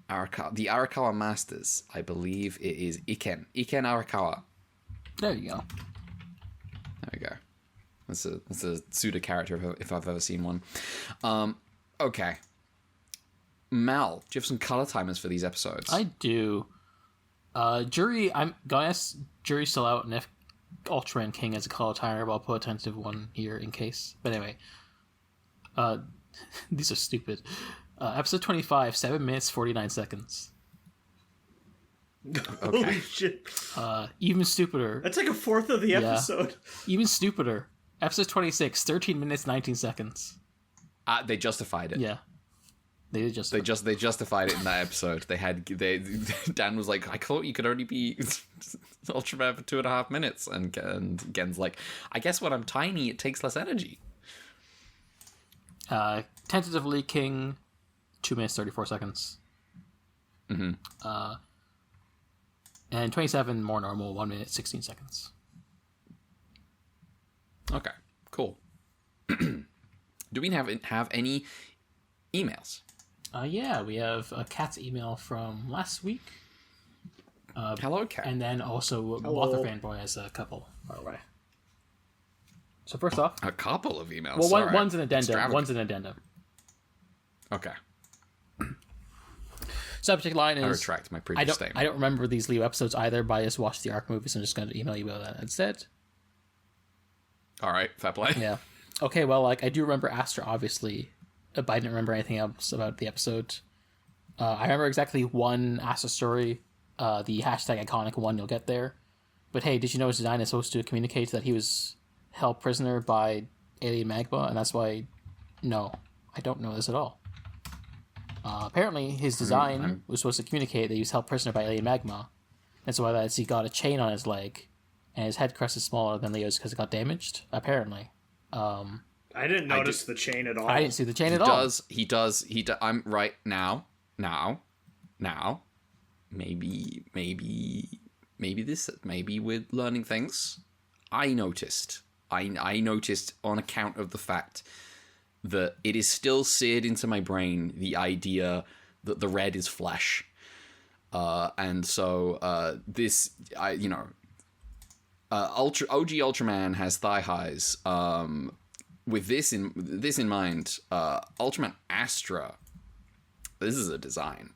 Arakawa Masters. I believe it is Iken Arakawa. There you go. There we go. That's a pseudo character if I've ever seen one. Okay. Mal, do you have some color timers for these episodes? I do. Jury, I'm gonna ask Jury's still out, and if Ultraman King has a color timer, I'll put a tentative one here in case. But anyway. These are stupid. Episode 25, 7 minutes, 49 seconds. Okay. Holy shit. Even stupider. That's like a fourth of the episode. Even stupider. Episode 26, 13 minutes, 19 seconds. They justified it. Yeah. They justified it in that episode. Dan was like, I thought you could only be Ultraman for 2.5 minutes, and Gen's like, I guess when I'm tiny, it takes less energy. Tentatively, King, 2 minutes, 34 seconds. Mm-hmm. And 27, more normal, 1 minute, 16 seconds. Okay, cool. Do we have any emails? Yeah, we have a Cat's email from last week. Hello, Cat. And then also Author Fanboy has a couple, by the way. So first off... A couple of emails? Well, one's an addendum. One's an addendum. Okay. Subject line is... I retract my previous statement. I don't remember these Leo episodes either, but I just watched the ARC movies, so I'm just going to email you about that instead. All right, fair play. Yeah. Okay, well, I do remember Astra, obviously, but I didn't remember anything else about the episode. I remember exactly one Astra story, the hashtag iconic one, you'll get there. But hey, did you know his design is supposed to communicate that he was held prisoner by alien magma, and that's why... No, I don't know this at all. Apparently, his design was supposed to communicate that he was held prisoner by alien magma. That's why he got a chain on his leg, and his head crest is smaller than Leo's because it got damaged, apparently. I didn't notice the chain at all. I didn't see the chain at all. He does. I'm right now. Maybe we're learning things. I noticed on account of the fact that it is still seared into my brain the idea that the red is flesh, and so OG Ultraman has thigh highs. With this in mind, Ultraman Astra. This is a design.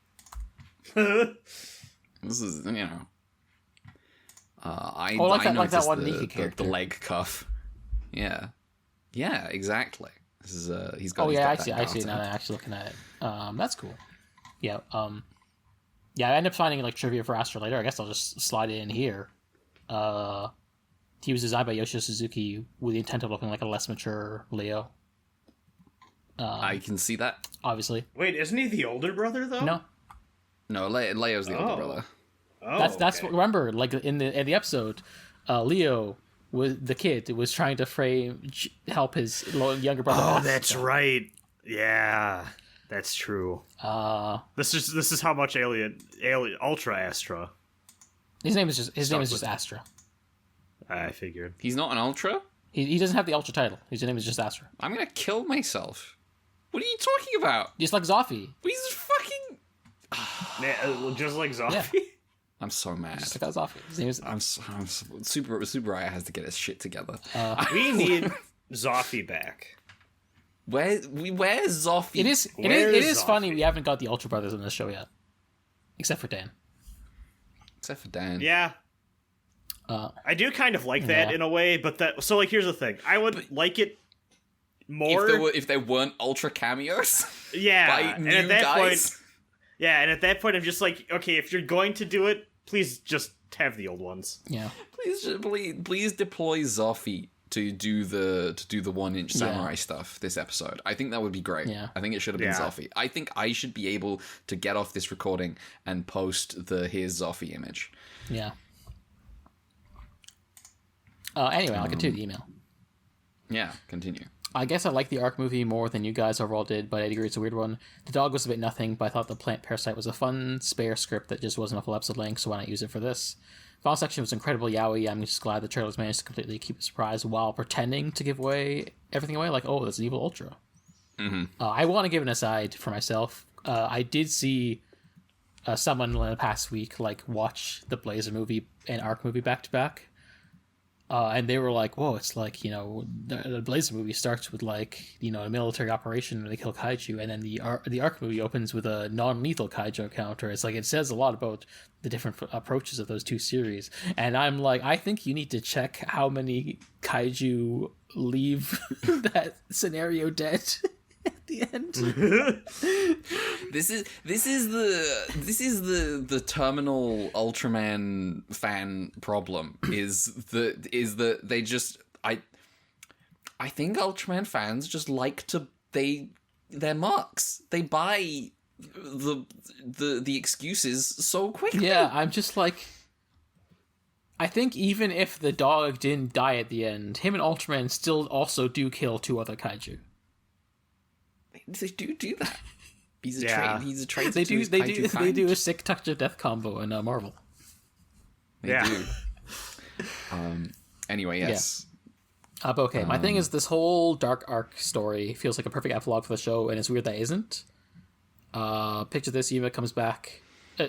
This is, you know. I like that one the, Nikke character. the leg cuff. Yeah, exactly. This is he's got. Oh he's yeah, got I see. Now I'm actually looking at it. That's cool. Yeah. Yeah. I end up finding like trivia for Astra later. I guess I'll just slide it in here. He was designed by Yoshio Suzuki with the intent of looking like a less mature Leo. I can see that. Obviously. Wait, isn't he the older brother though? No, Leo's the older brother. Oh, that's what, remember, like in the episode, Leo the kid was trying to help his younger brother. Oh, that's right. Yeah, that's true. This is how much Alien Ultra Astra. His name is just Astra. I figured. He's not an Ultra? He doesn't have the Ultra title. His name is just Astra. I'm gonna kill myself. What are you talking about? Just like Zoffy. He's fucking... Just like Zoffy? Yeah. I'm so mad. Just like Zoffy. His name is... I'm Super Riot has to get his shit together. We need Zoffy back. Where's Zoffy? It is funny we haven't got the Ultra Brothers in this show yet. Except for Dan. Except for Dan. Yeah. I do kind of like that in a way, but here's the thing. I would like it more if there weren't Ultra cameos. Yeah. By new guys. And at that point I'm just like, okay, if you're going to do it, please just have the old ones. Yeah. Please deploy Zoffy to do the 1-inch samurai stuff this episode. I think that would be great. Yeah. I think it should have been Zoffy. I think I should be able to get off this recording and post the here's Zoffy image. Yeah. Anyway, I'll continue the email. Yeah, continue. I guess I like the Arc movie more than you guys overall did, but I agree it's a weird one. The dog was a bit nothing, but I thought the plant parasite was a fun, spare script that just wasn't a full episode length, so why not use it for this? Final section was incredibly yaoi. I'm just glad the trailers managed to completely keep a surprise while pretending to give everything away, like, oh, that's an evil Ultra. Mm-hmm. I want to give an aside for myself. I did see someone in the past week watch the Blazer movie and Arc movie back to back. And they were like, whoa, it's like, the Blazer movie starts with a military operation where they kill kaiju, and then the Arc movie opens with a non-lethal kaiju encounter. It's like, it says a lot about the different approaches of those two series. And I'm like, I think you need to check how many kaiju leave that scenario dead at the end. This is the terminal Ultraman fan problem is that they just I think Ultraman fans just like to they're marks. They buy the excuses so quickly. Yeah, I'm just like, I think even if the dog didn't die at the end, him and Ultraman still also do kill 2 other kaiju. They do that. He's a traitor. They do a sick touch of death combo in Marvel. They do. Anyway, yes. Yeah. But okay, my thing is this whole Dark Arc story feels like a perfect epilogue for the show, and it's weird that it isn't. Picture this: Yuma comes back.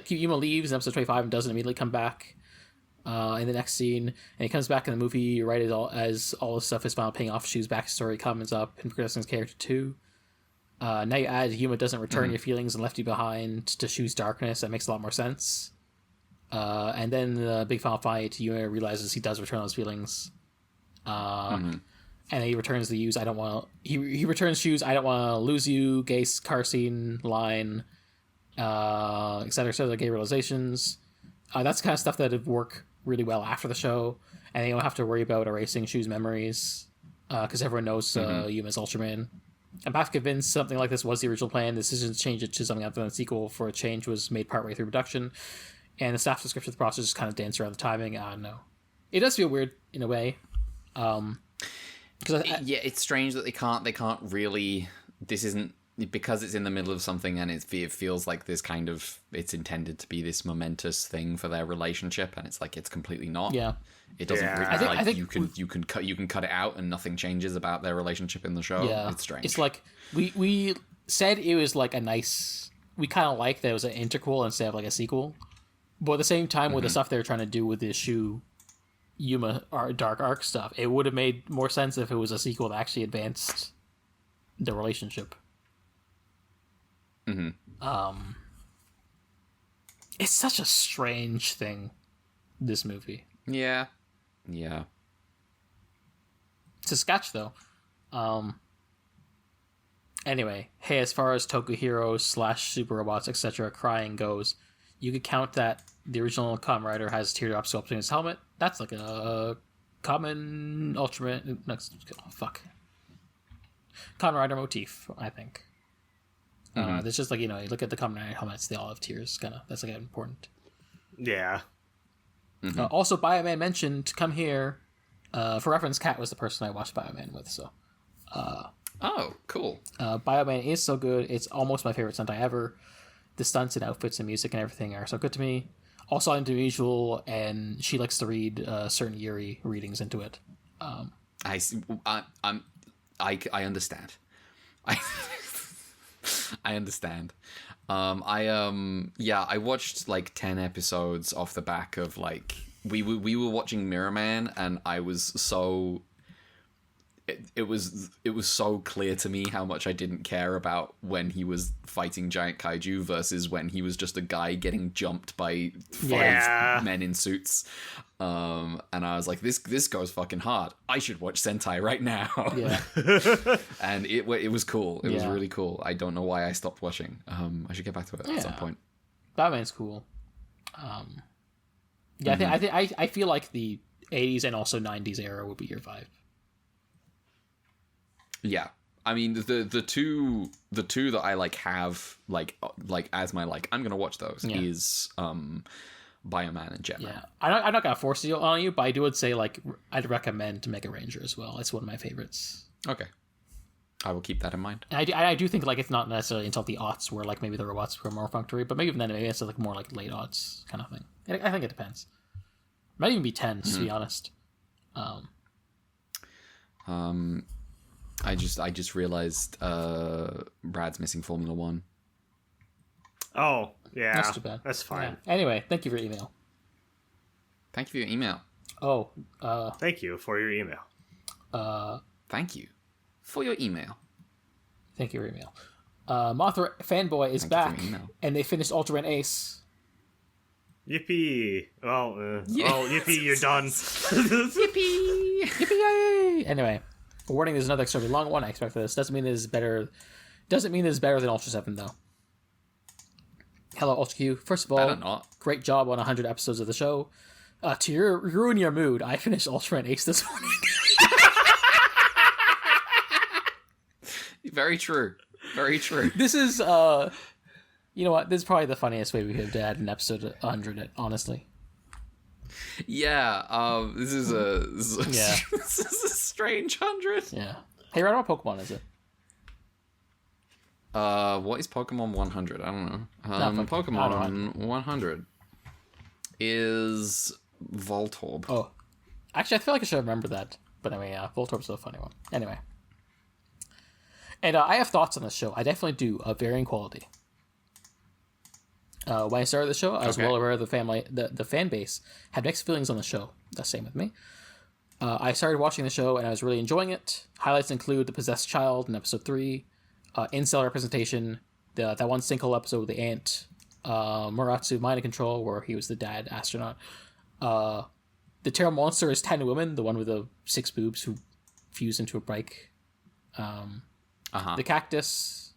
Yuma leaves in episode 25 and doesn't immediately come back. In the next scene, and he comes back in the movie right as all the stuff is finally paying off. Shu's backstory comes up and progressing his character too. Now you add Yuma doesn't return your feelings and left you behind to Shu's darkness. That makes a lot more sense. And then the big final fight, Yuma realizes he does return those feelings. And then he returns the use. He returns Shu's I don't want to lose you, gay car scene line, etc. Gay realizations. That's the kind of stuff that would work really well after the show, and they don't have to worry about erasing Shu's memories because everyone knows Yuma's Ultraman. I'm half convinced something like this was the original plan. The decision to change it to something other than a sequel for a change was made partway through production, and the staff description of the process just kind of danced around the timing. I don't know. It does feel weird in a way. It's strange that they can't really. This isn't because it's in the middle of something, and it feels like this kind of it's intended to be this momentous thing for their relationship, and it's like it's completely not. Yeah, it doesn't. Yeah. Really, I think you can cut it out, and nothing changes about their relationship in the show. Yeah, it's strange. It's like we said it was like a nice. We kind of like that it was an interquel instead of like a sequel, but at the same time with the stuff they were trying to do with the Shu Yuma dark arc stuff. It would have made more sense if it was a sequel that actually advanced the relationship. It's such a strange thing, this movie. Yeah. It's a sketch, though. Anyway, hey, as far as Tokuhiro / Super Robots, etc. crying goes, you could count that the original Kamen Rider has teardrop sculpting his helmet. That's like a common Ultraman... Kamen Rider motif, I think. It's just like, you look at the Kamen Rider helmets, they all have tears, kind of. That's like important. Yeah. Also, Bioman mentioned, come here. For reference, Kat was the person I watched Bioman with, so... Oh, cool. Bioman is so good. It's almost my favorite Sentai ever. The stunts and outfits and music and everything are so good to me. Also individual, and she likes to read certain Yuri readings into it. I see. I understand. I understand. I watched like 10 episodes off the back of like we were watching Mirror Man, and I was so it was so clear to me how much I didn't care about when he was fighting giant kaiju versus when he was just a guy getting jumped by 5 men in suits. And I was like, this goes fucking hard. I should watch Sentai right now. Yeah. And it was cool. It was really cool. I don't know why I stopped watching. I should get back to it at some point. Batman's cool. I feel like the 80s and also 90s era would be your vibe. Yeah, I mean the two that I like have like as my like I'm gonna watch those is Bioman and Jetman. Yeah, I'm not gonna force it on you, but I would say like I'd recommend Mega Ranger as well. It's one of my favorites. Okay, I will keep that in mind. And I do think like it's not necessarily until the aughts where like maybe the robots were more functory, but maybe it's like more like late aughts kind of thing. I think it depends. Might even be 10s to be honest. I just realized Brad's missing Formula 1. Oh, yeah. That's too bad. That's fine. Yeah. Anyway, thank you for your email. Thank you for your email. Oh, thank you for your email. Thank you for your email. Thank you for your email. Mothra Fanboy is back, and they finished Ultraman Ace. Yippee! Well, yippee! You're done. Yippee! Yippee! Anyway. Warning, there's another extremely long one. I expect this. Doesn't mean it's better than Ultra 7, though. Hello, Ultra Q. First of all, great job on 100 episodes of the show. To ruin your mood, I finished Ultraman Ace this morning. Very true. Very true. This is, you know what? This is probably the funniest way we could have had an episode 100, honestly. Yeah, this is a strange 100. Yeah. Hey, right, what Pokemon is it? What is Pokemon 100? I don't know. Pokemon 100 is Voltorb. Oh, actually, I feel like I should remember that. But anyway, yeah, Voltorb's a funny one. Anyway, and I have thoughts on this show. I definitely do, of varying quality. When I started the show, I was well aware of the fan base had mixed feelings on the show. The same with me. I started watching the show and I was really enjoying it. Highlights include the possessed child in episode 3, incel representation, that one single episode with the ant, Muratsu mind control where he was the dad astronaut. The terrible monster is 10 women, the one with the 6 boobs who fused into a bike. The cactus,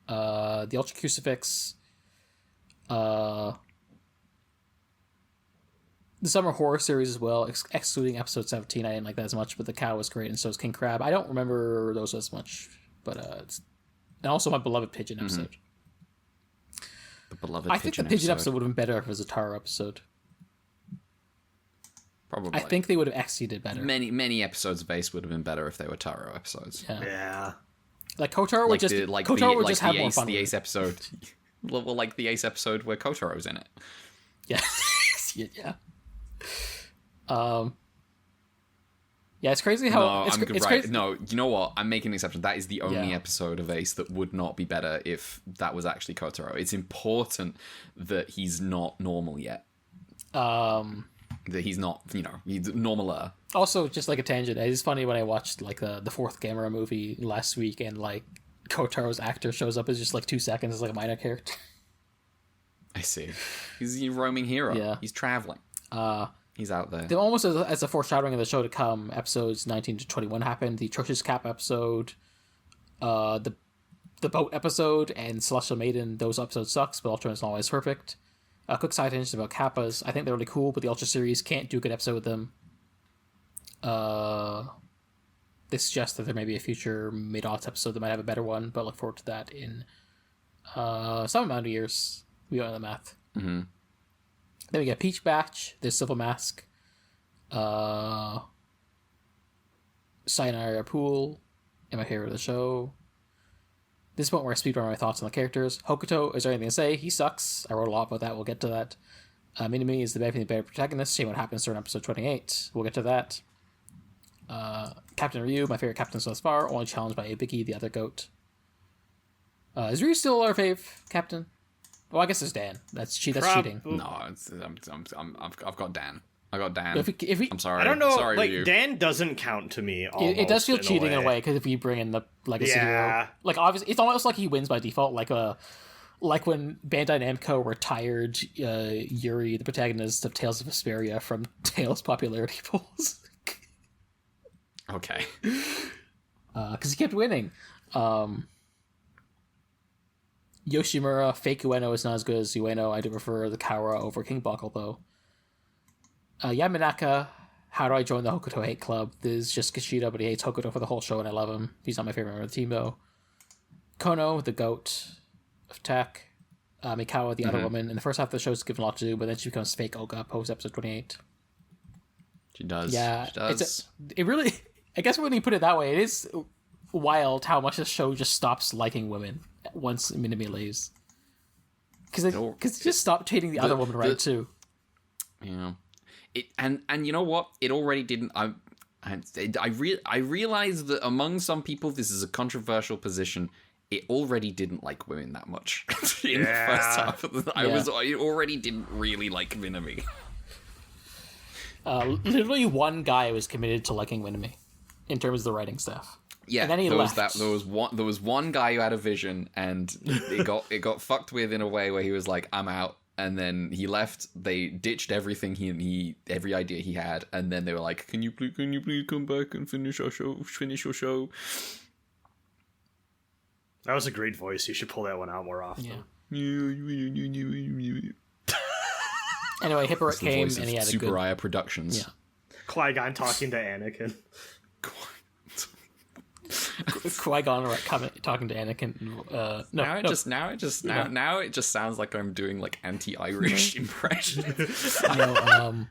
the Ultra Crucifix. The Summer Horror series as well, excluding episode 17. I didn't like that as much, but the cow was great, and so is King Crab. I don't remember those as much, but and also my beloved Pigeon episode. The beloved I think the Pigeon episode would have been better if it was a Taro episode. Probably. I think they would have executed better. Many episodes of Ace would have been better if they were Taro episodes. Yeah. Like Kotaro would just have more fun. The Ace episode. Well, like the Ace episode where Kotaro's in it. Yeah. Yeah. Yeah, it's crazy how... Crazy. No, you know what? I'm making an exception. That is the only episode of Ace that would not be better if that was actually Kotaro. It's important that he's not normal yet. That he's not, he's normaler. Also, just like a tangent, it's funny when I watched like the fourth Gamera movie last week, and like Kotaro's actor shows up as just like 2 seconds as like a minor character. I see. He's a roaming hero. Yeah. He's traveling. He's out there. Almost as a foreshadowing of the show to come, episodes 19 to 21 happened. The Church's Cap episode, the boat episode, and Celestial Maiden. Those episodes sucks, but Ultraman's not always perfect. Quick side tangent about Kappas. I think they're really cool, but the Ultra series can't do a good episode with them. They suggest that there may be a future Mid-Aughts episode that might have a better one, but look forward to that in some amount of years. We don't know the math. Mm-hmm. Then we get Peach Batch, there's Silver Mask, Sayonara Pool, and my favorite of the show. This is the point where I speedrun my thoughts on the characters. Hokuto, is there anything to say? He sucks. I wrote a lot about that. We'll get to that. Minami is the better protagonist. Shame what happens during episode 28. We'll get to that. Captain Ryu, my favorite captain thus far, only challenged by Ibiki, the other goat. Is Ryu still our fave captain? Well, I guess it's Dan. That's cheating. No, I've got Dan. I got Dan. If we, I'm sorry. I don't know. Sorry, like Ryu. Dan doesn't count to me. It does feel cheating in a way because if you bring in the legacy hero, like obviously it's almost like he wins by default. Like when Bandai Namco retired Yuri, the protagonist of Tales of Vesperia, from Tales popularity polls. Okay. Because he kept winning. Yoshimura, fake Ueno is not as good as Ueno. I do prefer the Kawa over King Buckle, though. Yamanaka, how do I join the Hokuto hate club? This is just Kishida, but he hates Hokuto for the whole show, and I love him. He's not my favorite member of the team, though. Kono, the goat of tech. Mikawa, the other woman. In the first half of the show, is given a lot to do, but then she becomes fake Oga post episode 28. She does. Yeah, she does. It really... I guess when you put it that way, it is wild how much the show just stops liking women once Minami leaves. Because it just stopped treating the other woman right, too. Yeah. And you know what? It already didn't... I realize that among some people, this is a controversial position. It already didn't like women that much in the first half. I already didn't really like Minami. Literally one guy was committed to liking Minami in terms of the writing staff. Yeah, and then he left. There was one guy who had a vision, and it got fucked with in a way where he was like, "I'm out," and then he left. They ditched everything every idea he had, and then they were like, "Can you please come back and finish your show?" That was a great voice. You should pull that one out more often. Yeah. Anyway, Hippolyte came and he had a good... Superia Productions. Yeah. Qui-Gon talking to Anakin. Qui-Gon talking to Anakin. Now it just sounds like I'm doing like anti-Irish impressions. Oh,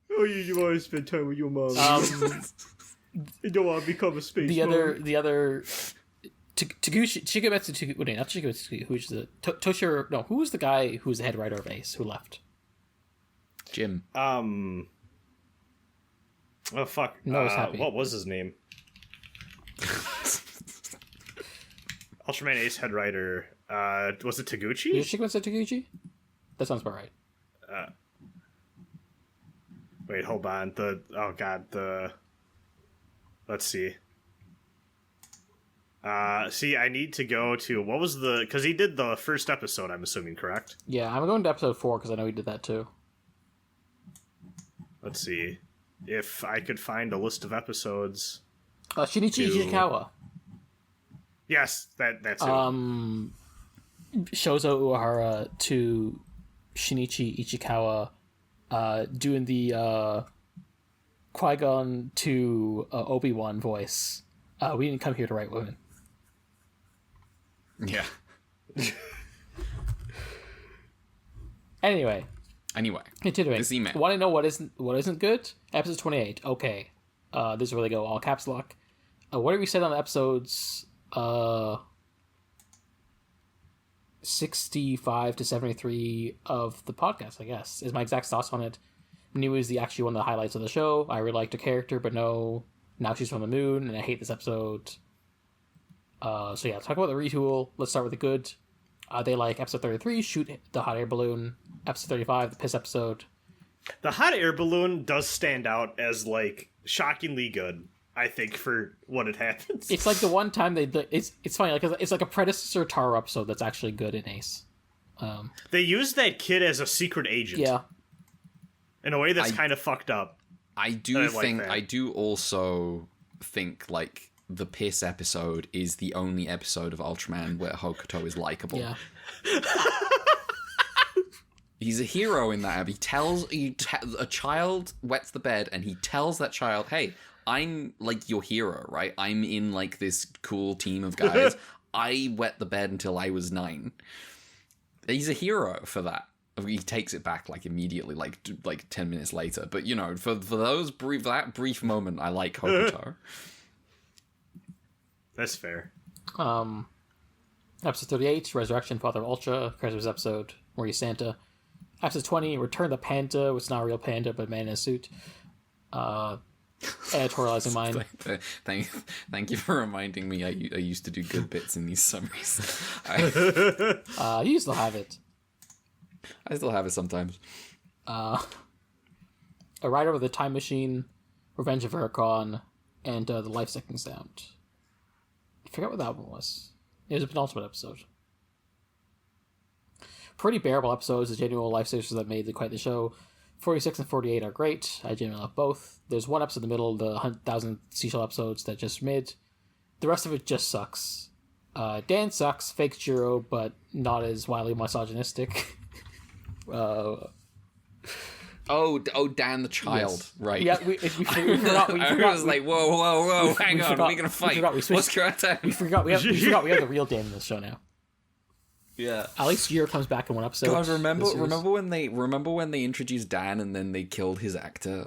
you want to spend time with your mom. You don't want to become a space mom. The other Shigemitsu not Shigemitsu, who's the Toshiro? No, who was the guy who was the head writer of Ace who left? Jim. Oh fuck. No, I was happy. What was his name? Ultraman Ace head writer. Was it Taguchi? Was it Shigemitsu Taguchi? That sounds about right. Wait, hold on. Let's see. I need to go to... What was the... Because he did the first episode, I'm assuming, correct? Yeah, I'm going to episode 4 because I know he did that too. Let's see. If I could find a list of episodes... Shinichi Ichikawa. Yes, that's it. Shozo Uehara to Shinichi Ichikawa doing the Qui-Gon to Obi-Wan voice. We didn't come here to write women. Yeah. Anyway, continuing. This email. Want to know what isn't good? Episode 28. Okay. This is where they go all caps lock. What did we say on the episodes 65 to 73 of the podcast, I guess, is my exact thoughts on it. New is actually one of the highlights of the show. I really liked her character, but no, now she's from the moon, and I hate this episode. So yeah, talk about the retool. Let's start with the good. They like episode 33, shoot the hot air balloon. Episode 35, the piss episode. The hot air balloon does stand out as, like, shockingly good, I think, for what it happens. It's like the one time it's funny, like it's like a predecessor Taro episode that's actually good in Ace. They use that kid as a secret agent. Yeah. In a way that's kind of fucked up. I do also think, like, the piss episode is the only episode of Ultraman where Hokuto is likable. Yeah. He's a hero in that. He tells a child wets the bed, and he tells that child, "Hey, I'm like your hero, right? I'm in like this cool team of guys. I wet the bed until I was 9." He's a hero for that. He takes it back like immediately, like 10 minutes later. But you know, for that brief moment, I like Hokuto. That's fair. Episode 38, Resurrection, Father of Ultra, Christmas episode, where he's Santa. Episode 20, Return the Panda, it's not a real panda, but man in a suit. Editorializing mine. Thank you for reminding me. I used to do good bits in these summaries. You still have it. I still have it sometimes. A Rider with a Time Machine, Revenge of Huracan, and the Life Second Sound. I forgot what that one was. It was a penultimate episode. Pretty bearable episodes, the genuine life savers that made quite the show. 46 and 48 are great. I genuinely love both. There's one episode in the middle, the 100,000 Seashell episodes, that just mid. The rest of it just sucks. Dan sucks, fake Jiro, but not as wildly misogynistic. Oh, Dan the child, Yes. right? Yeah, we forgot. I was like, whoa, hang on, we're gonna fight. What's going on? We forgot we have the real Dan in this show now. Yeah. At least Jiro comes back in one episode. God, remember when they introduced Dan and then they killed his actor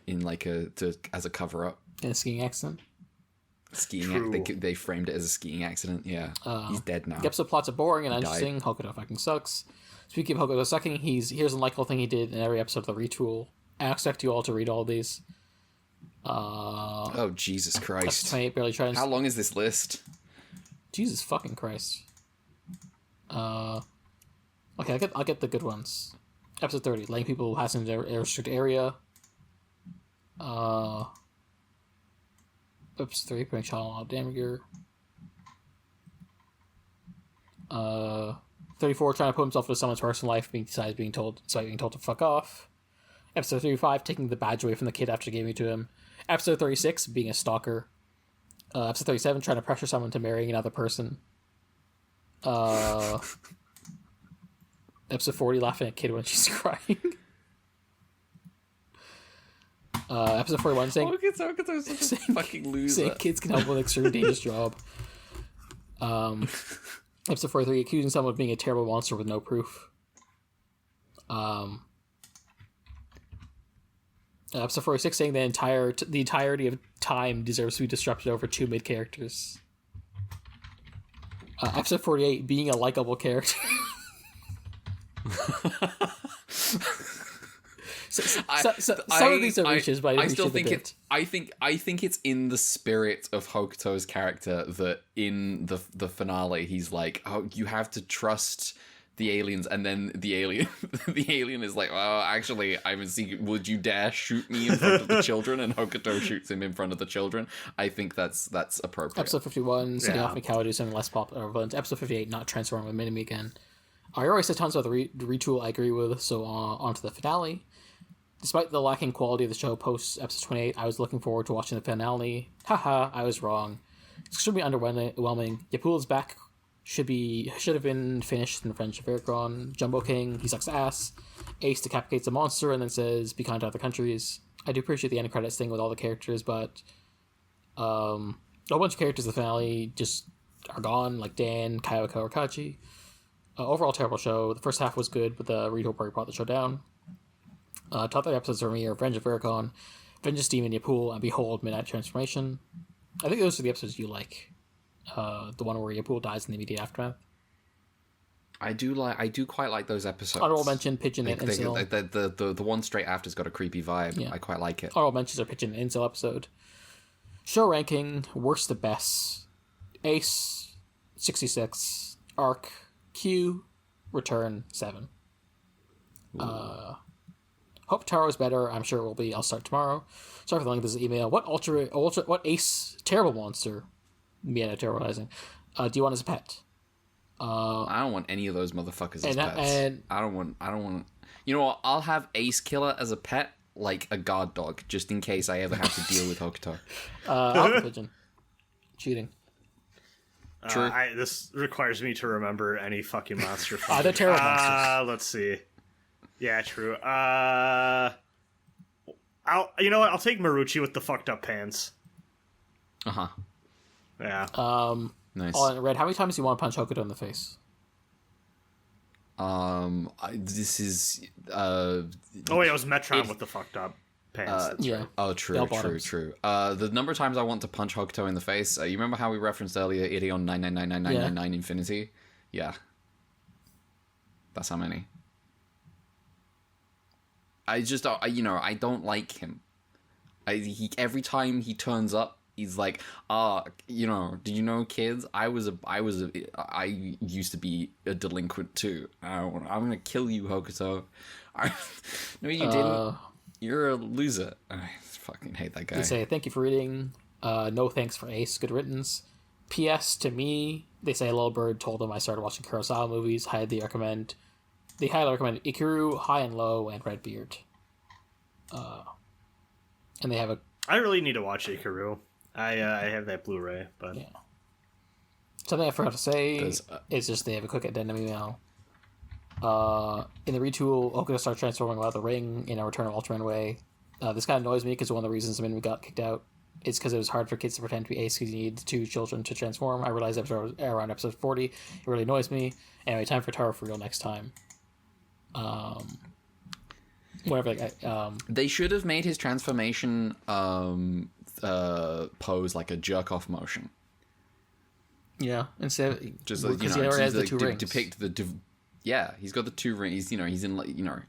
in like as a cover up. In a skiing accident. They framed it as a skiing accident. Yeah, he's dead now. The episode plots are boring and uninteresting. Hokuto fucking sucks. Speaking of Hokuto sucking, here's a likable thing he did in every episode of the Retool. I expect you all to read all these. Oh Jesus Christ! Barely trying. How long is this list? Jesus fucking Christ. Okay, I'll get the good ones. Episode 30, letting people pass into a restricted area. Episode 3, putting child on a damn gear. 34, trying to put himself into someone's personal life, being told to fuck off. Episode 35, taking the badge away from the kid after giving it to him. Episode 36, being a stalker. Episode 37, trying to pressure someone to marrying another person. Episode 40, laughing at a kid when she's crying. Episode 41, saying such a fucking loser. Saying kids can help with an extremely dangerous job. Episode 43, accusing someone of being a terrible monster with no proof. Episode 46, saying the entirety of time deserves to be disrupted over 2 mid characters. Episode 48, being a likable character. Some of these are reaches, but I still think it. I think it's in the spirit of Hokuto's character that in the finale he's like, "Oh, you have to trust the aliens," and then the alien is like, "Oh, actually, I'm a secret. Would you dare shoot me in front of the children?" And Hokuto shoots him in front of the children. I think that's appropriate. Episode 51, setting off Mikao to do something less popular. Episode 58, not transforming with Minimi again. I already said tons about the retool I agree with, so on to the finale. Despite the lacking quality of the show post episode 28, I was looking forward to watching the finale. Haha, I was wrong. It's extremely underwhelming. Yapula's back should have been finished in Revenge of Huracan. Jumbo King, he sucks ass. Ace decapitates a monster and then says, "Be kind to other countries." I do appreciate the end credits thing with all the characters, but a whole bunch of characters in the finale just are gone, like Dan, Kayako, or Kachi. Overall, terrible show. The first half was good, but the retool part brought the show down. Top 3 episodes for me are Revenge of Huracan, Vengeance Demon Yapul, and Behold Midnight Transformation. I think those are the episodes you like. The one where Yapul dies in the immediate aftermath. I do quite like those episodes. Honorable mention, Pigeon and Incel. The one straight after's got a creepy vibe. Yeah. I quite like it. Honorable mentions are Pigeon and Incel episode. Show ranking, worst to best. Ace, 66. Arc, Q, Return, 7. Hope Taro is better. I'm sure it will be. I'll start tomorrow. Sorry for the length of this email. What ace terrible monster? Miata terrorizing. Do you want as a pet? I don't want any of those motherfuckers as pets. And I don't want. You know what? I'll have Ace Killer as a pet, like a guard dog, just in case I ever have to deal with Hokuto. Alpha Pigeon. Cheating. True. This requires me to remember any fucking monster. They're terrible monsters. Let's see. Yeah, true. You know what? I'll take Marucci with the fucked up pants. Uh-huh. Yeah. Nice. Red, how many times do you want to punch Hokuto in the face? This is oh wait, it was Metron with the fucked up pants. Yeah. Right. Oh, true. The number of times I want to punch Hokuto in the face. You remember how we referenced earlier Ideon 999999 Infinity? Yeah. That's how many. I just, I don't like him. Every time he turns up, he's like, did you know, kids? I used to be a delinquent too. I'm gonna kill you, Hokuto. No, you didn't. You're a loser. I fucking hate that guy. They say, thank you for reading. No thanks for Ace. Good riddance. P.S. to me, they say Little Bird told them I started watching Kurosawa movies. They highly recommend Ikiru, High and Low, and Redbeard. And they have a... I really need to watch Ikiru. I have that Blu-ray, but... Yeah. Something I forgot to say is just they have a quick addendum email. In the retool, Hokuto starts transforming without the ring in a Return of Ultraman way. This kind of annoys me because one of the reasons we got kicked out is because it was hard for kids to pretend to be Ace because you need two children to transform. I realized around episode 40. It really annoys me. Anyway, time for Taro for real next time. They should have made his transformation pose like a jerk-off motion. Yeah, instead of, just because he already has the two rings. Depict the he's got the two rings. He's in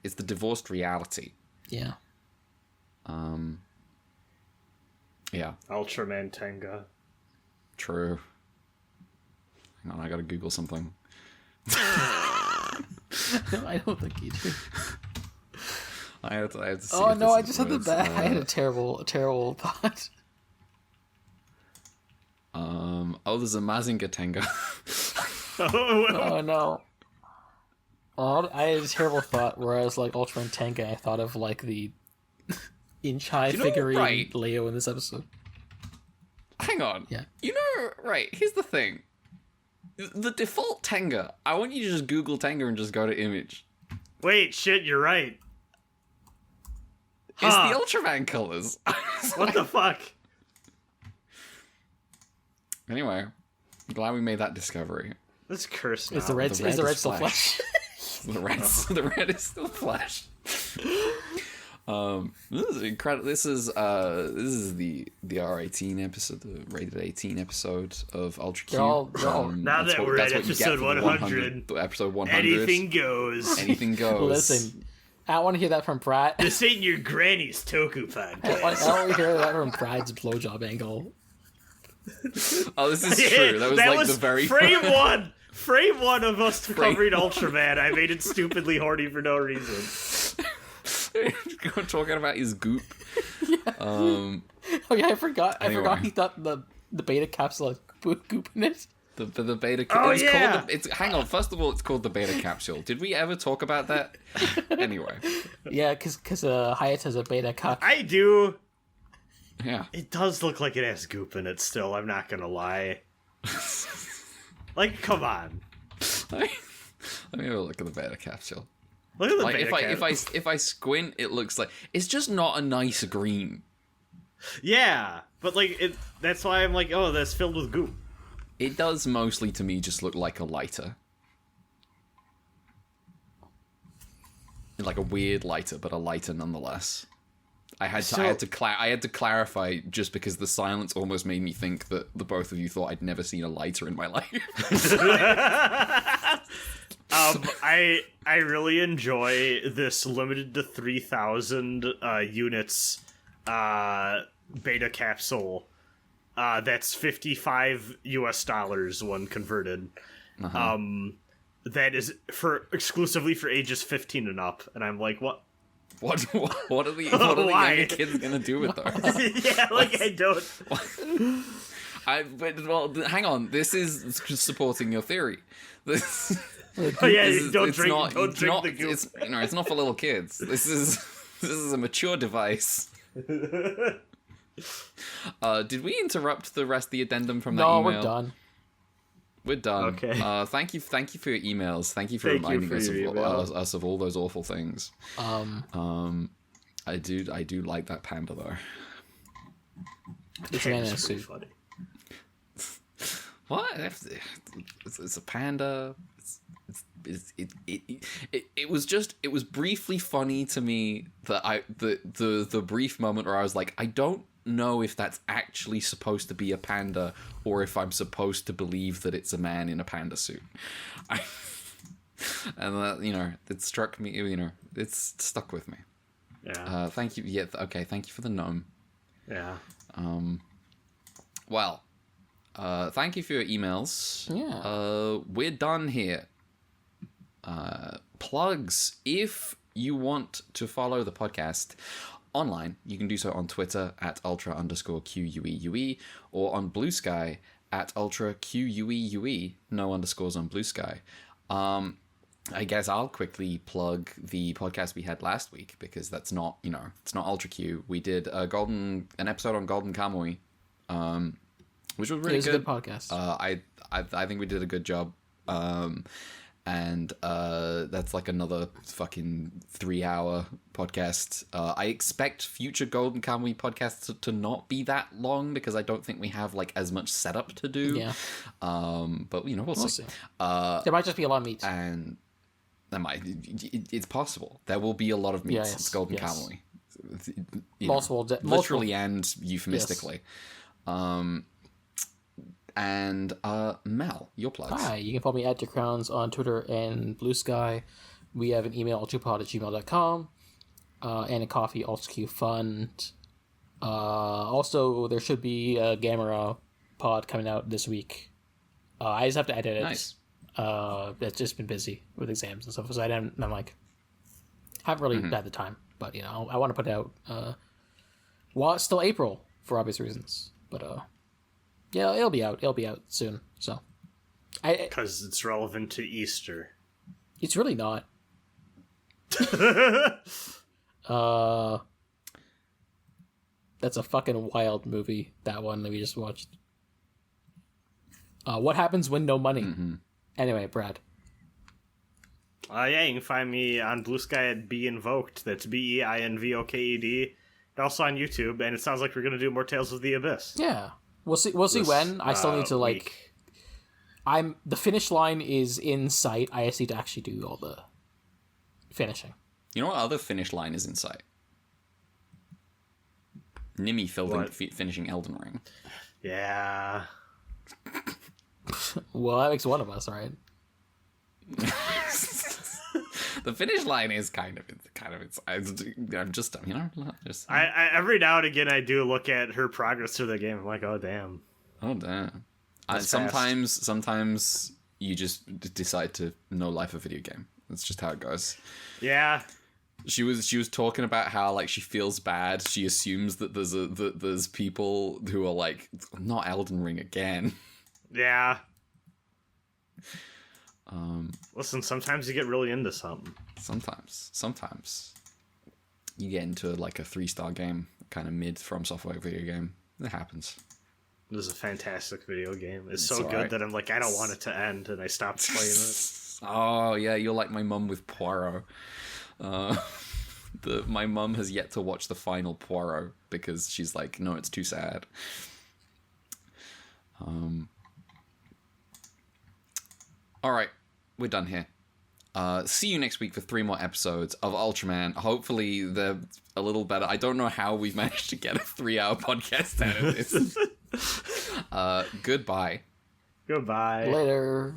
it's the divorced reality. Yeah. Yeah. Ultraman Tenga. True. Hang on, I gotta Google something. No, I don't think you do. I had to see. Oh no! I just had I had a terrible thought. There's a Mazinger Tenga. Oh no! Oh, I had a terrible thought where I was like Ultraman Tenga. I thought of like the inch-high figurine Leo in this episode. Hang on. Yeah. Right? Here's the thing. The default Tenga. I want you to just Google Tenga and just go to image. Wait, shit! You're right. It's the Ultraman colors. What the fuck? Anyway, I'm glad we made that discovery. Let's curse now. Is the red still flesh? The red is still flesh. This is incredible. This is the R18 episode, the rated 18 episode of Ultra Q. Now that we're at episode 100, episode 100, anything goes. Anything goes. Listen, I don't want to hear that from Brad. This ain't your granny's Toku podcast. I don't want to hear that from Brad's blowjob angle. Oh, this is true. That was the very frame one. Frame one of us covering Ultraman. I made it stupidly horny for no reason. Talking about his goop. Yeah. Oh yeah, I forgot. Anyway. I forgot he thought the beta capsule had goop in it. The beta capsule. Hang on. First of all, it's called the beta capsule. Did we ever talk about that? Anyway. Yeah, because Hayata's a beta cuck. I do. Yeah. It does look like it has goop in it still, I'm not gonna lie. Like, come on. Let me have a look at the beta capsule. Look at the beta capsule. If I squint, it looks like it's just not a nice green. Yeah, but that's why I'm like, oh, that's filled with goop. It does mostly to me just look like a lighter. Like a weird lighter, but a lighter nonetheless. I had to clarify just because the silence almost made me think that the both of you thought I'd never seen a lighter in my life. I really enjoy this limited to 3,000 units beta capsule. That's $55 when converted. Uh-huh. That is exclusively for ages 15 and up, and I'm like, what? What are the Why? younger kids gonna do with those? Yeah, like I don't. Well, hang on. This is supporting your theory. This, Oh yeah, don't drink the goop. It's not for little kids. This is a mature device. Did we interrupt the rest of the addendum from that email? No, we're done. We're done. Okay. Thank you for your emails. Thank you for reminding us of all those awful things. I do like that panda though. It's man in a suit. Funny. What? It's a panda. It was briefly funny to me that the brief moment where I was like, I don't know if that's actually supposed to be a panda or if I'm supposed to believe that it's a man in a panda suit. And that, it struck me, it's stuck with me. Yeah. Thank you. Yeah. Okay. Thank you for the gnome. Yeah. Well, thank you for your emails. Yeah. We're done here. Plugs. If you want to follow the podcast online, you can do so on Twitter at ultra_QUEUE or on Blue Sky at ultraQUEUE. No underscores on Blue Sky. I guess I'll quickly plug the podcast we had last week because that's not, it's not Ultra Q. We did an episode on Golden Kamui, which was really good. It was a good podcast. I think we did a good job. And that's like another fucking 3-hour podcast. I expect future Golden Kamui podcasts to not be that long because I don't think we have like as much setup to do. Yeah. But we'll see. There might just be a lot of meat. And there might. It's possible. There will be a lot of meats. Yes, It's Golden yes. Kamui. Literally and euphemistically. Yes. And Mel, your plugs. Hi, you can follow me at Dick Crowns on Twitter and Blue Sky. We have an email, ultrapod@gmail.com, and a coffee, ultraqfund. Also, there should be a Gamera pod coming out this week. I just have to edit it. Nice. It's just been busy with exams and stuff, so I'm like, haven't really had the time. But I want to put it out. It's still April for obvious reasons, but yeah, it'll be out. It'll be out soon. So, Because it's relevant to Easter. It's really not. That's a fucking wild movie. That one that we just watched. What happens when no money? Mm-hmm. Anyway, Brad. Yeah, you can find me on Blue Sky at Be Invoked. That's BEINVOKED. Also on YouTube, and it sounds like we're gonna do more Tales of the Abyss. Yeah, we'll see when. I still need to week. the finish line is in sight. I just need to actually do all the finishing. You know what other finish line is in sight? Nimmy finishing Elden Ring. Yeah. Well, that makes one of us, right? The finish line is kind of. I'm just. I every now and again I do look at her progress through the game. I'm like, oh damn. Oh damn. That's Sometimes you just decide to no life a video game. That's just how it goes. Yeah. She was talking about how like she feels bad. She assumes that there's people who are like, not Elden Ring again. Yeah. Listen, sometimes you get really into something. Sometimes you get into like a 3-star game, kind of mid From Software video game. It happens. It was a fantastic video game. It's so all good right. that I'm like, I don't want it to end, and I stopped playing it. Oh yeah, you're like my mum with Poirot. My mum has yet to watch the final Poirot because she's like, no, it's too sad. All right, we're done here. See you next week for 3 more episodes of Ultraman. Hopefully they're a little better. I don't know how we've managed to get a 3-hour podcast out of this. Goodbye. Goodbye. Later.